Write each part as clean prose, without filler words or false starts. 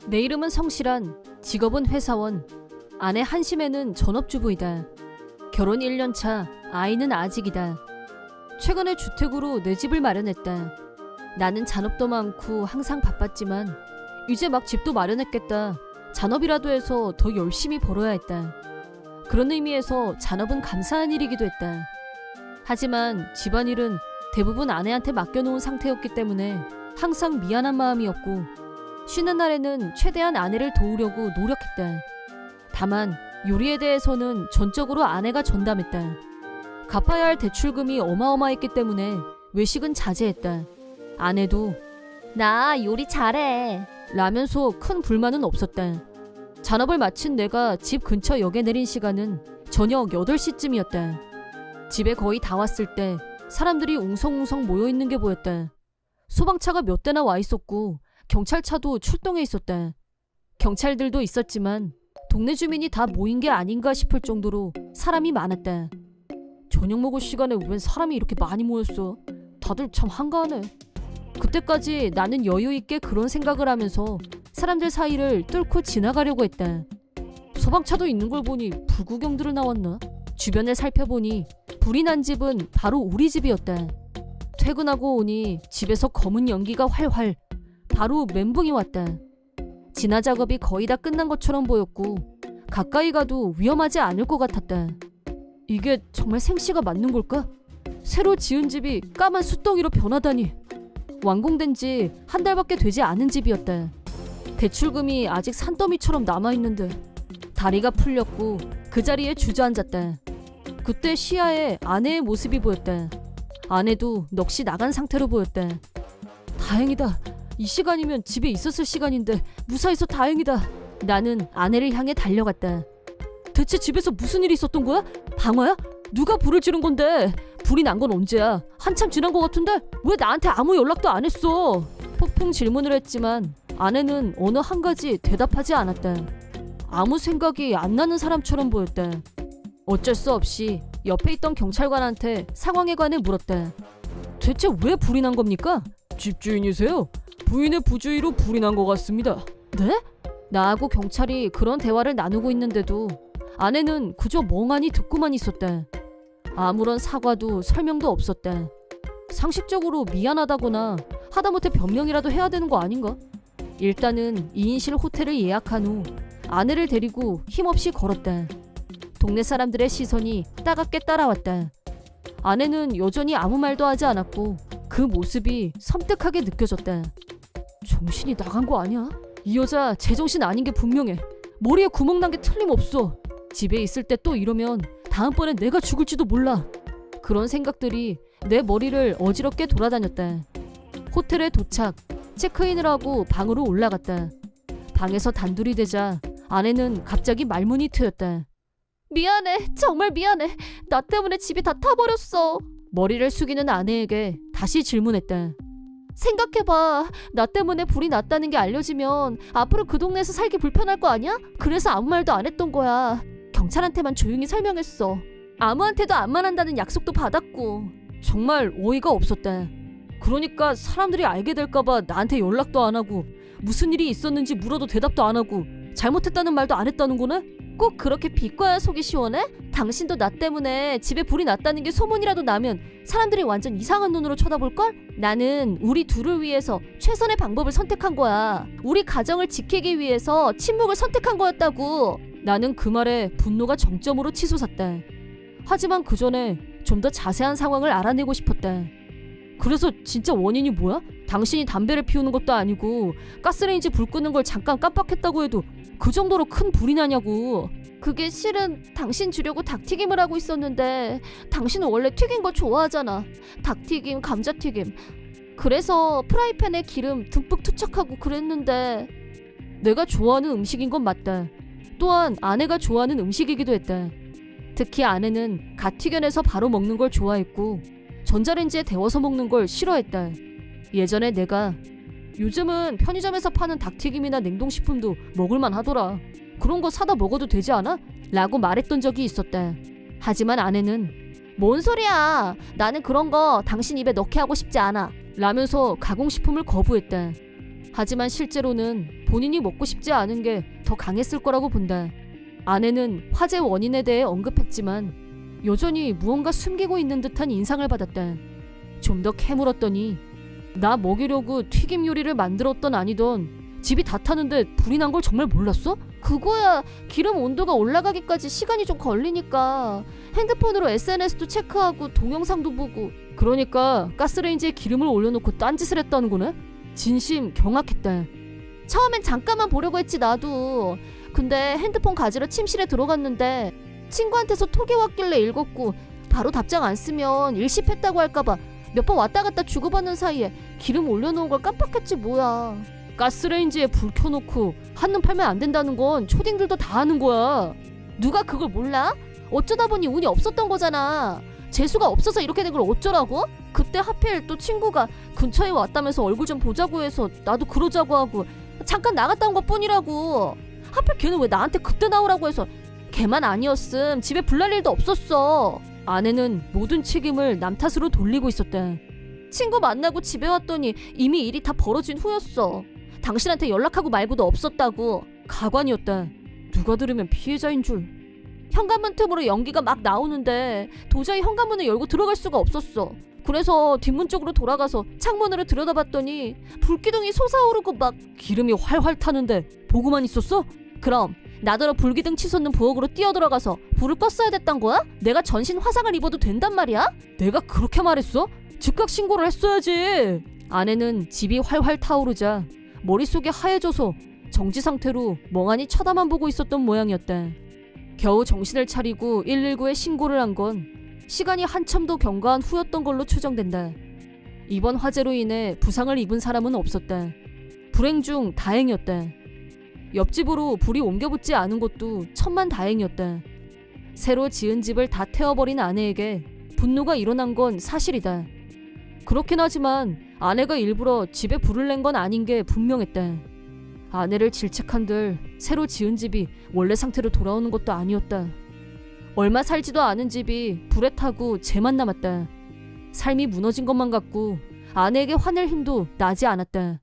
내 이름은 성실한, 직업은 회사원, 아내 한심애는 전업주부이다. 결혼 1년차, 아이는 아직이다. 최근에 주택으로 내 집을 마련했다. 나는 잔업도 많고 항상 바빴지만 이제 막 집도 마련했겠다. 잔업이라도 해서 더 열심히 벌어야 했다. 그런 의미에서 잔업은 감사한 일이기도 했다. 하지만 집안일은 대부분 아내한테 맡겨놓은 상태였기 때문에 항상 미안한 마음이었고 쉬는 날에는 최대한 아내를 도우려고 노력했다. 다만 요리에 대해서는 전적으로 아내가 전담했다. 갚아야 할 대출금이 어마어마했기 때문에 외식은 자제했다. 아내도 나 요리 잘해 라면서 큰 불만은 없었다. 잔업을 마친 내가 집 근처 역에 내린 시간은 저녁 8시쯤이었다. 집에 거의 다 왔을 때 사람들이 웅성웅성 모여있는 게 보였다. 소방차가 몇 대나 와 있었고 경찰차도 출동해 있었다. 경찰들도 있었지만 동네 주민이 다 모인 게 아닌가 싶을 정도로 사람이 많았다. 저녁 먹을 시간에 웬 사람이 이렇게 많이 모였어? 다들 참 한가하네. 그때까지 나는 여유 있게 그런 생각을 하면서 사람들 사이를 뚫고 지나가려고 했다. 소방차도 있는 걸 보니 불구경들을 나왔나? 주변을 살펴보니 불이 난 집은 바로 우리 집이었다. 퇴근하고 오니 집에서 검은 연기가 활활. 바로 멘붕이 왔다. 진화 작업이 거의 다 끝난 것처럼 보였고 가까이 가도 위험하지 않을 것 같았다. 이게 정말 생시가 맞는 걸까? 새로 지은 집이 까만 숫덩이로 변하다니. 완공된 지 한 달밖에 되지 않은 집이었다. 대출금이 아직 산더미처럼 남아있는데 다리가 풀렸고 그 자리에 주저앉았다. 그때 시야에 아내의 모습이 보였다. 아내도 넋이 나간 상태로 보였다. 다행이다. 이 시간이면 집에 있었을 시간인데 무사해서 다행이다. 나는 아내를 향해 달려갔다. 대체 집에서 무슨 일이 있었던 거야? 방화야? 누가 불을 지른 건데? 불이 난 건 언제야? 한참 지난 것 같은데? 왜 나한테 아무 연락도 안 했어? 폭풍 질문을 했지만 아내는 어느 한 가지 대답하지 않았다. 아무 생각이 안 나는 사람처럼 보였다. 어쩔 수 없이 옆에 있던 경찰관한테 상황에 관해 물었다. 대체 왜 불이 난 겁니까? 집주인이세요? 부인의 부주의로 불이 난 것 같습니다. 네? 나하고 경찰이 그런 대화를 나누고 있는데도 아내는 그저 멍하니 듣고만 있었다. 아무런 사과도 설명도 없었다. 상식적으로 미안하다거나 하다못해 변명이라도 해야 되는 거 아닌가? 일단은 2인실 호텔을 예약한 후 아내를 데리고 힘없이 걸었다. 동네 사람들의 시선이 따갑게 따라왔다. 아내는 여전히 아무 말도 하지 않았고 그 모습이 섬뜩하게 느껴졌다. 정신이 나간 거 아니야? 이 여자 제정신 아닌 게 분명해. 머리에 구멍 난 게 틀림없어. 집에 있을 때 또 이러면 다음번엔 내가 죽을지도 몰라. 그런 생각들이 내 머리를 어지럽게 돌아다녔다. 호텔에 도착, 체크인을 하고 방으로 올라갔다. 방에서 단둘이 되자 아내는 갑자기 말문이 트였다. 미안해, 정말 미안해. 나 때문에 집이 다 타버렸어. 머리를 숙이는 아내에게 다시 질문했다. 생각해봐. 나 때문에 불이 났다는 게 알려지면 앞으로 그 동네에서 살기 불편할 거 아니야? 그래서 아무 말도 안 했던 거야. 경찰한테만 조용히 설명했어. 아무한테도 안 말한다는 약속도 받았고. 정말 어이가 없었다. 그러니까 사람들이 알게 될까봐 나한테 연락도 안 하고 무슨 일이 있었는지 물어도 대답도 안 하고 잘못했다는 말도 안 했다는 거네? 꼭 그렇게 비꼬야 속이 시원해? 당신도 나 때문에 집에 불이 났다는 게 소문이라도 나면 사람들이 완전 이상한 눈으로 쳐다볼걸? 나는 우리 둘을 위해서 최선의 방법을 선택한 거야. 우리 가정을 지키기 위해서 침묵을 선택한 거였다고. 나는 그 말에 분노가 정점으로 치솟았다. 하지만 그 전에 좀 더 자세한 상황을 알아내고 싶었다. 그래서 진짜 원인이 뭐야? 당신이 담배를 피우는 것도 아니고 가스레인지 불 끄는 걸 잠깐 깜빡했다고 해도 그 정도로 큰 불이 나냐고. 그게 실은 당신 주려고 닭튀김을 하고 있었는데 당신은 원래 튀긴 거 좋아하잖아. 닭튀김, 감자튀김. 그래서 프라이팬에 기름 듬뿍 투척하고 그랬는데 내가 좋아하는 음식인 건 맞다. 또한 아내가 좋아하는 음식이기도 했다. 특히 아내는 갓 튀겨내서 바로 먹는 걸 좋아했고 전자레인지에 데워서 먹는 걸 싫어했다. 예전에 내가 요즘은 편의점에서 파는 닭튀김이나 냉동식품도 먹을만 하더라. 그런 거 사다 먹어도 되지 않아? 라고 말했던 적이 있었다. 하지만 아내는 뭔 소리야. 나는 그런 거 당신 입에 넣게 하고 싶지 않아. 라면서 가공식품을 거부했다. 하지만 실제로는 본인이 먹고 싶지 않은 게 더 강했을 거라고 본다. 아내는 화재 원인에 대해 언급했지만 여전히 무언가 숨기고 있는 듯한 인상을 받았다. 좀 더 캐물었더니 나 먹이려고 튀김 요리를 만들었던 아니던 집이 다 타는데 불이 난 걸 정말 몰랐어? 그거야 기름 온도가 올라가기까지 시간이 좀 걸리니까 핸드폰으로 SNS도 체크하고 동영상도 보고 그러니까 가스레인지에 기름을 올려놓고 딴짓을 했다는 거네? 진심 경악했다. 처음엔 잠깐만 보려고 했지 나도. 근데 핸드폰 가지러 침실에 들어갔는데 친구한테서 톡이 왔길래 읽었고 바로 답장 안 쓰면 일십했다고 할까봐 몇 번 왔다 갔다 주고받는 사이에 기름 올려놓은 걸 깜빡했지 뭐야. 가스레인지에 불 켜놓고 한눈 팔면 안 된다는 건 초딩들도 다 아는 거야. 누가 그걸 몰라? 어쩌다 보니 운이 없었던 거잖아. 재수가 없어서 이렇게 된 걸 어쩌라고? 그때 하필 또 친구가 근처에 왔다면서 얼굴 좀 보자고 해서 나도 그러자고 하고 잠깐 나갔다 온 것뿐이라고. 하필 걔는 왜 나한테 그때 나오라고 해서. 걔만 아니었음 집에 불날 일도 없었어. 아내는 모든 책임을 남 탓으로 돌리고 있었다. 친구 만나고 집에 왔더니 이미 일이 다 벌어진 후였어. 당신한테 연락하고 말고도 없었다고. 가관이었다. 누가 들으면 피해자인 줄. 현관문 틈으로 연기가 막 나오는데 도저히 현관문을 열고 들어갈 수가 없었어. 그래서 뒷문 쪽으로 돌아가서 창문으로 들여다봤더니 불기둥이 솟아오르고 막 기름이 활활 타는데 보고만 있었어? 그럼 나더러 불기둥 치솟는 부엌으로 뛰어들어가서 불을 껐어야 됐단 거야? 내가 전신 화상을 입어도 된단 말이야? 내가 그렇게 말했어? 즉각 신고를 했어야지. 아내는 집이 활활 타오르자 머릿속이 하얘져서 정지 상태로 멍하니 쳐다만 보고 있었던 모양이었다. 겨우 정신을 차리고 119에 신고를 한 건 시간이 한참 더 경과한 후였던 걸로 추정된다. 이번 화재로 인해 부상을 입은 사람은 없었다. 불행 중 다행이었다. 옆집으로 불이 옮겨붙지 않은 것도 천만다행이었다. 새로 지은 집을 다 태워버린 아내에게 분노가 일어난 건 사실이다. 그렇긴 하지만 아내가 일부러 집에 불을 낸 건 아닌 게 분명했다. 아내를 질책한들 새로 지은 집이 원래 상태로 돌아오는 것도 아니었다. 얼마 살지도 않은 집이 불에 타고 재만 남았다. 삶이 무너진 것만 같고 아내에게 화낼 힘도 나지 않았다.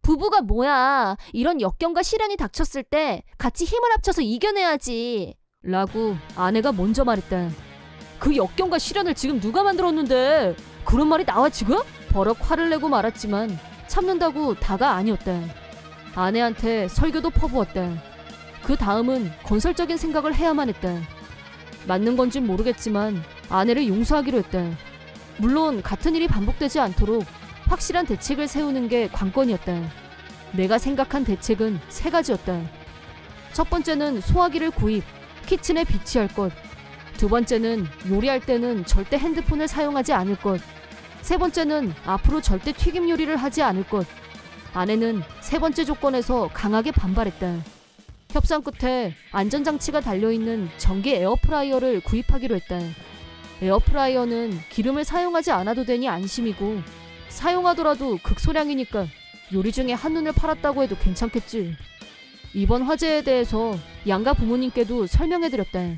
부부가 뭐야. 이런 역경과 시련이 닥쳤을 때 같이 힘을 합쳐서 이겨내야지. 라고 아내가 먼저 말했다. 그 역경과 시련을 지금 누가 만들었는데 그런 말이 나와 지금? 버럭 화를 내고 말았지만 참는다고 다가 아니었다. 아내한테 설교도 퍼부었다. 그 다음은 건설적인 생각을 해야만 했다. 맞는 건진 모르겠지만 아내를 용서하기로 했다. 물론 같은 일이 반복되지 않도록 확실한 대책을 세우는 게 관건이었다. 내가 생각한 대책은 3가지였다. 첫 번째는 소화기를 구입, 키친에 비치할 것. 두 번째는 요리할 때는 절대 핸드폰을 사용하지 않을 것. 세 번째는 앞으로 절대 튀김 요리를 하지 않을 것. 아내는 3번째 조건에서 강하게 반발했다. 협상 끝에 안전장치가 달려있는 전기 에어프라이어를 구입하기로 했다. 에어프라이어는 기름을 사용하지 않아도 되니 안심이고 사용하더라도 극소량이니까 요리 중에 한눈을 팔았다고 해도 괜찮겠지. 이번 화재에 대해서 양가 부모님께도 설명해드렸다.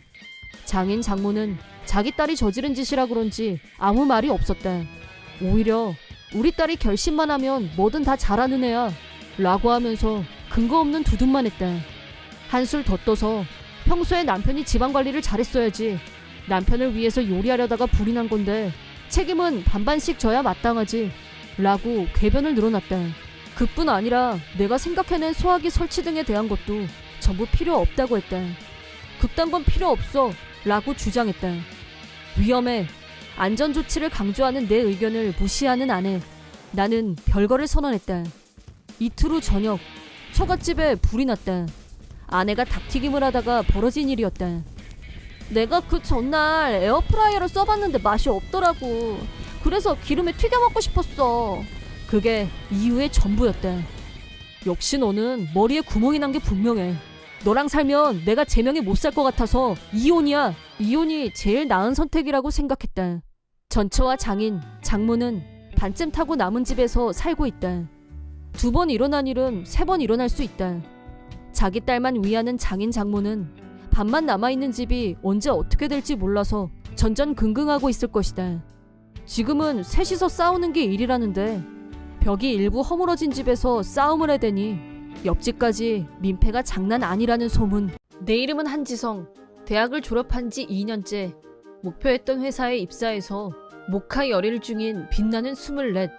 장인 장모는 자기 딸이 저지른 짓이라 그런지 아무 말이 없었다. 오히려 우리 딸이 결심만 하면 뭐든 다 잘하는 애야 라고 하면서 근거 없는 두둔만 했다. 한술 더 떠서 평소에 남편이 집안관리를 잘했어야지. 남편을 위해서 요리하려다가 불이 난 건데 책임은 반반씩 져야 마땅하지 라고 궤변을 늘어놨다. 그뿐 아니라 내가 생각해낸 소화기 설치 등에 대한 것도 전부 필요 없다고 했다. 그딴 건 필요 없어 라고 주장했다. 위험해. 안전조치를 강조하는 내 의견을 무시하는 아내. 나는 별거를 선언했다. 이틀 후 저녁 처갓집에 불이 났다. 아내가 닭튀김을 하다가 벌어진 일이었다. 내가 그 전날 에어프라이어를 써봤는데 맛이 없더라고. 그래서 기름에 튀겨 먹고 싶었어. 그게 이유의 전부였다. 역시 너는 머리에 구멍이 난 게 분명해. 너랑 살면 내가 제명에 못 살 것 같아서 이혼이야. 이혼이 제일 나은 선택이라고 생각했다. 전처와 장인, 장모는 반쯤 타고 남은 집에서 살고 있다. 2번 일어난 일은 3번 일어날 수 있다. 자기 딸만 위하는 장인 장모는 반만 남아있는 집이 언제 어떻게 될지 몰라서 전전긍긍하고 있을 것이다. 지금은 셋이서 싸우는 게 일이라는데 벽이 일부 허물어진 집에서 싸움을 해대니 옆집까지 민폐가 장난 아니라는 소문. 내 이름은 한지성. 대학을 졸업한 지 2년째. 목표했던 회사에 입사해서 모카 열일 중인 빛나는 24.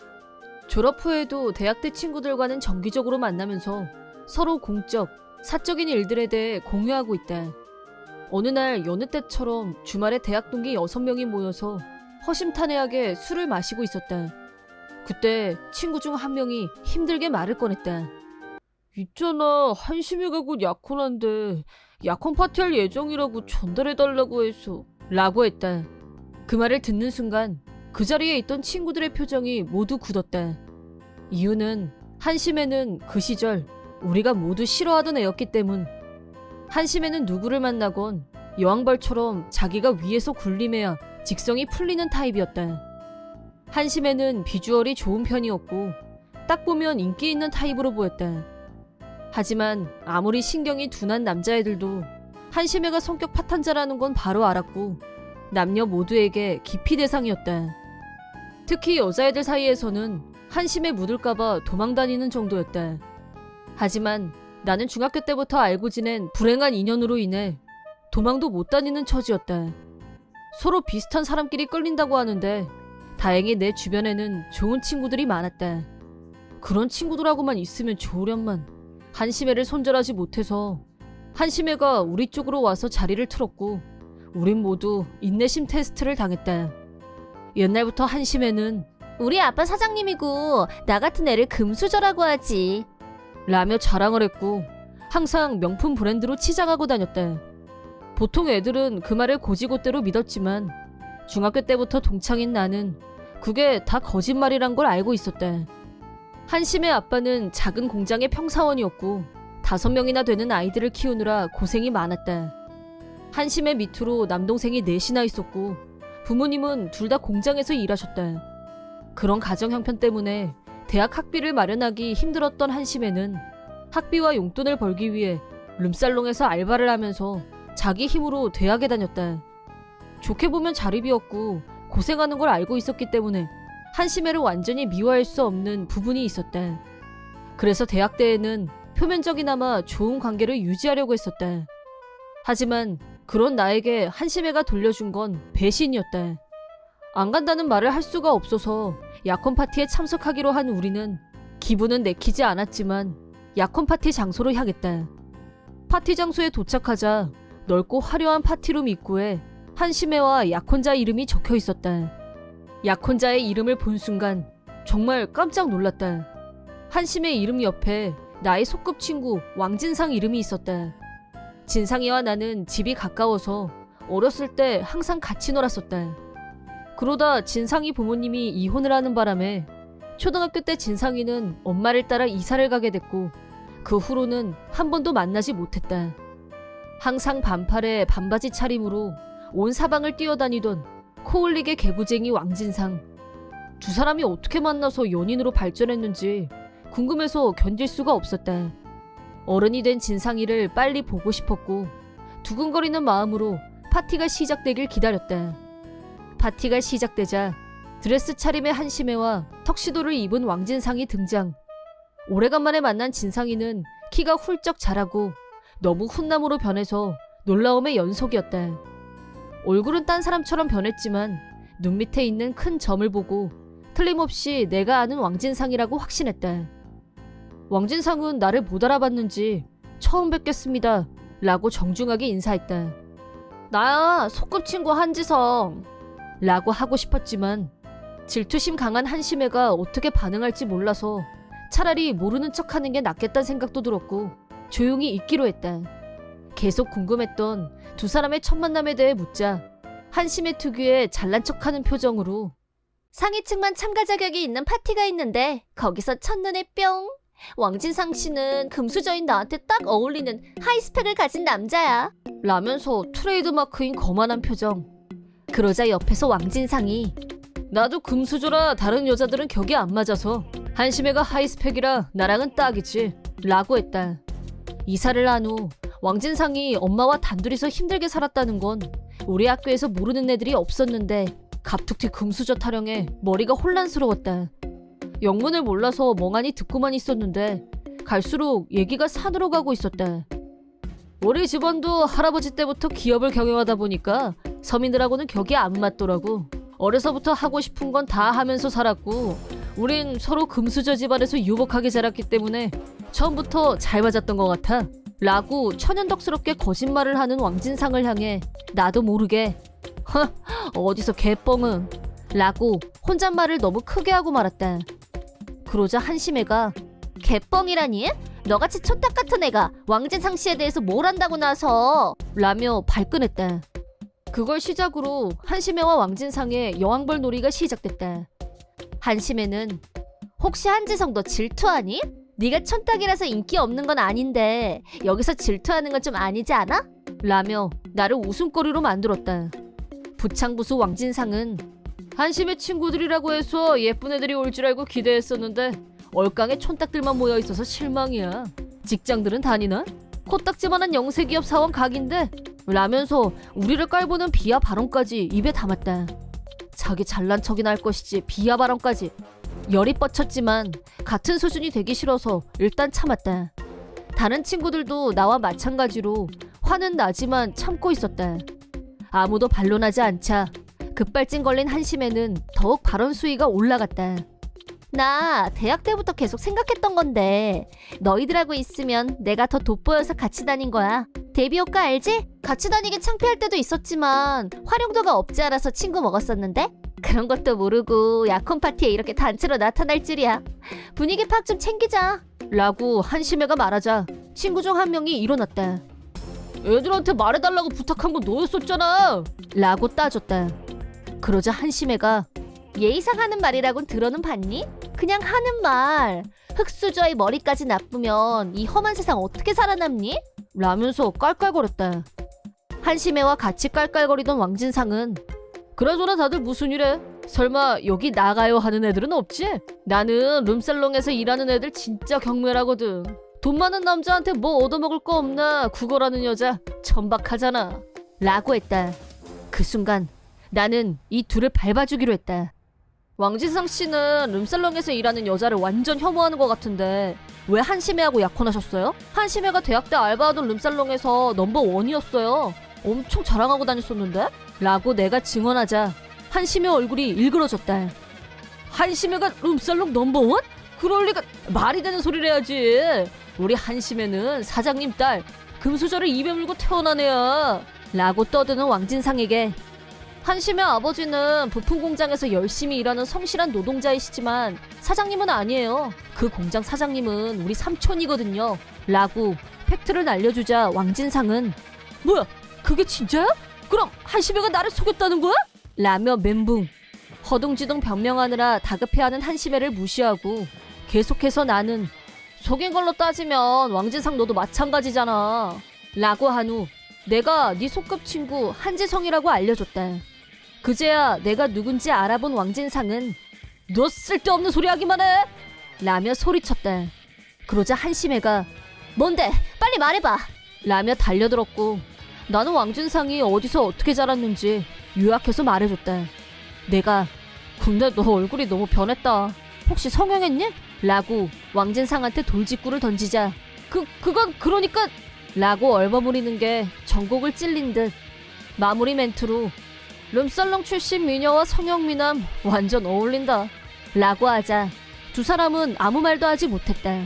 졸업 후에도 대학 때 친구들과는 정기적으로 만나면서 서로 공적, 사적인 일들에 대해 공유하고 있다. 어느 날 여느 때처럼 주말에 대학 동기 6명이 모여서 허심탄회하게 술을 마시고 있었다. 그때 친구 중 한 명이 힘들게 말을 꺼냈다. 있잖아, 한심이가 곧 약혼한데 약혼 파티할 예정이라고 전달해달라고 해서 라고 했다. 그 말을 듣는 순간 그 자리에 있던 친구들의 표정이 모두 굳었다. 이유는 한심애는 그 시절 우리가 모두 싫어하던 애였기 때문. 한심애는 누구를 만나건 여왕벌처럼 자기가 위에서 군림해야 직성이 풀리는 타입이었다. 한심애는 비주얼이 좋은 편이었고 딱 보면 인기 있는 타입으로 보였다. 하지만 아무리 신경이 둔한 남자애들도 한심애가 성격 파탄자라는 건 바로 알았고 남녀 모두에게 기피 대상이었다. 특히 여자애들 사이에서는 한심에 묻을까봐 도망다니는 정도였다. 하지만 나는 중학교 때부터 알고 지낸 불행한 인연으로 인해 도망도 못 다니는 처지였다. 서로 비슷한 사람끼리 끌린다고 하는데 다행히 내 주변에는 좋은 친구들이 많았다. 그런 친구들하고만 있으면 좋으련만 한심애를 손절하지 못해서 한심애가 우리 쪽으로 와서 자리를 틀었고 우린 모두 인내심 테스트를 당했다. 옛날부터 한심애는 우리 아빠 사장님이고 나 같은 애를 금수저라고 하지 라며 자랑을 했고 항상 명품 브랜드로 치장하고 다녔다. 보통 애들은 그 말을 고지고대로 믿었지만 중학교 때부터 동창인 나는 그게 다 거짓말이란 걸 알고 있었다. 한심의 아빠는 작은 공장의 평사원이었고 5명이나 되는 아이들을 키우느라 고생이 많았다. 한심의 밑으로 남동생이 4이나 있었고 부모님은 둘 다 공장에서 일하셨다. 그런 가정 형편 때문에 대학 학비를 마련하기 힘들었던 한심애는 학비와 용돈을 벌기 위해 룸살롱에서 알바를 하면서 자기 힘으로 대학에 다녔다. 좋게 보면 자립이었고 고생하는 걸 알고 있었기 때문에 한심애를 완전히 미워할 수 없는 부분이 있었다. 그래서 대학 때에는 표면적이나마 좋은 관계를 유지하려고 했었다. 하지만 그런 나에게 한심애가 돌려준 건 배신이었다. 안 간다는 말을 할 수가 없어서 약혼 파티에 참석하기로 한 우리는 기분은 내키지 않았지만 약혼 파티 장소로 향했다. 파티 장소에 도착하자 넓고 화려한 파티룸 입구에 한심애와 약혼자 이름이 적혀 있었다. 약혼자의 이름을 본 순간 정말 깜짝 놀랐다. 한심애 이름 옆에 나의 소꿉친구 왕진상 이름이 있었다. 진상이와 나는 집이 가까워서 어렸을 때 항상 같이 놀았었다. 그러다 진상이 부모님이 이혼을 하는 바람에 초등학교 때 진상이는 엄마를 따라 이사를 가게 됐고 그 후로는 한 번도 만나지 못했다. 항상 반팔에 반바지 차림으로 온 사방을 뛰어다니던 코올릭의 개구쟁이 왕진상. 두 사람이 어떻게 만나서 연인으로 발전했는지 궁금해서 견딜 수가 없었다. 어른이 된 진상이를 빨리 보고 싶었고 두근거리는 마음으로 파티가 시작되길 기다렸다. 파티가 시작되자 드레스 차림의 한심애와 턱시도를 입은 왕진상이 등장. 오래간만에 만난 진상이는 키가 훌쩍 자라고 너무 훈남으로 변해서 놀라움의 연속이었다. 얼굴은 딴 사람처럼 변했지만 눈 밑에 있는 큰 점을 보고 틀림없이 내가 아는 왕진상이라고 확신했다. 왕진상은 나를 못 알아봤는지 처음 뵙겠습니다 라고 정중하게 인사했다. 나야 소꿉친구 한지성 라고 하고 싶었지만 질투심 강한 한심애가 어떻게 반응할지 몰라서 차라리 모르는 척하는 게 낫겠다는 생각도 들었고 조용히 있기로 했다. 계속 궁금했던 두 사람의 첫 만남에 대해 묻자 한심애 특유의 잘난 척하는 표정으로 상위층만 참가 자격이 있는 파티가 있는데 거기서 첫눈에 뿅 왕진상 씨는 금수저인 나한테 딱 어울리는 하이스펙을 가진 남자야 라면서 트레이드마크인 거만한 표정. 그러자 옆에서 왕진상이 나도 금수저라 다른 여자들은 격이 안 맞아서 한심애가 하이스펙이라 나랑은 딱이지 라고 했다. 이사를 한 후 왕진상이 엄마와 단둘이서 힘들게 살았다는 건 우리 학교에서 모르는 애들이 없었는데 갑툭튀 금수저 타령에 머리가 혼란스러웠다. 영문을 몰라서 멍하니 듣고만 있었는데 갈수록 얘기가 산으로 가고 있었다. 우리 집안도 할아버지 때부터 기업을 경영하다 보니까 서민들하고는 격이 안 맞더라고. 어려서부터 하고 싶은 건 다 하면서 살았고 우린 서로 금수저 집안에서 유복하게 자랐기 때문에 처음부터 잘 맞았던 것 같아. 라고 천연덕스럽게 거짓말을 하는 왕진상을 향해 나도 모르게 어디서 개뻥은 라고 혼잣말을 너무 크게 하고 말았다. 그러자 한심애가 개뻥이라니? 너같이 촌탁 같은 애가 왕진상 씨에 대해서 뭘 안다고 나서 라며 발끈했다. 그걸 시작으로 한심애와 왕진상의 여왕벌 놀이가 시작됐다. 한심애는 혹시 한지성 너 질투하니? 네가 촌탁이라서 인기 없는 건 아닌데 여기서 질투하는 건 좀 아니지 않아? 라며 나를 웃음거리로 만들었다. 부창부수 왕진상은 한심의 친구들이라고 해서 예쁜 애들이 올 줄 알고 기대했었는데 얼깡에 촌딱들만 모여 있어서 실망이야. 직장들은 다니나? 코딱지만한 영세기업 사원 각인데 라면서 우리를 깔보는 비하 발언까지 입에 담았다. 자기 잘난 척이나 할 것이지 비하 발언까지. 열이 뻗쳤지만 같은 수준이 되기 싫어서 일단 참았다. 다른 친구들도 나와 마찬가지로 화는 나지만 참고 있었다. 아무도 반론하지 않자 급발진 걸린 한심애는 더욱 발언 수위가 올라갔다. 나 대학 때부터 계속 생각했던 건데 너희들하고 있으면 내가 더 돋보여서 같이 다닌 거야. 데뷔 효과 알지? 같이 다니기 창피할 때도 있었지만 활용도가 없지 않아서 친구 먹었었는데 그런 것도 모르고 약혼 파티에 이렇게 단체로 나타날 줄이야. 분위기 파악 좀 챙기자. 라고 한심애가 말하자 친구 중 한 명이 일어났다. 애들한테 말해달라고 부탁한 건 너였었잖아. 라고 따졌다. 그러자 한심애가 예의상 하는 말이라곤 들어는 봤니? 그냥 하는 말. 흙수저의 머리까지 나쁘면 이 험한 세상 어떻게 살아남니? 라면서 깔깔거렸다. 한심애와 같이 깔깔거리던 왕진상은 그나저나 다들 무슨 일해? 설마 여기 나가요 하는 애들은 없지? 나는 룸살롱에서 일하는 애들 진짜 경멸하거든. 돈 많은 남자한테 뭐 얻어먹을 거 없나 구걸하는 여자 천박하잖아. 라고 했다. 그 순간 나는 이 둘을 밟아주기로 했다. 왕진상 씨는 룸살롱에서 일하는 여자를 완전 혐오하는 것 같은데 왜 한심애하고 약혼하셨어요? 한심애가 대학 때 알바하던 룸살롱에서 넘버원이었어요. 엄청 자랑하고 다녔었는데? 라고 내가 증언하자 한심애 얼굴이 일그러졌다. 한심애가 룸살롱 넘버원? 그럴 리가. 말이 되는 소리를 해야지. 우리 한심애는 사장님 딸 금수저를 입에 물고 태어난 애야. 라고 떠드는 왕진상에게 한심의 아버지는 부품 공장에서 열심히 일하는 성실한 노동자이시지만 사장님은 아니에요. 그 공장 사장님은 우리 삼촌이거든요. 라고 팩트를 알려주자 왕진상은 뭐야? 그게 진짜야? 그럼 한심애가 나를 속였다는 거야? 라며 멘붕. 허둥지둥 변명하느라 다급해하는 한심애를 무시하고 계속해서 나는 속인 걸로 따지면 왕진상 너도 마찬가지잖아. 라고 한 후 내가 네 소꿉친구 한지성이라고 알려줬다. 그제야 내가 누군지 알아본 왕진상은 너 쓸데없는 소리 하기만 해! 라며 소리쳤다. 그러자 한심애가 뭔데? 빨리 말해봐. 라며 달려들었고 나는 왕진상이 어디서 어떻게 자랐는지 요약해서 말해줬다. 내가 근데 너 얼굴이 너무 변했다. 혹시 성형했니? 라고 왕진상한테 돌직구를 던지자 그건 그러니까 라고 얼버무리는 게 전곡을 찔린 듯 마무리 멘트로 룸살롱 출신 미녀와 성형미남 완전 어울린다. 라고 하자 두 사람은 아무 말도 하지 못했다.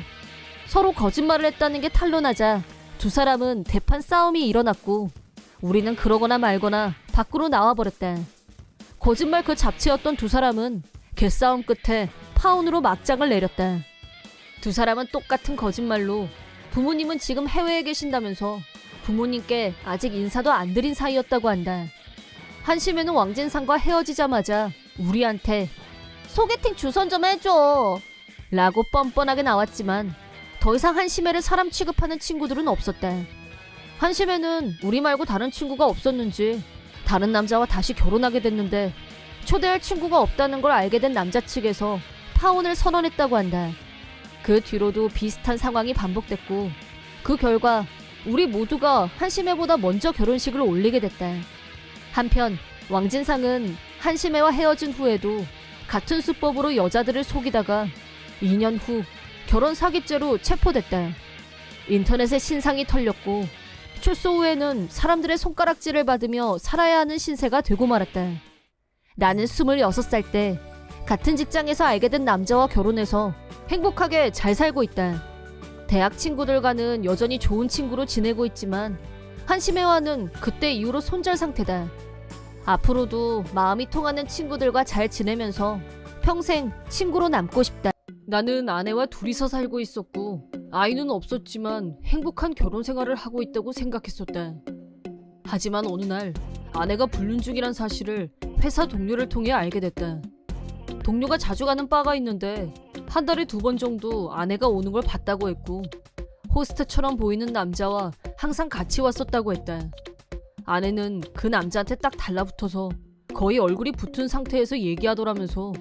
서로 거짓말을 했다는 게 탄로나자 두 사람은 대판 싸움이 일어났고 우리는 그러거나 말거나 밖으로 나와버렸다. 거짓말 그 잡채였던 두 사람은 개싸움 끝에 파혼으로 막장을 내렸다. 두 사람은 똑같은 거짓말로 부모님은 지금 해외에 계신다면서 부모님께 아직 인사도 안 드린 사이였다고 한다. 한심애는 왕진상과 헤어지자마자 우리한테 소개팅 주선 좀 해줘. 라고 뻔뻔하게 나왔지만 더 이상 한심애를 사람 취급하는 친구들은 없었다. 한심애는 우리 말고 다른 친구가 없었는지 다른 남자와 다시 결혼하게 됐는데 초대할 친구가 없다는 걸 알게 된 남자 측에서 파혼을 선언했다고 한다. 그 뒤로도 비슷한 상황이 반복됐고 그 결과 우리 모두가 한심애보다 먼저 결혼식을 올리게 됐다. 한편 왕진상은 한심애와 헤어진 후에도 같은 수법으로 여자들을 속이다가 2년 후 결혼 사기죄로 체포됐다. 인터넷에 신상이 털렸고 출소 후에는 사람들의 손가락질을 받으며 살아야 하는 신세가 되고 말았다. 나는 26살 때 같은 직장에서 알게 된 남자와 결혼해서 행복하게 잘 살고 있다. 대학 친구들과는 여전히 좋은 친구로 지내고 있지만 한심해와는 그때 이후로 손절 상태다. 앞으로도 마음이 통하는 친구들과 잘 지내면서 평생 친구로 남고 싶다. 나는 아내와 둘이서 살고 있었고 아이는 없었지만 행복한 결혼 생활을 하고 있다고 생각했었다. 하지만 어느 날 아내가 불륜 중이란 사실을 회사 동료를 통해 알게 됐다. 동료가 자주 가는 바가 있는데 한 달에 2번 정도 아내가 오는 걸 봤다고 했고 호스트처럼 보이는 남자와 항상 같이 왔었다고 했다. 아내는 그 남자한테 딱 달라붙어서 거의 얼굴이 붙은 상태에서 얘기하더라면서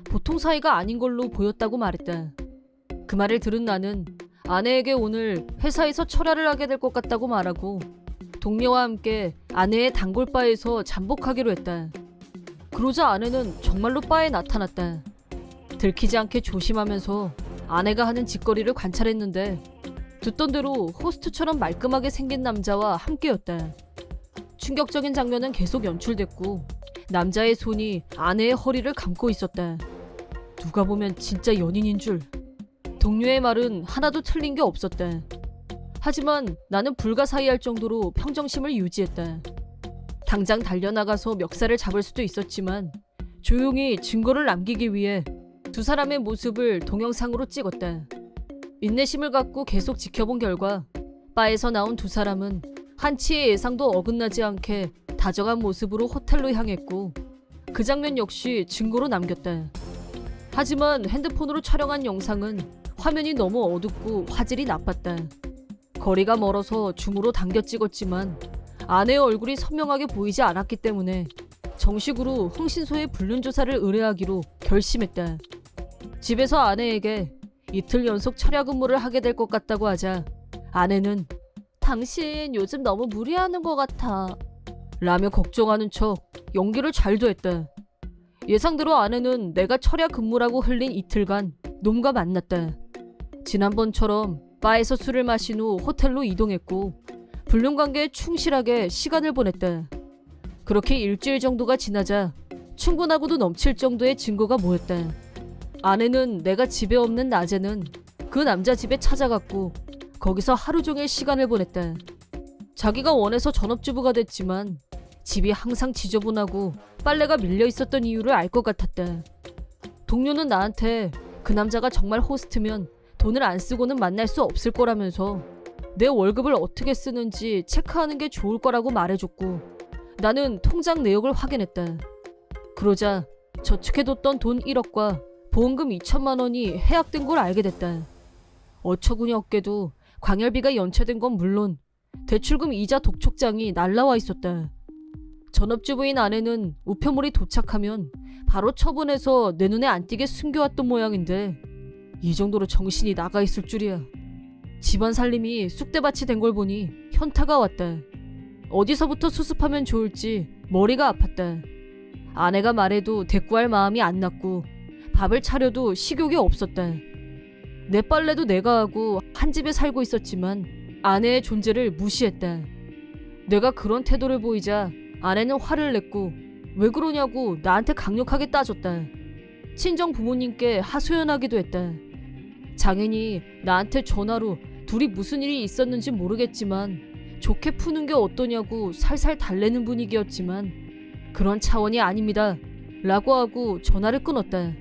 보통 사이가 아닌 걸로 보였다고 말했다. 그 말을 들은 나는 아내에게 오늘 회사에서 철야를 하게 될 것 같다고 말하고 동료와 함께 아내의 단골바에서 잠복하기로 했다. 그러자 아내는 정말로 바에 나타났다. 들키지 않게 조심하면서 아내가 하는 짓거리를 관찰했는데 듣던 대로 호스트처럼 말끔하게 생긴 남자와 함께였다. 충격적인 장면은 계속 연출됐고 남자의 손이 아내의 허리를 감고 있었다. 누가 보면 진짜 연인인 줄. 동료의 말은 하나도 틀린 게 없었다. 하지만 나는 불가사의할 정도로 평정심을 유지했다. 당장 달려나가서 멱살을 잡을 수도 있었지만 조용히 증거를 남기기 위해 두 사람의 모습을 동영상으로 찍었다. 인내심을 갖고 계속 지켜본 결과 바에서 나온 두 사람은 한치의 예상도 어긋나지 않게 다정한 모습으로 호텔로 향했고 그 장면 역시 증거로 남겼다. 하지만 핸드폰으로 촬영한 영상은 화면이 너무 어둡고 화질이 나빴다. 거리가 멀어서 줌으로 당겨 찍었지만 아내의 얼굴이 선명하게 보이지 않았기 때문에 정식으로 흥신소에 불륜 조사를 의뢰하기로 결심했다. 집에서 아내에게 이틀 연속 철야 근무를 하게 될 것 같다고 하자 아내는 당신 요즘 너무 무리하는 것 같아 라며 걱정하는 척 연기를 잘도 했다. 예상대로 아내는 내가 철야 근무라고 흘린 이틀간 놈과 만났다. 지난번처럼 바에서 술을 마신 후 호텔로 이동했고 불륜 관계에 충실하게 시간을 보냈다. 그렇게 일주일 정도가 지나자 충분하고도 넘칠 정도의 증거가 모였다. 아내는 내가 집에 없는 낮에는 그 남자 집에 찾아갔고 거기서 하루 종일 시간을 보냈다. 자기가 원해서 전업주부가 됐지만 집이 항상 지저분하고 빨래가 밀려 있었던 이유를 알 것 같았다. 동료는 나한테 그 남자가 정말 호스트면 돈을 안 쓰고는 만날 수 없을 거라면서 내 월급을 어떻게 쓰는지 체크하는 게 좋을 거라고 말해줬고 나는 통장 내역을 확인했다. 그러자 저축해뒀던 돈 1억과 보험금 2천만 원이 해약된 걸 알게 됐다. 어처구니 없게도 광열비가 연체된 건 물론 대출금 이자 독촉장이 날라와 있었다. 전업주부인 아내는 우편물이 도착하면 바로 처분해서 내 눈에 안 띄게 숨겨왔던 모양인데 이 정도로 정신이 나가 있을 줄이야. 집안 살림이 쑥대밭이 된 걸 보니 현타가 왔다. 어디서부터 수습하면 좋을지 머리가 아팠다. 아내가 말해도 대꾸할 마음이 안 났고 밥을 차려도 식욕이 없었다. 내 빨래도 내가 하고 한 집에 살고 있었지만 아내의 존재를 무시했다. 내가 그런 태도를 보이자 아내는 화를 냈고 왜 그러냐고 나한테 강력하게 따졌다. 친정 부모님께 하소연하기도 했다. 장인이 나한테 전화로 둘이 무슨 일이 있었는지 모르겠지만 좋게 푸는 게 어떠냐고 살살 달래는 분위기였지만 그런 차원이 아닙니다 라고 하고 전화를 끊었다.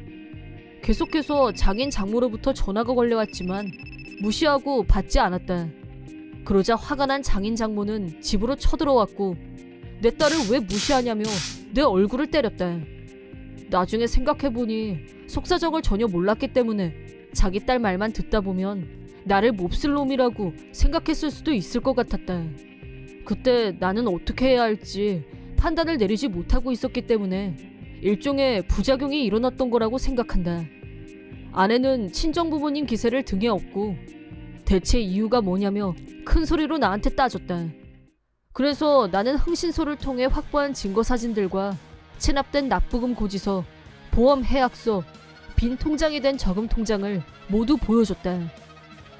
계속해서 장인 장모로부터 전화가 걸려왔지만 무시하고 받지 않았다. 그러자 화가 난 장인 장모는 집으로 쳐들어왔고 내 딸을 왜 무시하냐며 내 얼굴을 때렸다. 나중에 생각해보니 속사정을 전혀 몰랐기 때문에 자기 딸 말만 듣다 보면 나를 몹쓸 놈이라고 생각했을 수도 있을 것 같았다. 그때 나는 어떻게 해야 할지 판단을 내리지 못하고 있었기 때문에 일종의 부작용이 일어났던 거라고 생각한다. 아내는 친정부모님 기세를 등에 업고 대체 이유가 뭐냐며 큰 소리로 나한테 따졌다. 그래서 나는 흥신소를 통해 확보한 증거 사진들과 체납된 납부금 고지서, 보험 해약서, 빈 통장이 된 저금 통장을 모두 보여줬다.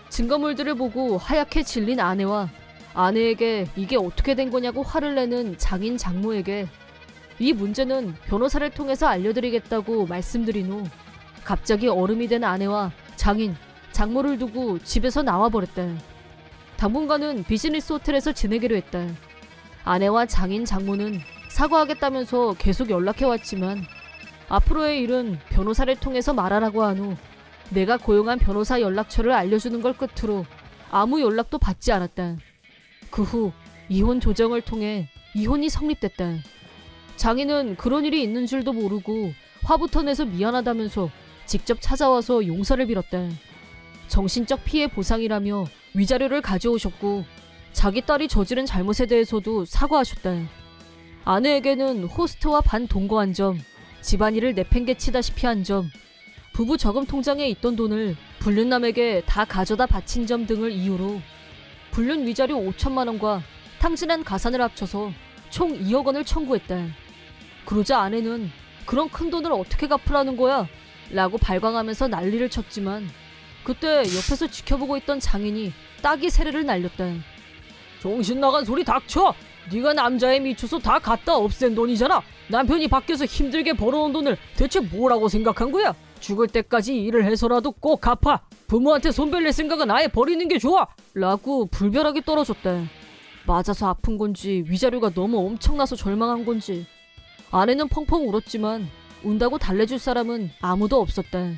증거물들을 보고 하얗게 질린 아내와 아내에게 이게 어떻게 된 거냐고 화를 내는 장인 장모에게 이 문제는 변호사를 통해서 알려드리겠다고 말씀드린 후 갑자기 얼음이 된 아내와 장인, 장모를 두고 집에서 나와버렸다. 당분간은 비즈니스 호텔에서 지내기로 했다. 아내와 장인, 장모는 사과하겠다면서 계속 연락해왔지만 앞으로의 일은 변호사를 통해서 말하라고 한 후 내가 고용한 변호사 연락처를 알려주는 걸 끝으로 아무 연락도 받지 않았다. 그 후 이혼 조정을 통해 이혼이 성립됐다. 장인은 그런 일이 있는 줄도 모르고 화부터 내서 미안하다면서 직접 찾아와서 용서를 빌었다. 정신적 피해 보상이라며 위자료를 가져오셨고 자기 딸이 저지른 잘못에 대해서도 사과하셨다. 아내에게는 호스트와 반동거한 점, 집안일을 내팽개치다시피 한 점, 부부 저금 통장에 있던 돈을 불륜남에게 다 가져다 바친 점 등을 이유로 불륜 위자료 5천만 원과 탕진한 가산을 합쳐서 총 2억 원을 청구했다. 그러자 아내는 그런 큰 돈을 어떻게 갚으라는 거야? 라고 발광하면서 난리를 쳤지만 그때 옆에서 지켜보고 있던 장인이 따기 세례를 날렸다. 정신 나간 소리 닥쳐! 네가 남자에 미쳐서 다 갖다 없앤 돈이잖아. 남편이 밖에서 힘들게 벌어온 돈을 대체 뭐라고 생각한 거야? 죽을 때까지 일을 해서라도 꼭 갚아. 부모한테 손 벌릴 생각은 아예 버리는 게 좋아. 라고 불벼락이 떨어졌다. 맞아서 아픈 건지 위자료가 너무 엄청나서 절망한 건지 아내는 펑펑 울었지만 운다고 달래줄 사람은 아무도 없었다.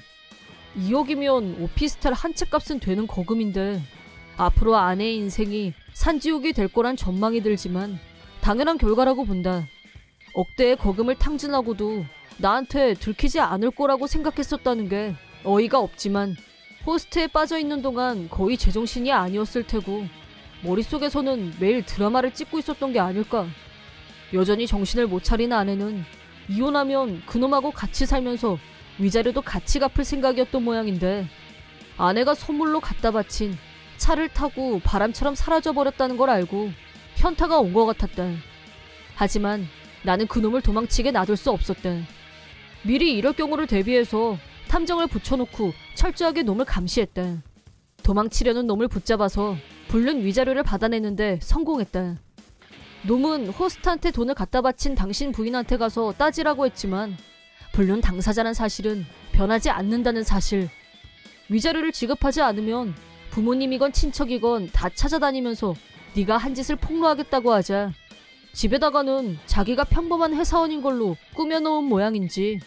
2억이면 오피스텔 한 채 값은 되는 거금인데 앞으로 아내의 인생이 산지옥이 될 거란 전망이 들지만 당연한 결과라고 본다. 억대의 거금을 탕진하고도 나한테 들키지 않을 거라고 생각했었다는 게 어이가 없지만 호스트에 빠져있는 동안 거의 제정신이 아니었을 테고 머릿속에서는 매일 드라마를 찍고 있었던 게 아닐까. 여전히 정신을 못 차린 아내는 이혼하면 그놈하고 같이 살면서 위자료도 같이 갚을 생각이었던 모양인데 아내가 선물로 갖다 바친 차를 타고 바람처럼 사라져버렸다는 걸 알고 현타가 온 것 같았다. 하지만 나는 그놈을 도망치게 놔둘 수 없었다. 미리 이럴 경우를 대비해서 탐정을 붙여놓고 철저하게 놈을 감시했다. 도망치려는 놈을 붙잡아서 불륜 위자료를 받아내는데 성공했다. 놈은 호스트한테 돈을 갖다 바친 당신 부인한테 가서 따지라고 했지만 불륜 당사자란 사실은 변하지 않는다는 사실. 위자료를 지급하지 않으면 부모님이건 친척이건 다 찾아다니면서 네가 한 짓을 폭로하겠다고 하자 집에다가는 자기가 평범한 회사원인 걸로 꾸며놓은 모양인지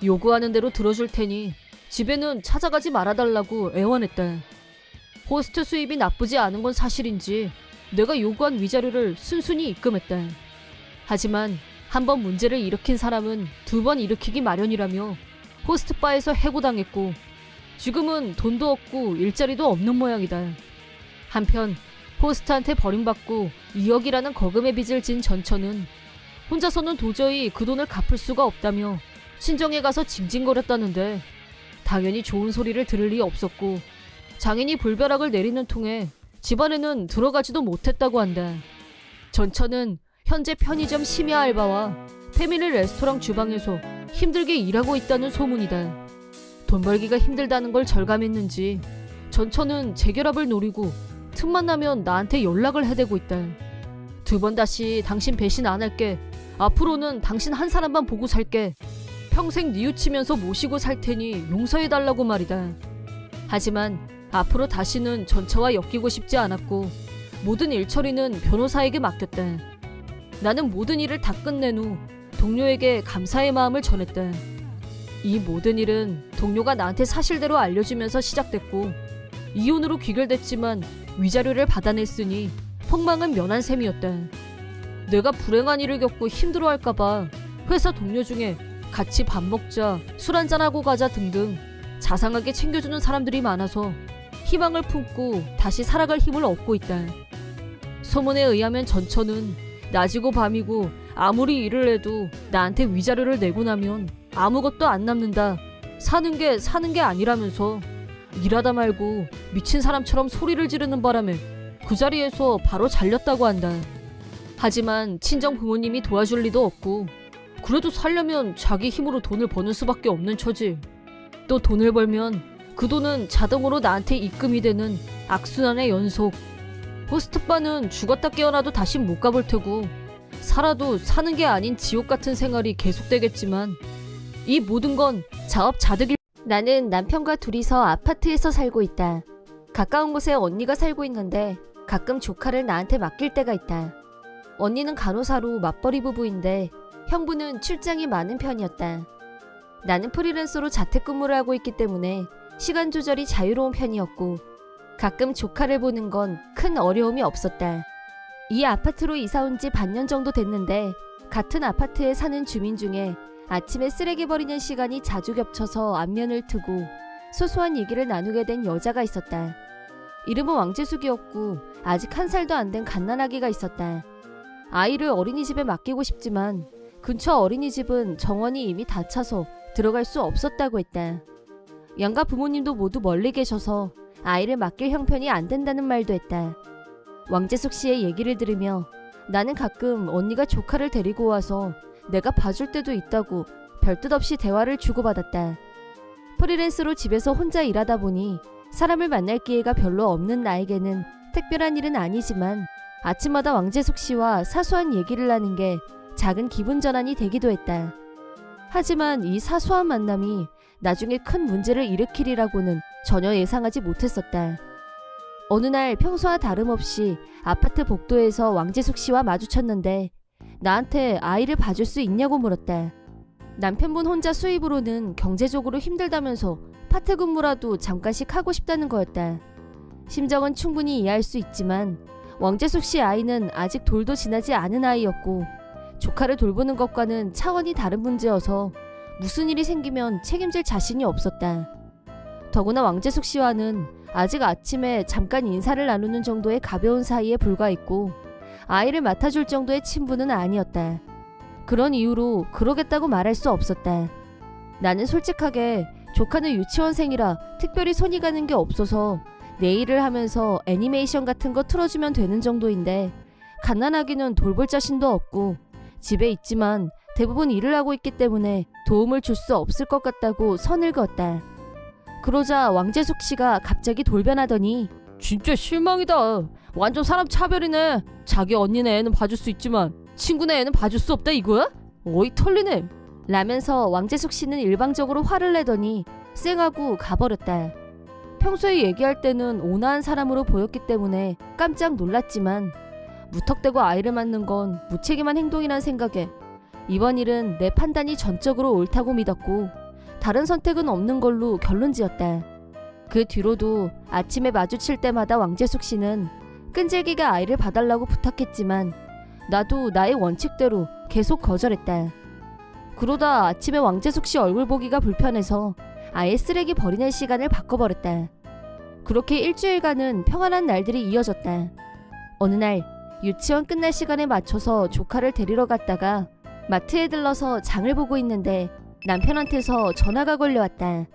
요구하는 대로 들어줄 테니 집에는 찾아가지 말아달라고 애원했다. 호스트 수입이 나쁘지 않은 건 사실인지 내가 요구한 위자료를 순순히 입금했다. 하지만 한 번 문제를 일으킨 사람은 두 번 일으키기 마련이라며 호스트바에서 해고당했고 지금은 돈도 없고 일자리도 없는 모양이다. 한편 호스트한테 버림받고 2억이라는 거금의 빚을 진 전처는 혼자서는 도저히 그 돈을 갚을 수가 없다며 친정에 가서 징징거렸다는데 당연히 좋은 소리를 들을 리 없었고 장인이 불벼락을 내리는 통에 집안에는 들어가지도 못했다고 한다. 전처는 현재 편의점 심야 알바와 패밀리 레스토랑 주방에서 힘들게 일하고 있다는 소문이다. 돈 벌기가 힘들다는 걸 절감했는지 전처는 재결합을 노리고 틈만 나면 나한테 연락을 해대고 있다. 두 번 다시 당신 배신 안 할게. 앞으로는 당신 한 사람만 보고 살게. 평생 뉘우치면서 모시고 살 테니 용서해달라고 말이다. 하지만 앞으로 다시는 전처와 엮이고 싶지 않았고 모든 일 처리는 변호사에게 맡겼다. 나는 모든 일을 다 끝낸 후 동료에게 감사의 마음을 전했다. 이 모든 일은 동료가 나한테 사실대로 알려주면서 시작됐고 이혼으로 귀결됐지만 위자료를 받아냈으니 폭망은 면한 셈이었다. 내가 불행한 일을 겪고 힘들어할까봐 회사 동료 중에 같이 밥 먹자, 술 한잔하고 가자 등등 자상하게 챙겨주는 사람들이 많아서 희망을 품고 다시 살아갈 힘을 얻고 있다. 소문에 의하면 전처는 낮이고 밤이고 아무리 일을 해도 나한테 위자료를 내고 나면 아무것도 안 남는다. 사는 게 아니라면서 일하다 말고 미친 사람처럼 소리를 지르는 바람에 그 자리에서 바로 잘렸다고 한다. 하지만 친정 부모님이 도와줄 리도 없고 그래도 살려면 자기 힘으로 돈을 버는 수밖에 없는 처지. 또 돈을 벌면 그 돈은 자동으로 나한테 입금이 되는 악순환의 연속. 호스트바는 죽었다 깨어나도 다시 못 가볼 테고 살아도 사는 게 아닌 지옥 같은 생활이 계속되겠지만 이 모든 건 자업자득일. 나는 남편과 둘이서 아파트에서 살고 있다. 가까운 곳에 언니가 살고 있는데 가끔 조카를 나한테 맡길 때가 있다. 언니는 간호사로 맞벌이 부부인데 형부는 출장이 많은 편이었다. 나는 프리랜서로 자택근무를 하고 있기 때문에 시간 조절이 자유로운 편이었고 가끔 조카를 보는 건 큰 어려움이 없었다. 이 아파트로 이사 온 지 반년 정도 됐는데 같은 아파트에 사는 주민 중에 아침에 쓰레기 버리는 시간이 자주 겹쳐서 안면을 트고 소소한 얘기를 나누게 된 여자가 있었다. 이름은 왕재숙이었고 아직 1살도 안 된 갓난아기가 있었다. 아이를 어린이집에 맡기고 싶지만 근처 어린이집은 정원이 이미 다 차서 들어갈 수 없었다고 했다. 양가 부모님도 모두 멀리 계셔서 아이를 맡길 형편이 안 된다는 말도 했다. 왕재숙 씨의 얘기를 들으며 나는 가끔 언니가 조카를 데리고 와서 내가 봐줄 때도 있다고 별뜻 없이 대화를 주고받았다. 프리랜서로 집에서 혼자 일하다 보니 사람을 만날 기회가 별로 없는 나에게는 특별한 일은 아니지만 아침마다 왕재숙 씨와 사소한 얘기를 나눈 게 작은 기분 전환이 되기도 했다. 하지만 이 사소한 만남이 나중에 큰 문제를 일으키리라고는 전혀 예상하지 못했었다. 어느 날 평소와 다름없이 아파트 복도에서 왕재숙 씨와 마주쳤는데 나한테 아이를 봐줄 수 있냐고 물었다. 남편분 혼자 수입으로는 경제적으로 힘들다면서 파트 근무라도 잠깐씩 하고 싶다는 거였다. 심정은 충분히 이해할 수 있지만 왕재숙 씨 아이는 아직 돌도 지나지 않은 아이였고 조카를 돌보는 것과는 차원이 다른 문제여서 무슨 일이 생기면 책임질 자신이 없었다. 더구나 왕재숙 씨와는 아직 아침에 잠깐 인사를 나누는 정도의 가벼운 사이에 불과했고 아이를 맡아줄 정도의 친분은 아니었다. 그런 이유로 그러겠다고 말할 수 없었다. 나는 솔직하게 조카는 유치원생이라 특별히 손이 가는 게 없어서 내 일을 하면서 애니메이션 같은 거 틀어주면 되는 정도인데 갓난아기는 돌볼 자신도 없고 집에 있지만 대부분 일을 하고 있기 때문에 도움을 줄 수 없을 것 같다고 선을 그었다. 그러자 왕재숙 씨가 갑자기 돌변하더니 진짜 실망이다. 완전 사람 차별이네. 자기 언니네 애는 봐줄 수 있지만 친구네 애는 봐줄 수 없다 이거야? 어이 털리네. 라면서 왕재숙 씨는 일방적으로 화를 내더니 쌩하고 가버렸다. 평소에 얘기할 때는 온화한 사람으로 보였기 때문에 깜짝 놀랐지만 무턱대고 아이를 맡는 건 무책임한 행동이란 생각에 이번 일은 내 판단이 전적으로 옳다고 믿었고 다른 선택은 없는 걸로 결론지었다. 그 뒤로도 아침에 마주칠 때마다 왕재숙 씨는 끈질기게 아이를 봐달라고 부탁했지만 나도 나의 원칙대로 계속 거절했다. 그러다 아침에 왕재숙 씨 얼굴 보기가 불편해서 아예 쓰레기 버리는 시간을 바꿔버렸다. 그렇게 일주일간은 평안한 날들이 이어졌다. 어느 날 유치원 끝날 시간에 맞춰서 조카를 데리러 갔다가 마트에 들러서 장을 보고 있는데 남편한테서 전화가 걸려왔다.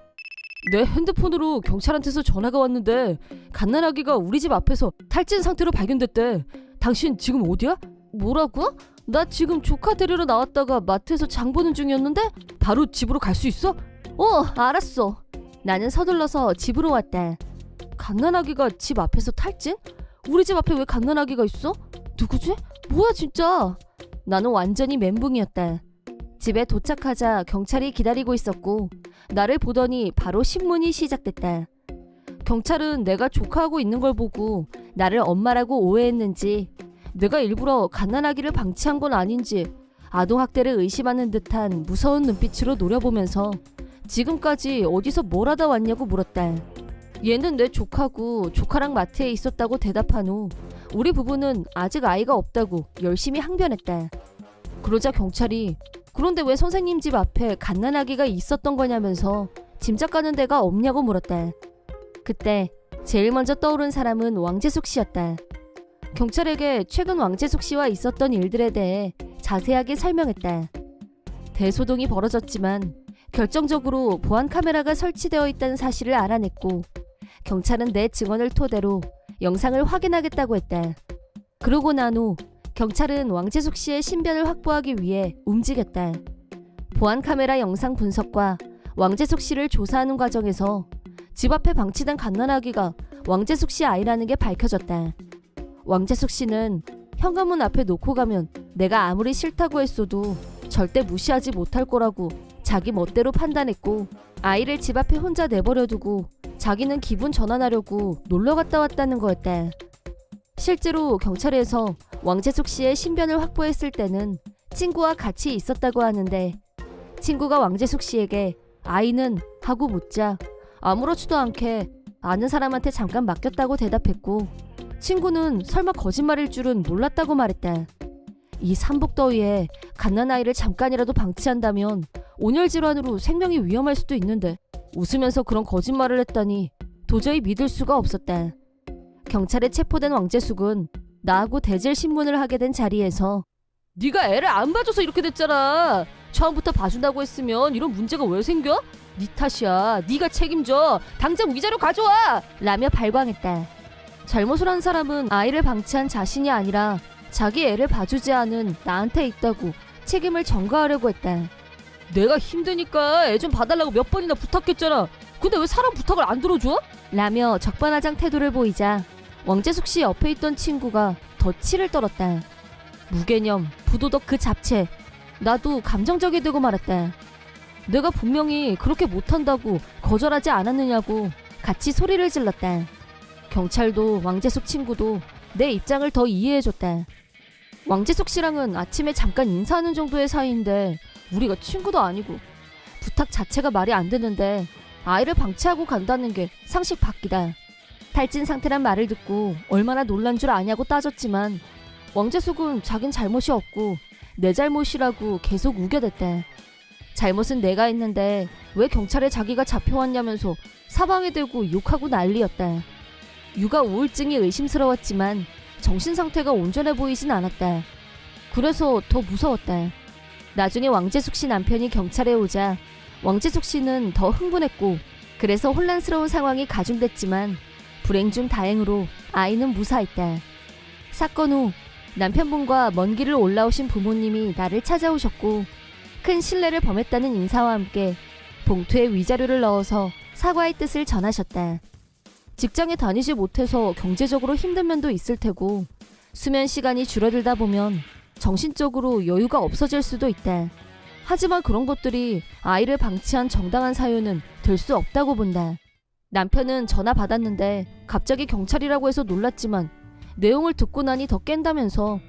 내 핸드폰으로 경찰한테서 전화가 왔는데 갓난아기가 우리 집 앞에서 탈진 상태로 발견됐대. 당신 지금 어디야? 뭐라고? 나 지금 조카 데리러 나왔다가 마트에서 장 보는 중이었는데 바로 집으로 갈 수 있어? 알았어. 나는 서둘러서 집으로 왔다. 갓난아기가 집 앞에서 탈진? 우리 집 앞에 왜 갓난아기가 있어? 누구지? 뭐야 진짜? 나는 완전히 멘붕이었다. 집에 도착하자 경찰이 기다리고 있었고 나를 보더니 바로 신문이 시작됐다. 경찰은 내가 조카하고 있는 걸 보고 나를 엄마라고 오해했는지 내가 일부러 갓난아기를 방치한 건 아닌지 아동학대를 의심하는 듯한 무서운 눈빛으로 노려보면서 지금까지 어디서 뭘 하다 왔냐고 물었다. 얘는 내 조카고 조카랑 마트에 있었다고 대답한 후 우리 부부는 아직 아이가 없다고 열심히 항변했다. 그러자 경찰이 그런데 왜 선생님 집 앞에 갓난아기가 있었던 거냐면서 짐작가는 데가 없냐고 물었다. 그때 제일 먼저 떠오른 사람은 왕재숙 씨였다. 경찰에게 최근 왕재숙 씨와 있었던 일들에 대해 자세하게 설명했다. 대소동이 벌어졌지만 결정적으로 보안 카메라가 설치되어 있다는 사실을 알아냈고 경찰은 내 증언을 토대로 영상을 확인하겠다고 했다. 그러고 난 후 경찰은 왕재숙 씨의 신변을 확보하기 위해 움직였다. 보안 카메라 영상 분석과 왕재숙 씨를 조사하는 과정에서 집 앞에 방치된 갓난아기가 왕재숙 씨 아이라는 게 밝혀졌다. 왕재숙 씨는 현관문 앞에 놓고 가면 내가 아무리 싫다고 했어도 절대 무시하지 못할 거라고 자기 멋대로 판단했고, 아이를 집 앞에 혼자 내버려두고 자기는 기분 전환하려고 놀러 갔다 왔다는 거였다. 실제로 경찰에서 왕재숙 씨의 신변을 확보했을 때는 친구와 같이 있었다고 하는데, 친구가 왕재숙 씨에게 아이는 하고 묻자 아무렇지도 않게 아는 사람한테 잠깐 맡겼다고 대답했고, 친구는 설마 거짓말일 줄은 몰랐다고 말했다. 이 삼복더위에 갓난아이를 잠깐이라도 방치한다면 온열 질환으로 생명이 위험할 수도 있는데 웃으면서 그런 거짓말을 했다니 도저히 믿을 수가 없었다. 경찰에 체포된 왕재숙은 나하고 대질 신문을 하게 된 자리에서 네가 애를 안 봐줘서 이렇게 됐잖아. 처음부터 봐준다고 했으면 이런 문제가 왜 생겨? 네 탓이야. 네가 책임져. 당장 위자료 가져와! 라며 발광했다. 잘못을 한 사람은 아이를 방치한 자신이 아니라 자기 애를 봐주지 않은 나한테 있다고 책임을 전가하려고 했다. 내가 힘드니까 애 좀 봐달라고 몇 번이나 부탁했잖아. 근데 왜 사람 부탁을 안 들어줘? 라며 적반하장 태도를 보이자 왕재숙 씨 옆에 있던 친구가 더 치를 떨었다. 무개념, 부도덕 그 잡채. 나도 감정적이 되고 말았다. 내가 분명히 그렇게 못한다고 거절하지 않았느냐고 같이 소리를 질렀다. 경찰도 왕재숙 친구도 내 입장을 더 이해해줬다. 왕재숙 씨랑은 아침에 잠깐 인사하는 정도의 사이인데 우리가 친구도 아니고, 부탁 자체가 말이 안 되는데 아이를 방치하고 간다는 게 상식 밖이다. 탈진 상태란 말을 듣고 얼마나 놀란 줄 아냐고 따졌지만 왕재숙은 자긴 잘못이 없고 내 잘못이라고 계속 우겨댔다. 잘못은 내가 했는데 왜 경찰에 자기가 잡혀왔냐면서 사방에 대고 욕하고 난리였다. 육아 우울증이 의심스러웠지만 정신상태가 온전해 보이진 않았다. 그래서 더 무서웠다. 나중에 왕재숙 씨 남편이 경찰에 오자 왕재숙 씨는 더 흥분했고, 그래서 혼란스러운 상황이 가중됐지만 불행 중 다행으로 아이는 무사했다. 사건 후 남편분과 먼 길을 올라오신 부모님이 나를 찾아오셨고, 큰 실례를 범했다는 인사와 함께 봉투에 위자료를 넣어서 사과의 뜻을 전하셨다. 직장에 다니지 못해서 경제적으로 힘든 면도 있을 테고, 수면 시간이 줄어들다 보면 정신적으로 여유가 없어질 수도 있다. 하지만 그런 것들이 아이를 방치한 정당한 사유는 될 수 없다고 본다. 남편은 전화 받았는데 갑자기 경찰이라고 해서 놀랐지만 내용을 듣고 나니 더 깬다면서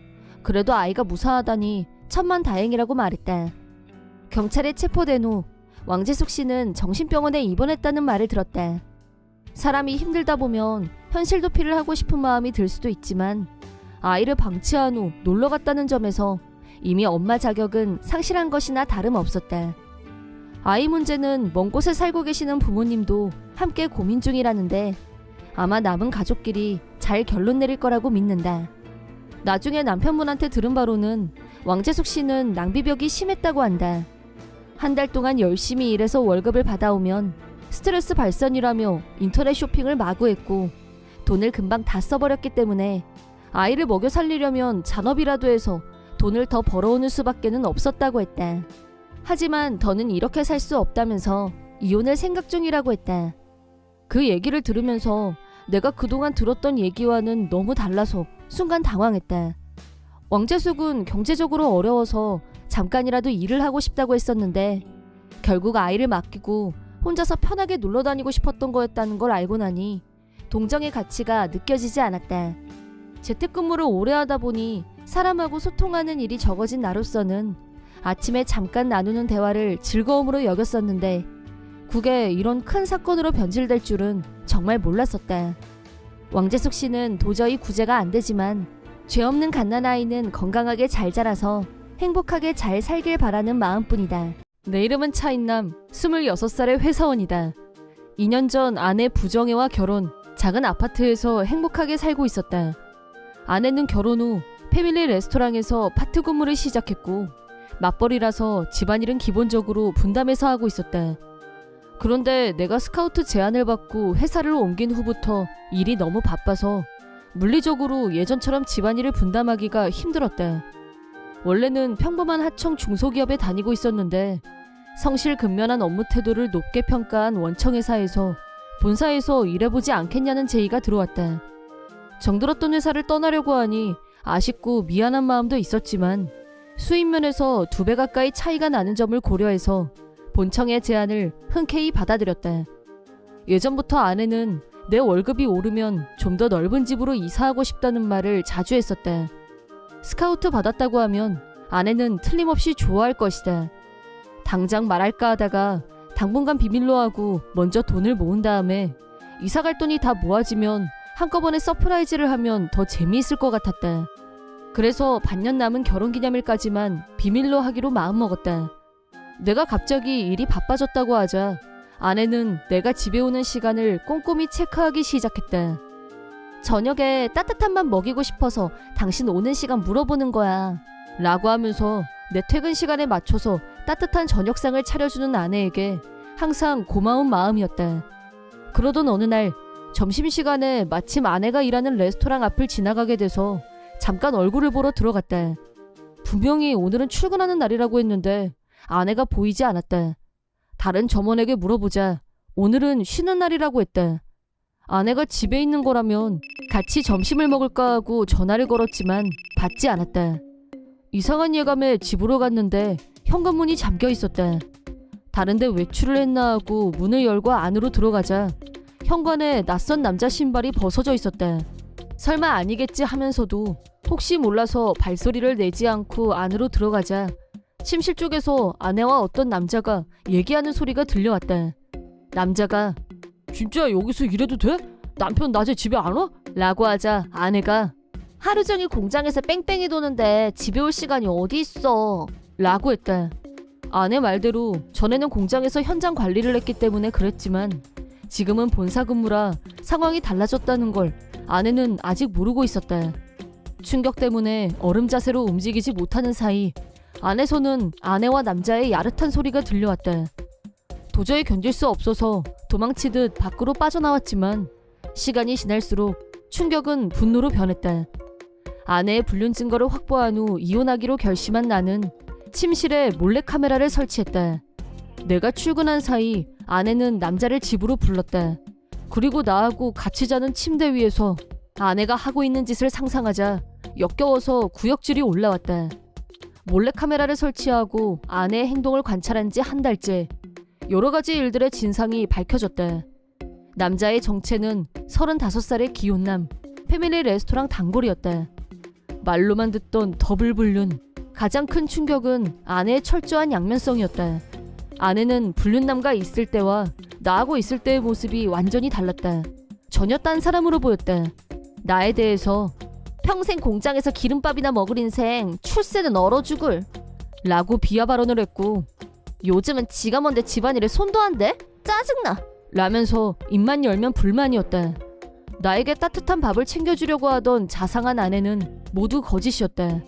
그래도 아이가 무사하다니 천만다행이라고 말했다. 경찰에 체포된 후 왕재숙 씨는 정신병원에 입원했다는 말을 들었다. 사람이 힘들다 보면 현실 도피를 하고 싶은 마음이 들 수도 있지만 아이를 방치한 후 놀러 갔다는 점에서 이미 엄마 자격은 상실한 것이나 다름없었다. 아이 문제는 먼 곳에 살고 계시는 부모님도 함께 고민 중이라는데 아마 남은 가족끼리 잘 결론 내릴 거라고 믿는다. 나중에 남편분한테 들은 바로는 왕재숙 씨는 낭비벽이 심했다고 한다. 한 달 동안 열심히 일해서 월급을 받아오면 스트레스 발산이라며 인터넷 쇼핑을 마구 했고, 돈을 금방 다 써버렸기 때문에 아이를 먹여 살리려면 잔업이라도 해서 돈을 더 벌어오는 수밖에는 없었다고 했다. 하지만 더는 이렇게 살 수 없다면서 이혼을 생각 중이라고 했다. 그 얘기를 들으면서 내가 그동안 들었던 얘기와는 너무 달라서 순간 당황했다. 왕재숙은 경제적으로 어려워서 잠깐이라도 일을 하고 싶다고 했었는데 결국 아이를 맡기고 혼자서 편하게 놀러 다니고 싶었던 거였다는 걸 알고 나니 동정의 가치가 느껴지지 않았다. 재택근무를 오래 하다 보니 사람하고 소통하는 일이 적어진 나로서는 아침에 잠깐 나누는 대화를 즐거움으로 여겼었는데 그게 이런 큰 사건으로 변질될 줄은 정말 몰랐었다. 왕재숙 씨는 도저히 구제가 안 되지만 죄 없는 갓난아이는 건강하게 잘 자라서 행복하게 잘 살길 바라는 마음뿐이다. 내 이름은 차인남, 26살의 회사원이다. 2년 전 아내 부정혜와 결혼, 작은 아파트에서 행복하게 살고 있었다. 아내는 결혼 후 패밀리 레스토랑에서 파트 근무를 시작했고 맞벌이라서 집안일은 기본적으로 분담해서 하고 있었다. 그런데 내가 스카우트 제안을 받고 회사를 옮긴 후부터 일이 너무 바빠서 물리적으로 예전처럼 집안일을 분담하기가 힘들었다. 원래는 평범한 하청 중소기업에 다니고 있었는데 성실근면한 업무 태도를 높게 평가한 원청회사에서 본사에서 일해보지 않겠냐는 제의가 들어왔다. 정들었던 회사를 떠나려고 하니 아쉽고 미안한 마음도 있었지만 수입 면에서 2배 가까이 차이가 나는 점을 고려해서 본청의 제안을 흔쾌히 받아들였다. 예전부터 아내는 내 월급이 오르면 좀 더 넓은 집으로 이사하고 싶다는 말을 자주 했었다. 스카우트 받았다고 하면 아내는 틀림없이 좋아할 것이다. 당장 말할까 하다가 당분간 비밀로 하고 먼저 돈을 모은 다음에 이사 갈 돈이 다 모아지면 한꺼번에 서프라이즈를 하면 더 재미있을 것 같았다. 그래서 반년 남은 결혼기념일까지만 비밀로 하기로 마음먹었다. 내가 갑자기 일이 바빠졌다고 하자 아내는 내가 집에 오는 시간을 꼼꼼히 체크하기 시작했다. 저녁에 따뜻한 밥 먹이고 싶어서 당신 오는 시간 물어보는 거야. 라고 하면서 내 퇴근 시간에 맞춰서 따뜻한 저녁상을 차려주는 아내에게 항상 고마운 마음이었다. 그러던 어느 날 점심시간에 마침 아내가 일하는 레스토랑 앞을 지나가게 돼서 잠깐 얼굴을 보러 들어갔다. 분명히 오늘은 출근하는 날이라고 했는데 아내가 보이지 않았다. 다른 점원에게 물어보자 오늘은 쉬는 날이라고 했다. 아내가 집에 있는 거라면 같이 점심을 먹을까 하고 전화를 걸었지만 받지 않았다. 이상한 예감에 집으로 갔는데 현관문이 잠겨 있었다. 다른데 외출을 했나 하고 문을 열고 안으로 들어가자 현관에 낯선 남자 신발이 벗어져 있었다. 설마 아니겠지 하면서도 혹시 몰라서 발소리를 내지 않고 안으로 들어가자 침실 쪽에서 아내와 어떤 남자가 얘기하는 소리가 들려왔다. 남자가 진짜 여기서 일해도 돼? 남편 낮에 집에 안 와? 라고 하자 아내가 하루 종일 공장에서 뺑뺑이 도는데 집에 올 시간이 어디 있어? 라고 했다. 아내 말대로 전에는 공장에서 현장 관리를 했기 때문에 그랬지만 지금은 본사 근무라 상황이 달라졌다는 걸 아내는 아직 모르고 있었다. 충격 때문에 얼음 자세로 움직이지 못하는 사이 안에서는 아내와 남자의 야릇한 소리가 들려왔다. 도저히 견딜 수 없어서 도망치듯 밖으로 빠져나왔지만 시간이 지날수록 충격은 분노로 변했다. 아내의 불륜 증거를 확보한 후 이혼하기로 결심한 나는 침실에 몰래카메라를 설치했다. 내가 출근한 사이 아내는 남자를 집으로 불렀다. 그리고 나하고 같이 자는 침대 위에서 아내가 하고 있는 짓을 상상하자 역겨워서 구역질이 올라왔다. 몰래카메라를 설치하고 아내의 행동을 관찰한 지 한 달째 여러 가지 일들의 진상이 밝혀졌다. 남자의 정체는 35살의 기혼남, 패밀리 레스토랑 단골이었다. 말로만 듣던 더블 불륜. 가장 큰 충격은 아내의 철저한 양면성이었다. 아내는 불륜남과 있을 때와 나하고 있을 때의 모습이 완전히 달랐다. 전혀 딴 사람으로 보였다. 나에 대해서 평생 공장에서 기름밥이나 먹을 인생 출세는 얼어 죽을 라고 비하 발언을 했고 요즘은 지가 뭔데 집안일에 손도 안 대? 짜증나! 라면서 입만 열면 불만이었다. 나에게 따뜻한 밥을 챙겨주려고 하던 자상한 아내는 모두 거짓이었다.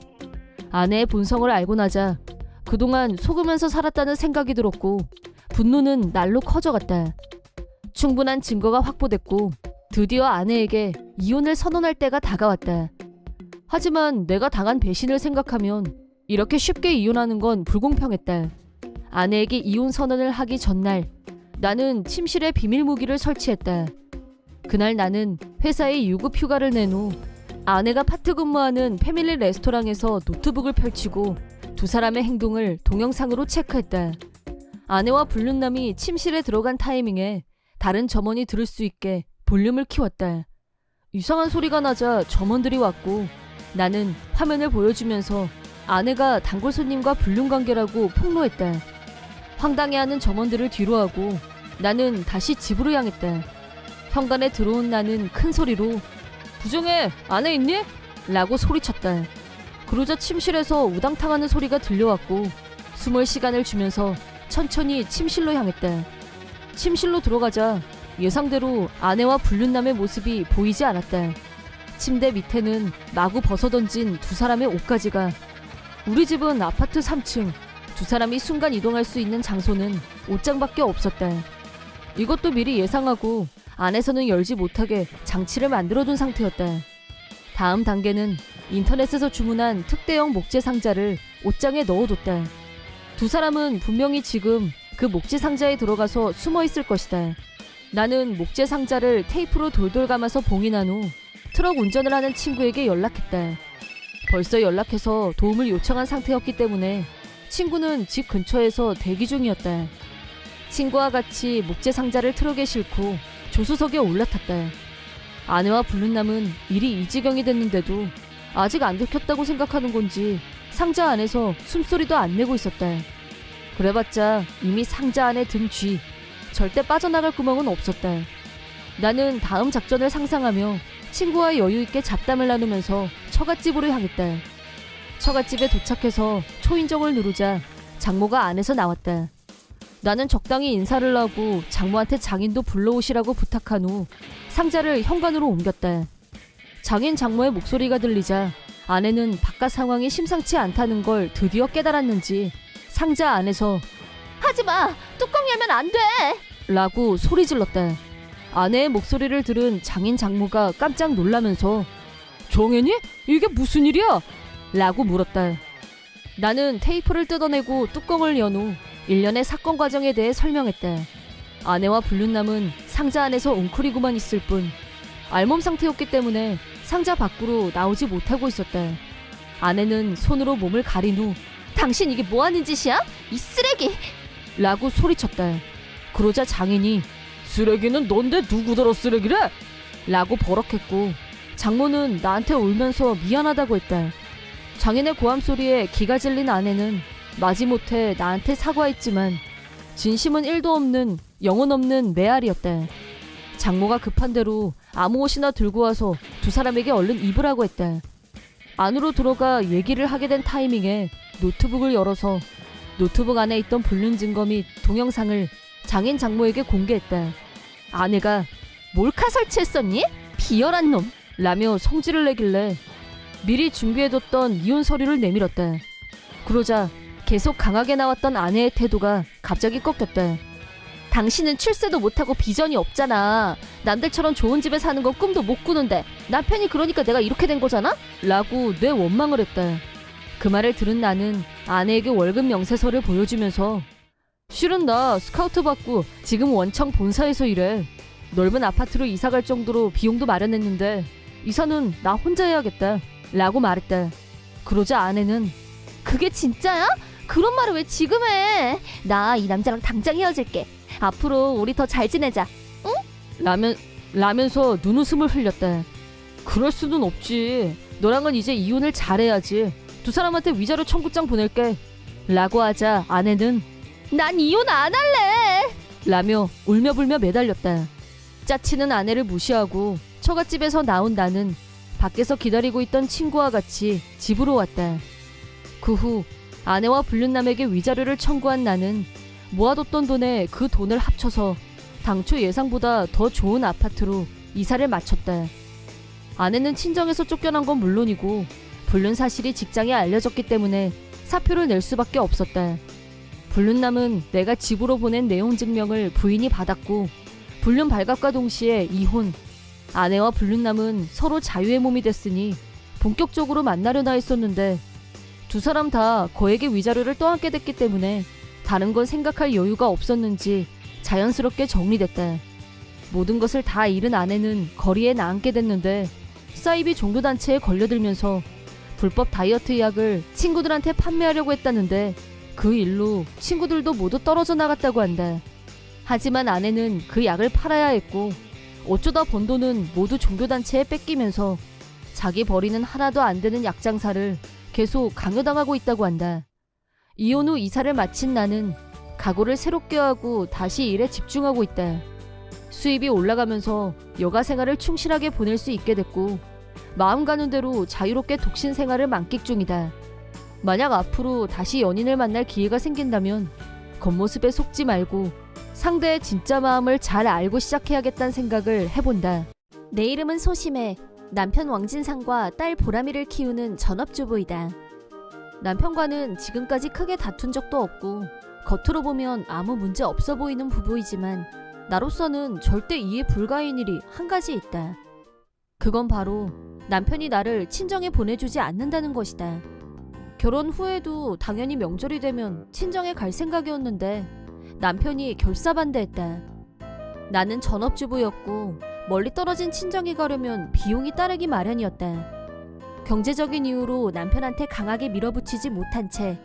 아내의 본성을 알고 나자 그동안 속으면서 살았다는 생각이 들었고 분노는 날로 커져갔다. 충분한 증거가 확보됐고 드디어 아내에게 이혼을 선언할 때가 다가왔다. 하지만 내가 당한 배신을 생각하면 이렇게 쉽게 이혼하는 건 불공평했다. 아내에게 이혼 선언을 하기 전날 나는 침실에 비밀 무기를 설치했다. 그날 나는 회사에 유급 휴가를 낸 후 아내가 파트 근무하는 패밀리 레스토랑에서 노트북을 펼치고 두 사람의 행동을 동영상으로 체크했다. 아내와 불륜남이 침실에 들어간 타이밍에 다른 점원이 들을 수 있게 볼륨을 키웠다. 이상한 소리가 나자 점원들이 왔고 나는 화면을 보여주면서 아내가 단골 손님과 불륜 관계라고 폭로했다. 황당해하는 점원들을 뒤로하고 나는 다시 집으로 향했다. 현관에 들어온 나는 큰 소리로 부정해! 아내 있니? 라고 소리쳤다. 그러자 침실에서 우당탕하는 소리가 들려왔고 숨을 시간을 주면서 천천히 침실로 향했다. 침실로 들어가자 예상대로 아내와 불륜남의 모습이 보이지 않았다. 침대 밑에는 마구 벗어던진 두 사람의 옷가지가. 우리 집은 아파트 3층. 두 사람이 순간 이동할 수 있는 장소는 옷장밖에 없었다. 이것도 미리 예상하고 안에서는 열지 못하게 장치를 만들어둔 상태였다. 다음 단계는 인터넷에서 주문한 특대형 목재 상자를 옷장에 넣어뒀다. 두 사람은 분명히 지금 그 목재 상자에 들어가서 숨어 있을 것이다. 나는 목재 상자를 테이프로 돌돌 감아서 봉인한 후 트럭 운전을 하는 친구에게 연락했다. 벌써 연락해서 도움을 요청한 상태였기 때문에 친구는 집 근처에서 대기 중이었다. 친구와 같이 목재 상자를 트럭에 싣고 조수석에 올라탔다. 아내와 불륜남은 일이 이 지경이 됐는데도 아직 안 들켰다고 생각하는 건지 상자 안에서 숨소리도 안 내고 있었다. 그래봤자 이미 상자 안에 든 쥐, 절대 빠져나갈 구멍은 없었다. 나는 다음 작전을 상상하며 친구와 여유있게 잡담을 나누면서 처갓집으로 향했다. 처갓집에 도착해서 초인종을 누르자 장모가 안에서 나왔다. 나는 적당히 인사를 하고 장모한테 장인도 불러오시라고 부탁한 후 상자를 현관으로 옮겼다. 장인 장모의 목소리가 들리자 아내는 바깥 상황이 심상치 않다는 걸 드디어 깨달았는지 상자 안에서 하지마! 뚜껑 열면 안 돼! 라고 소리 질렀다. 아내의 목소리를 들은 장인 장모가 깜짝 놀라면서 정연이? 이게 무슨 일이야? 라고 물었다. 나는 테이프를 뜯어내고 뚜껑을 연 후 일련의 사건 과정에 대해 설명했다. 아내와 불륜남은 상자 안에서 웅크리고만 있을 뿐 알몸 상태였기 때문에 상자 밖으로 나오지 못하고 있었다. 아내는 손으로 몸을 가린 후 당신 이게 뭐하는 짓이야? 이 쓰레기! 라고 소리쳤다. 그러자 장인이 쓰레기는 넌데 누구더러 쓰레기래? 라고 버럭했고 장모는 나한테 울면서 미안하다고 했다. 장인의 고함 소리에 기가 질린 아내는 마지못해 나한테 사과했지만 진심은 1도 없는 영혼 없는 메아리였다. 장모가 급한 대로 아무 옷이나 들고 와서 두 사람에게 얼른 입으라고 했다. 안으로 들어가 얘기를 하게 된 타이밍에 노트북을 열어서 노트북 안에 있던 불륜 증거 및 동영상을 장인 장모에게 공개했다. 아내가 몰카 설치했었니? 비열한 놈! 라며 성질을 내길래 미리 준비해뒀던 이혼 서류를 내밀었다. 그러자 계속 강하게 나왔던 아내의 태도가 갑자기 꺾였다. 당신은 출세도 못하고 비전이 없잖아. 남들처럼 좋은 집에 사는 건 꿈도 못 꾸는데 남편이 그러니까 내가 이렇게 된 거잖아? 라고 내 원망을 했다. 그 말을 들은 나는 아내에게 월급 명세서를 보여주면서 실은 나 스카우트 받고 지금 원청 본사에서 일해. 넓은 아파트로 이사갈 정도로 비용도 마련했는데 이사는 나 혼자 해야겠다 라고 말했다. 그러자 아내는 그게 진짜야? 그런 말을 왜 지금 해? 나 이 남자랑 당장 헤어질게. 앞으로 우리 더 잘 지내자. 라면서 눈웃음을 흘렸다. 그럴 수는 없지. 너랑은 이제 이혼을 잘해야지. 두 사람한테 위자료 청구장 보낼게 라고 하자 아내는 난 이혼 안 할래! 라며 울며불며 매달렸다. 짜치는 아내를 무시하고 처갓집에서 나온 나는 밖에서 기다리고 있던 친구와 같이 집으로 왔다. 그 후 아내와 불륜남에게 위자료를 청구한 나는 모아뒀던 돈에 그 돈을 합쳐서 당초 예상보다 더 좋은 아파트로 이사를 마쳤다. 아내는 친정에서 쫓겨난 건 물론이고 불륜 사실이 직장에 알려졌기 때문에 사표를 낼 수밖에 없었다. 불륜남은 내가 집으로 보낸 내용 증명을 부인이 받았고 불륜 발각과 동시에 이혼. 아내와 불륜남은 서로 자유의 몸이 됐으니 본격적으로 만나려나 했었는데 두 사람 다 거액의 위자료를 떠안게 됐기 때문에 다른 건 생각할 여유가 없었는지 자연스럽게 정리됐다. 모든 것을 다 잃은 아내는 거리에 나앉게 됐는데 사이비 종교단체에 걸려들면서 불법 다이어트 약을 친구들한테 판매하려고 했다는데 그 일로 친구들도 모두 떨어져 나갔다고 한다. 하지만 아내는 그 약을 팔아야 했고 어쩌다 번 돈은 모두 종교단체에 뺏기면서 자기 벌이는 하나도 안 되는 약 장사를 계속 강요당하고 있다고 한다. 이혼 후 이사를 마친 나는 각오를 새롭게 하고 다시 일에 집중하고 있다. 수입이 올라가면서 여가 생활을 충실하게 보낼 수 있게 됐고 마음 가는 대로 자유롭게 독신 생활을 만끽 중이다. 만약 앞으로 다시 연인을 만날 기회가 생긴다면 겉모습에 속지 말고 상대의 진짜 마음을 잘 알고 시작해야겠다는 생각을 해본다. 내 이름은 소심해. 남편 왕진상과 딸 보람이를 키우는 전업주부이다. 남편과는 지금까지 크게 다툰 적도 없고 겉으로 보면 아무 문제 없어 보이는 부부이지만 나로서는 절대 이해 불가인 일이 한 가지 있다. 그건 바로 남편이 나를 친정에 보내주지 않는다는 것이다. 결혼 후에도 당연히 명절이 되면 친정에 갈 생각이었는데 남편이 결사반대했다. 나는 전업주부였고 멀리 떨어진 친정에 가려면 비용이 따르기 마련이었다. 경제적인 이유로 남편한테 강하게 밀어붙이지 못한 채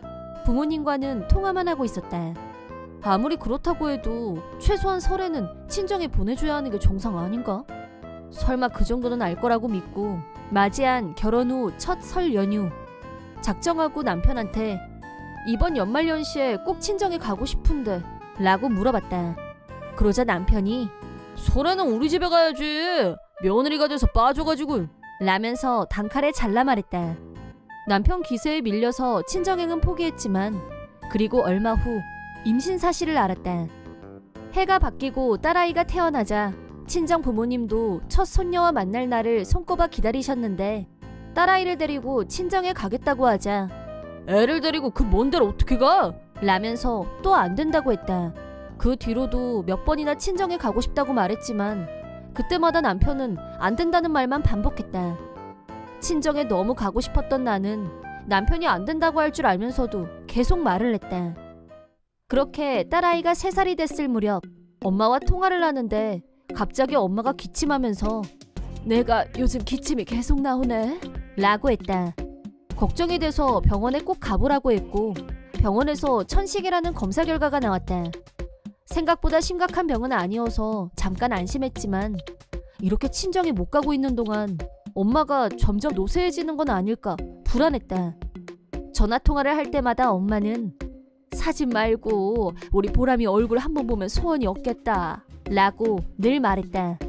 부모님과는 통화만 하고 있었다. 아무리 그렇다고 해도 최소한 설에는 친정에 보내줘야 하는 게 정상 아닌가? 설마 그 정도는 알 거라고 믿고 맞이한 결혼 후 첫 설 연휴. 작정하고 남편한테 이번 연말연시에 꼭 친정에 가고 싶은데 라고 물어봤다. 그러자 남편이 설에는 우리 집에 가야지. 며느리가 돼서 빠져가지고 라면서 단칼에 잘라 말했다. 남편 기세에 밀려서 친정행은 포기했지만 그리고 얼마 후 임신 사실을 알았다. 해가 바뀌고 딸아이가 태어나자 친정 부모님도 첫 손녀와 만날 날을 손꼽아 기다리셨는데 딸아이를 데리고 친정에 가겠다고 하자 애를 데리고 그 먼 데를 어떻게 가? 라면서 또 안 된다고 했다. 그 뒤로도 몇 번이나 친정에 가고 싶다고 말했지만 그때마다 남편은 안 된다는 말만 반복했다. 친정에 너무 가고 싶었던 나는 남편이 안 된다고 할 줄 알면서도 계속 말을 했다. 그렇게 딸아이가 3살이 됐을 무렵 엄마와 통화를 하는데 갑자기 엄마가 기침하면서 내가 요즘 기침이 계속 나오네 라고 했다. 걱정이 돼서 병원에 꼭 가보라고 했고 병원에서 천식이라는 검사 결과가 나왔다. 생각보다 심각한 병은 아니어서 잠깐 안심했지만 이렇게 친정에 못 가고 있는 동안 엄마가 점점 노쇠해지는 건 아닐까 불안했다. 전화통화를 할 때마다 엄마는 사진 말고 우리 보람이 얼굴 한번 보면 소원이 없겠다 라고 늘 말했다.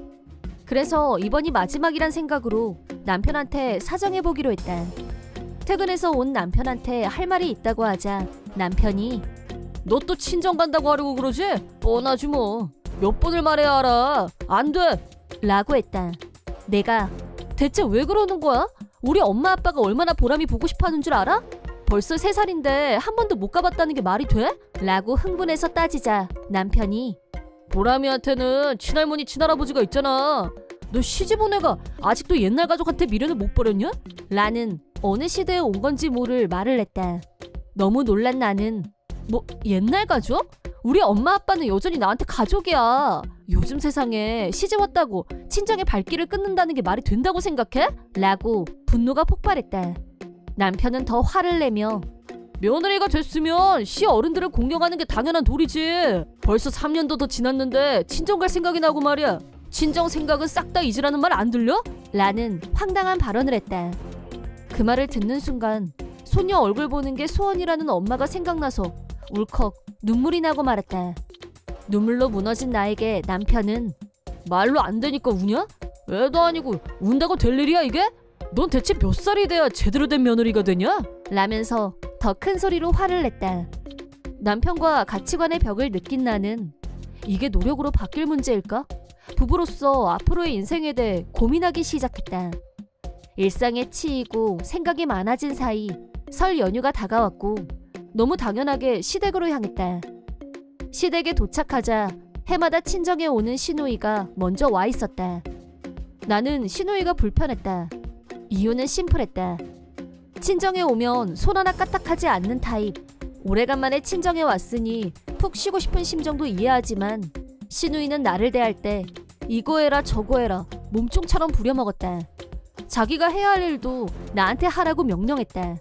그래서 이번이 마지막이란 생각으로 남편한테 사정해보기로 했다. 퇴근해서 온 남편한테 할 말이 있다고 하자 남편이 너 또 친정 간다고 하려고 그러지? 뻔하지 뭐. 몇 번을 말해야 알아. 안 돼! 라고 했다. 내가 대체 왜 그러는 거야? 우리 엄마 아빠가 얼마나 보람이 보고 싶어하는 줄 알아? 벌써 3살인데 한 번도 못 가봤다는 게 말이 돼? 라고 흥분해서 따지자 남편이 보람이한테는 친할머니 친할아버지가 있잖아. 너 시집 온 애가 아직도 옛날 가족한테 미련을 못 버렸냐? 라는 어느 시대에 온 건지 모를 말을 했다. 너무 놀란 나는 뭐 옛날 가족? 우리 엄마 아빠는 여전히 나한테 가족이야. 요즘 세상에 시집 왔다고 친정의 발길을 끊는다는 게 말이 된다고 생각해? 라고 분노가 폭발했다. 남편은 더 화를 내며 며느리가 됐으면 시 어른들을 공경하는 게 당연한 도리지. 벌써 3년도 더 지났는데 친정 갈 생각이 나고 말이야. 친정 생각은 싹 다 잊으라는 말 안 들려? 라는 황당한 발언을 했다. 그 말을 듣는 순간 소녀 얼굴 보는 게 소원이라는 엄마가 생각나서 울컥 눈물이 나고 말았다. 눈물로 무너진 나에게 남편은 말로 안 되니까 우냐? 애도 아니고 운다고 될 일이야 이게? 넌 대체 몇 살이 돼야 제대로 된 며느리가 되냐? 라면서 더 큰 소리로 화를 냈다. 남편과 가치관의 벽을 느낀 나는 이게 노력으로 바뀔 문제일까? 부부로서 앞으로의 인생에 대해 고민하기 시작했다. 일상에 치이고 생각이 많아진 사이 설 연휴가 다가왔고 너무 당연하게 시댁으로 향했다. 시댁에 도착하자 해마다 친정에 오는 시누이가 먼저 와 있었다. 나는 시누이가 불편했다. 이유는 심플했다. 친정에 오면 손 하나 까딱하지 않는 타입. 오래간만에 친정에 왔으니 푹 쉬고 싶은 심정도 이해하지만 시누이는 나를 대할 때 이거 해라 저거 해라 몸종처럼 부려먹었다. 자기가 해야 할 일도 나한테 하라고 명령했다.